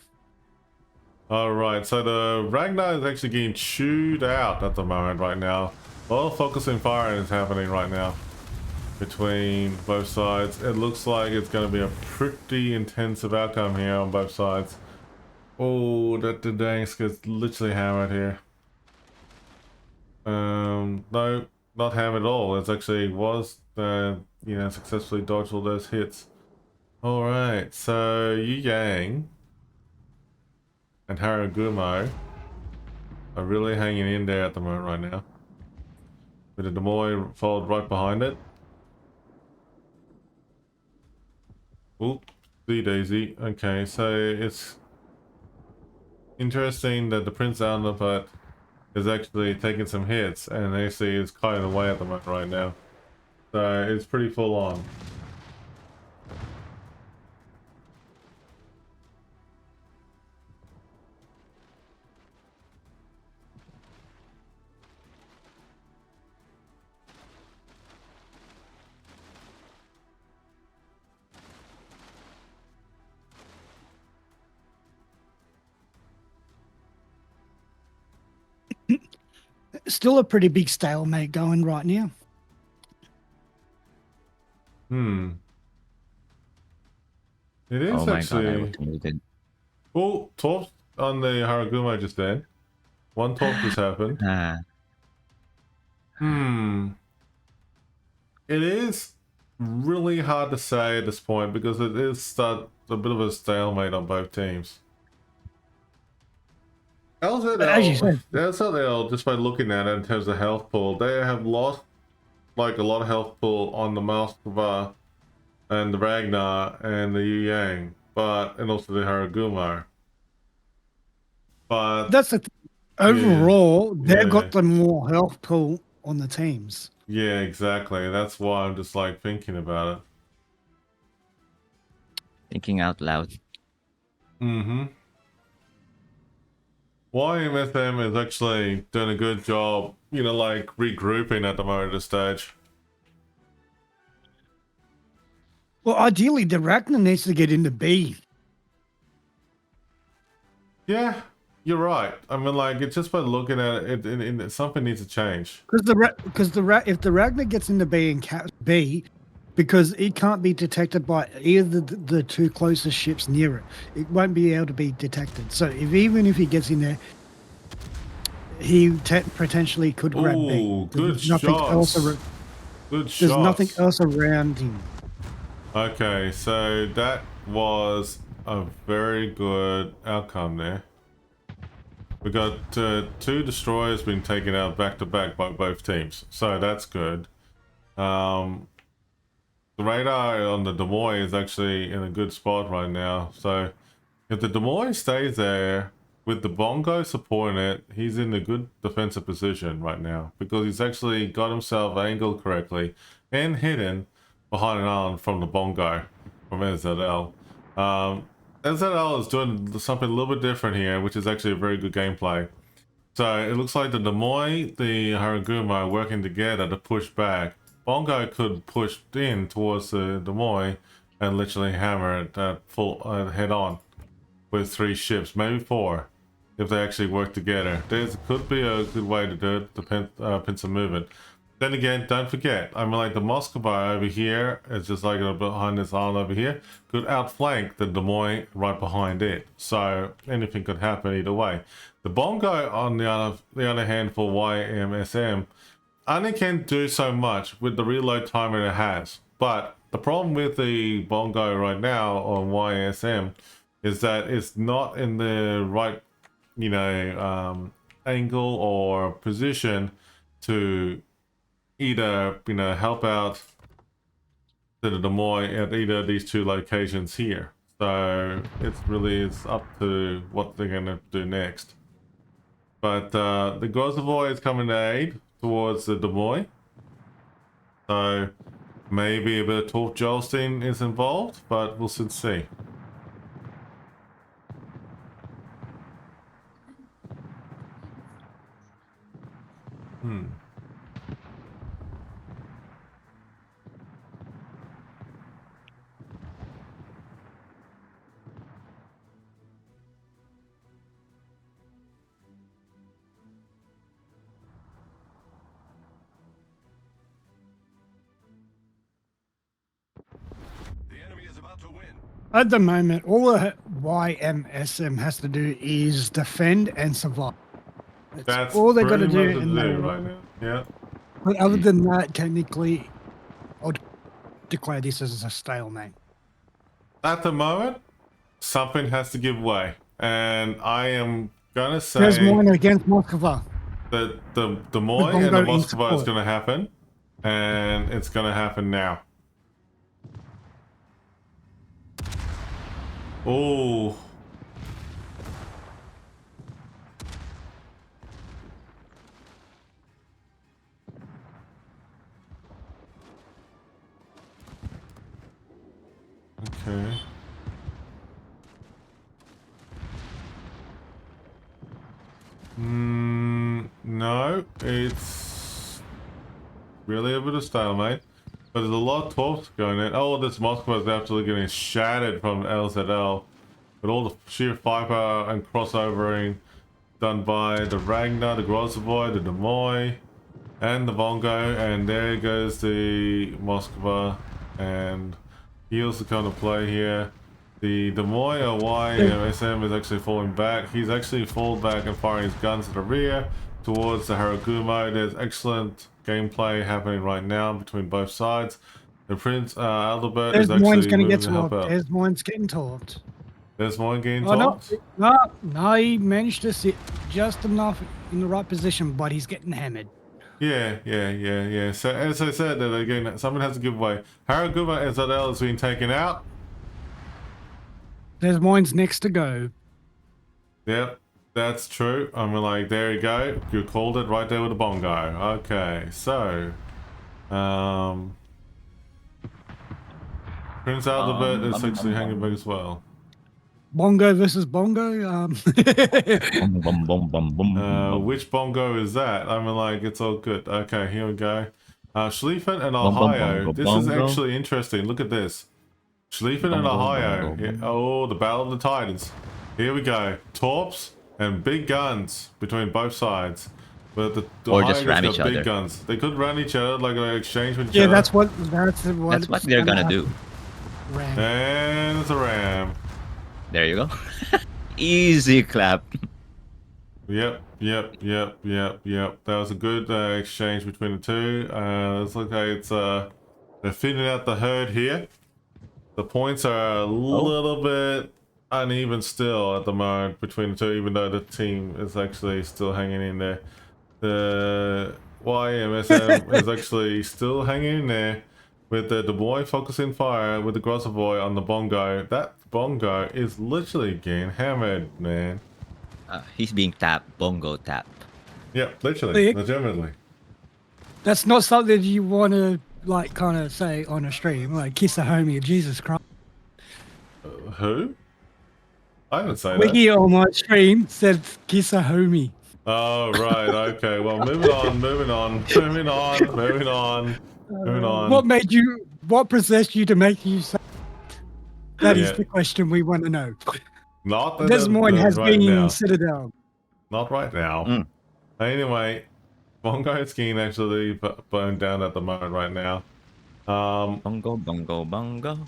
Alright, so the Ragnar is actually getting chewed out at the moment right now. A lot of focusing fire is happening right now between both sides. It looks like it's going to be a pretty intensive outcome here on both sides. Oh, that the Dansk gets literally hammered here. No, not hammered at all. It actually was, successfully dodged all those hits. Alright, so Yu Yang and Haragumo are really hanging in there at the moment right now. With the Demoy followed right behind it. Oop, see Daisy. Okay, so it's Interesting that the Prince Outnumbered is actually taking some hits, and AC is cutting away at the moment right now. So it's pretty full on. Still a pretty big stalemate going right now. It is Oh my god, I actually. was muted. Oh, torp on the Haraguma just then. One torp just happened. Ah, It is really hard to say at this point because it is a bit of a stalemate on both teams. As you said. LZL, just by looking at it in terms of health pool, they have lost like a lot of health pool on the Moskva and the Ragnar and the Yu Yang, and also the Haraguma. But That's the overall, they've Yeah. got the more health pool on the teams. yeah, exactly. That's why I'm just like thinking about it. thinking out loud. YMSM is actually doing a good job, like regrouping at the moment at this stage. Well, ideally, the Ragnar needs to get into B. Yeah, you're right. I mean, like, it's just by looking at it, something needs to change. Because if the Ragnar gets into B and caps B, because it can't be detected by either the two closest ships near it, it won't be able to be detected. So even if he gets in there, he potentially could grab B. Ooh, good There's nothing shots. else Good shots. There's nothing else around him. Okay, so that was a very good outcome there. We got 2 destroyers being taken out back to back by both teams, so that's good. The radar on the Des Moines is actually in a good spot right now, so if the Des Moines stays there with the Bongo supporting it, he's in a good defensive position right now because he's actually got himself angled correctly and hidden behind an island from the Bongo from SZL. SZL is doing something a little bit different here, which is actually a very good gameplay. So it looks like the Des Moines, the Haraguma are working together to push back. Bongo could push in towards the Des Moines and literally hammer it full head on with 3 ships, maybe 4, if they actually work together. There could be a good way to do it, the pincer movement. Then again, don't forget, I mean, like the Moskva over here, it's just like behind this island over here, could outflank the Des Moines right behind it. So anything could happen either way. The Bongo, on the other hand, for YMSM, only can do so much with the reload timer it has. But the problem with the Bongo right now on YSM is that it's not in the right, angle or position to either, help out the Des Moines at either of these 2 locations here. So it's up to what they're gonna do next. But the Grozovoy is coming to aid towards the Des Moines. So maybe a bit of Torp Jolstein is involved, but we'll soon see. The enemy is about to win. At the moment, all the YMSM has to do is defend and survive. That's all they got to pretty do. much And to they do right now. Yeah. But other than that, technically, I'll declare this as a stalemate. At the moment, something has to give way, and I am gonna say There's mine against Moskva. that the Des Moines and the Bongo in Moskva is support. gonna happen, and it's gonna happen now. Oh, Okay. No, it's really a bit of stalemate. But there's a lot of talks going in. Oh, this Moscow is absolutely getting shattered from LZL. With all the sheer firepower and crossovering done by the Ragnar, the Grozavoy, the Demoy, and the Vongo. And there goes the Moskva. And he also kind of play here. The Demoy or YMSM is actually falling back. He's actually fallen back and firing his guns to the rear towards the Haragumo. There's excellent gameplay happening right now between both sides. The Prince Albert There's is actually mine's gonna moving get to help torped. out. There's mine's getting torped. There's one getting Oh no, topped. no, he managed to sit just enough in the right position, but he's getting hammered. Yeah. So as I said, that again, someone has to give away. Haraguma and Zadel has been taken out. There's mine's next to go. Yep, that's true. I mean, like, there you go. You called it right there with the bongo. Okay, so, Prince Albert is actually hanging back as well. Bongo versus bongo. Bum, bum, bum, bum, bum, bum. Which bongo is that? I mean, like, it's all good. Okay, here we go. Schlieffen and Bum, bum, Ohio. bongo, This is bongo. actually interesting. Look at this. Schlieffen and Bongo, Ohio. bongo, Yeah, bongo. oh, the Battle of the Titans. Here we go. Torps and big guns between both sides. But the Or Ohio just ram got each big other. guns. They could run each other, like exchange with each Yeah, other. that's what That's what they're gonna do. Ram. And it's a ram. There you go. Easy clap. Yep. That was a good exchange between the two. Let's look like it's they're feeding out the herd here. The points are a little bit uneven still at the moment between the two, even though the team is actually still hanging in there. The YMSM is actually still hanging in there with the boy focusing fire with the Grozavoy on the bongo. That bongo is literally getting hammered, man. He's being tapped. Bongo tap. Yep, literally, Sick. legitimately. That's not something you want to like kind of say on a stream, like kiss a homie. Jesus Christ. Who? I didn't say that. Wiggy on my stream said kiss a homie. Oh, right, okay. Well, moving on. What possessed you to make you say that is Yeah. the question we want to know. Not Des Moines has right been now. Citadel. Not right now. Mm. Anyway, Bongo skiing actually burned down at the moment right now. Bongo, bongo, bongo.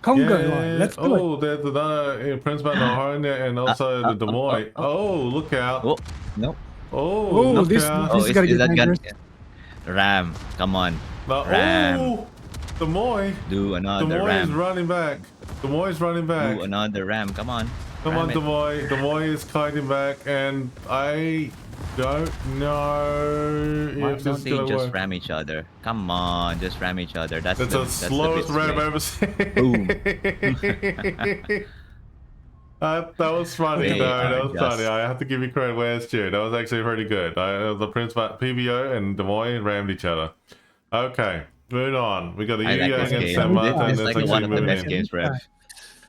Congo yeah. line. Let's do it. Oh, there's another Prince Mahoney and also the Demoy. Oh, look out. Oh, no. Oh, look this- out. this- is gonna get that gun? dangerous. Ram, come on. No, Ram. oh, Demoy. Do another Demoy is ram. running back. Demoy's running back. Do another ram. Come on. Come on, Ram it. Demoy. Demoy is kiting back, and I don't know Why if don't this is they gonna just work. ram each other? Come on, just ram each other. That's That's the the slowest bit ram I've swing. ever seen. That was funny. They No, are that was just- funny. I have to give you credit where it's due. That was actually pretty good. The Prince PBO and Demoy rammed each other. Okay, moving on. We got the I like Yu this Yang and game. San Martin. This is That's like one actually of the moving best in. games, Rev.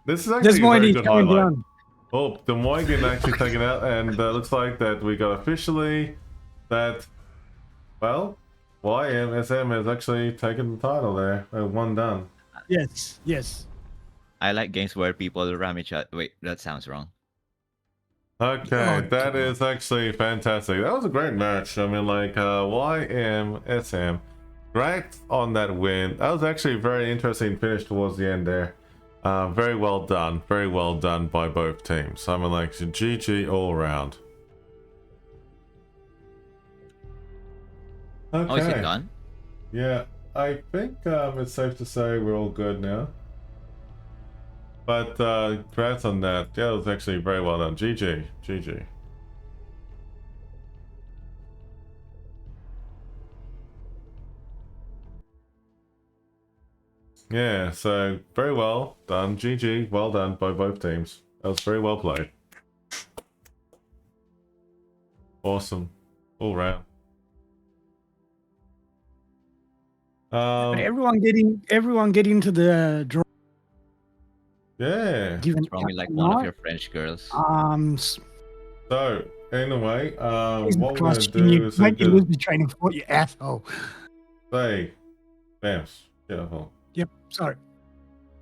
This is Des actually a Moines very is good going highlight. down. Oh, the Moy getting actually taken out, and looks like that we got officially that, well, YMSM has actually taken the title there. One done. Yes. I like games where people ram each other. Wait, that sounds wrong. Okay, Oh, that God. is actually fantastic. That was a great match. I mean, like, YMSM, great on that win. That was actually a very interesting finish towards the end there. Very well done. Very well done by both teams. I mean, like, GG all around. Okay. Oh, is it done? Yeah, I think it's safe to say we're all good now. But congrats on that. Yeah, it was actually very well done. GG. GG. Yeah, so very well done. GG. Well done by both teams. That was very well played. Awesome. All round. Everyone get into the draw. Yeah. given What's wrong with out like or one of not. your French girls? So anyway, Jesus what we're gonna Christ, do is we're make you lose gonna the train of thought, you asshole. say, Bams, careful. Yep, sorry.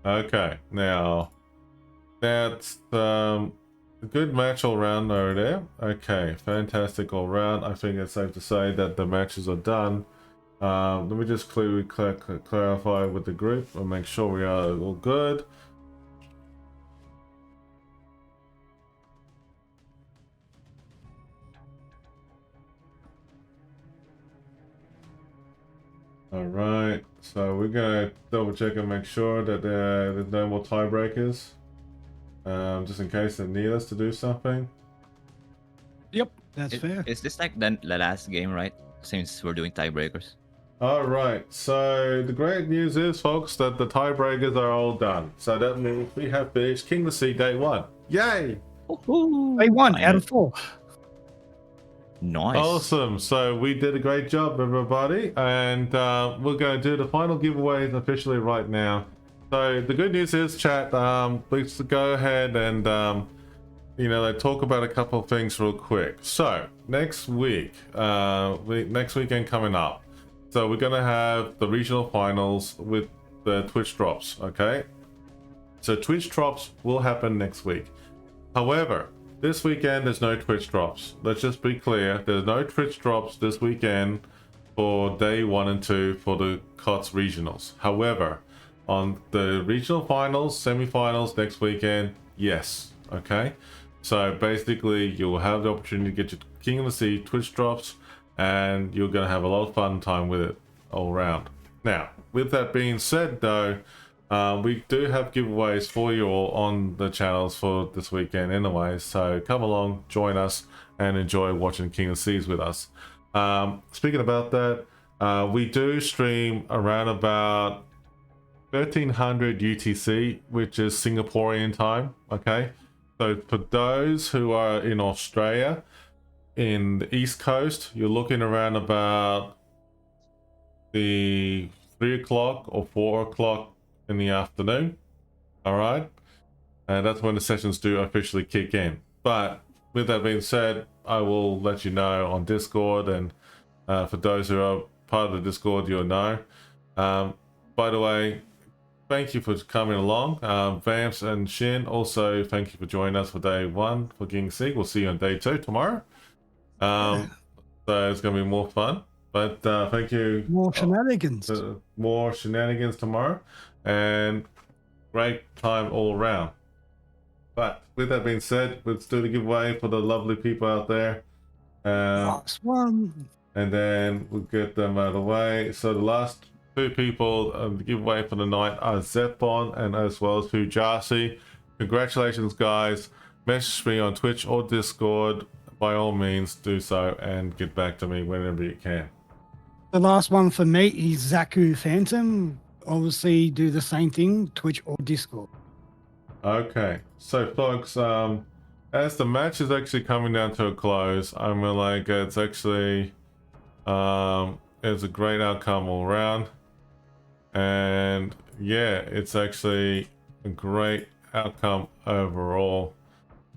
Okay, now that's a good match all round over there. Okay, fantastic all round. I think it's safe to say that the matches are done. Let me just clarify with the group and make sure we are all good. All right, so we're gonna double check and make sure that there's no more tiebreakers, just in case they need us to do something. Yep, that's fair. Is this like the last game, right? Since we're doing tiebreakers. All right, so the great news is, folks, that the tiebreakers are all done. So that means we have finished King of the Sea Day 1. Yay! They won out of 4. Nice. Awesome. So we did a great job, everybody, and we're going to do the final giveaways officially right now. So the good news is, chat, let's go ahead and like talk about a couple of things real quick. So next week, next weekend coming up, so we're going to have the regional finals with the Twitch drops. Okay, so Twitch drops will happen next week. However, this weekend, there's no Twitch drops. Let's just be clear. There's no Twitch drops this weekend for day 1 and 2 for the KOTS regionals. However, on the regional finals, semi-finals next weekend, yes. Okay? So basically, you'll have the opportunity to get your King of the Sea Twitch drops, and you're going to have a lot of fun time with it all around. Now, with that being said, though, we do have giveaways for you all on the channels for this weekend anyway, so come along, join us, and enjoy watching King of the Seas with us. Speaking about that, we do stream around about 1300 UTC, which is Singaporean time, okay? So for those who are in Australia, in the East Coast, you're looking around about the 3 o'clock or 4 o'clock in the afternoon. All right, and that's when the sessions do officially kick in. But with that being said, I will let you know on Discord, and for those who are part of the Discord, you'll know. By the way, thank you for coming along. Vamps and Shin, also thank you for joining us for day 1 for King Sig. We'll see you on day 2 tomorrow. So it's gonna be more fun. But thank you. More shenanigans. More shenanigans tomorrow, and great time all around. But with that being said, let's do the giveaway for the lovely people out there. Last one. And then we'll get them out of the way. So the last 2 people the giveaway for the night are Zepon and as well as Fujasi. Congratulations, guys. Message me on Twitch or Discord. By all means, do so and get back to me whenever you can. The last one for me is Zaku Phantom. Obviously, do the same thing, Twitch or Discord. Okay, so folks, as the match is actually coming down to a close, I mean, like, it's actually, it's a great outcome all around, and yeah, it's actually a great outcome overall.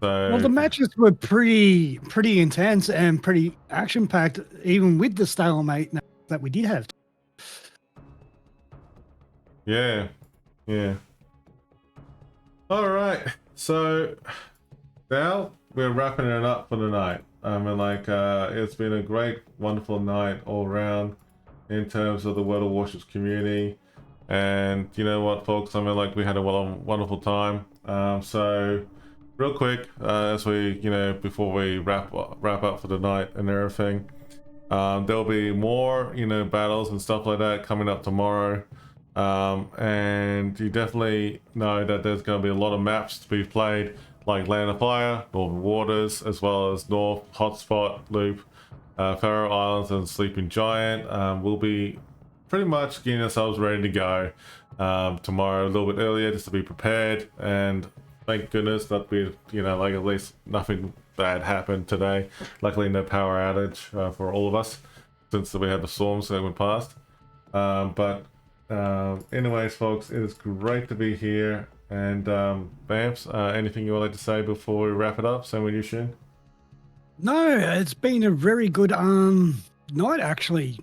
So, Well, the matches were pretty intense and pretty action-packed, even with the stalemate that we did have. yeah. All right, so now we're wrapping it up for the night. I mean, like, it's been a great, wonderful night all around in terms of the World of Warships community. And you know what, folks? I mean, like, we had a wonderful time. So real quick, as we, before we wrap up for the night and everything, there'll be more, battles and stuff like that coming up tomorrow. And you definitely know that there's going to be a lot of maps to be played, like Land of Fire, Northern Waters, as well as North Hotspot Loop, Faroe Islands, and Sleeping Giant. We'll be pretty much getting ourselves ready to go tomorrow a little bit earlier, just to be prepared. And thank goodness that we, like, at least nothing bad happened today. Luckily, no power outage for all of us, since we had the storms that went past. Anyways, folks, it is great to be here, And Bamps, anything you would like to say before we wrap it up? Same with you, Shin? No, it's been a very good night actually.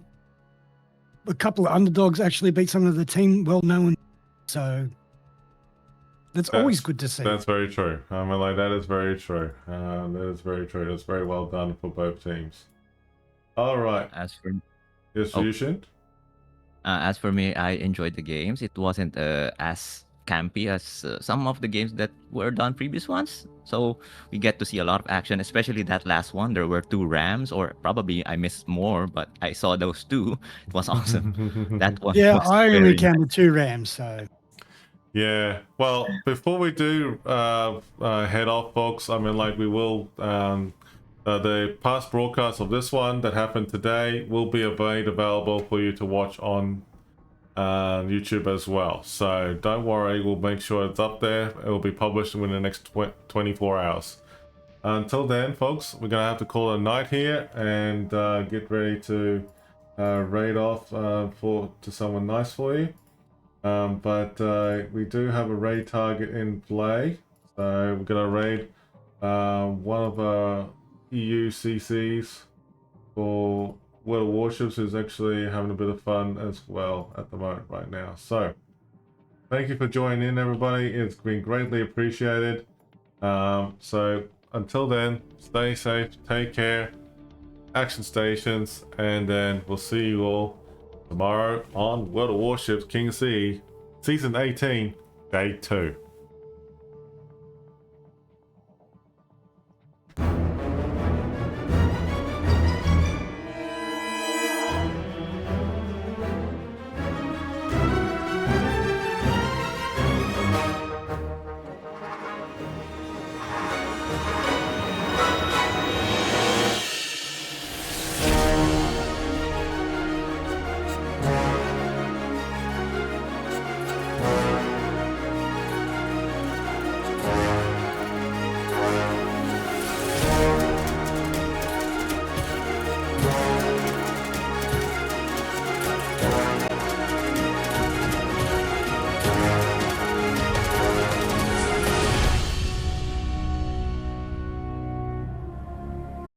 A couple of underdogs actually beat some of the team well known, so that's always good to see. That's very true. I mean, like, that is very true. That is very true. That's very well done for both teams. All right. As for Yes, Oh. you, Shin? As for me, I enjoyed the games. It wasn't as campy as some of the games that were done previous ones. So we get to see a lot of action, especially that last one. There were 2 Rams, or probably I missed more, but I saw those 2. It was awesome. That one. Yeah, was I only very counted 2 Rams, so Yeah, well, before we do head off, folks, I mean, like, we will, the past broadcast of this one that happened today will be made available for you to watch on YouTube as well. So don't worry, we'll make sure it's up there. It will be published within the next 24 hours. Until then, folks, we're going to have to call it a night here and get ready to raid off to someone nice for you. But we do have a raid target in play, so we're gonna raid one of our EU CCs for World of Warships, who's actually having a bit of fun as well at the moment right now. So thank you for joining in, everybody. It's been greatly appreciated. So until then, stay safe, take care, action stations, and then we'll see you all tomorrow on World of Warships King Sea, Season 18, Day 2.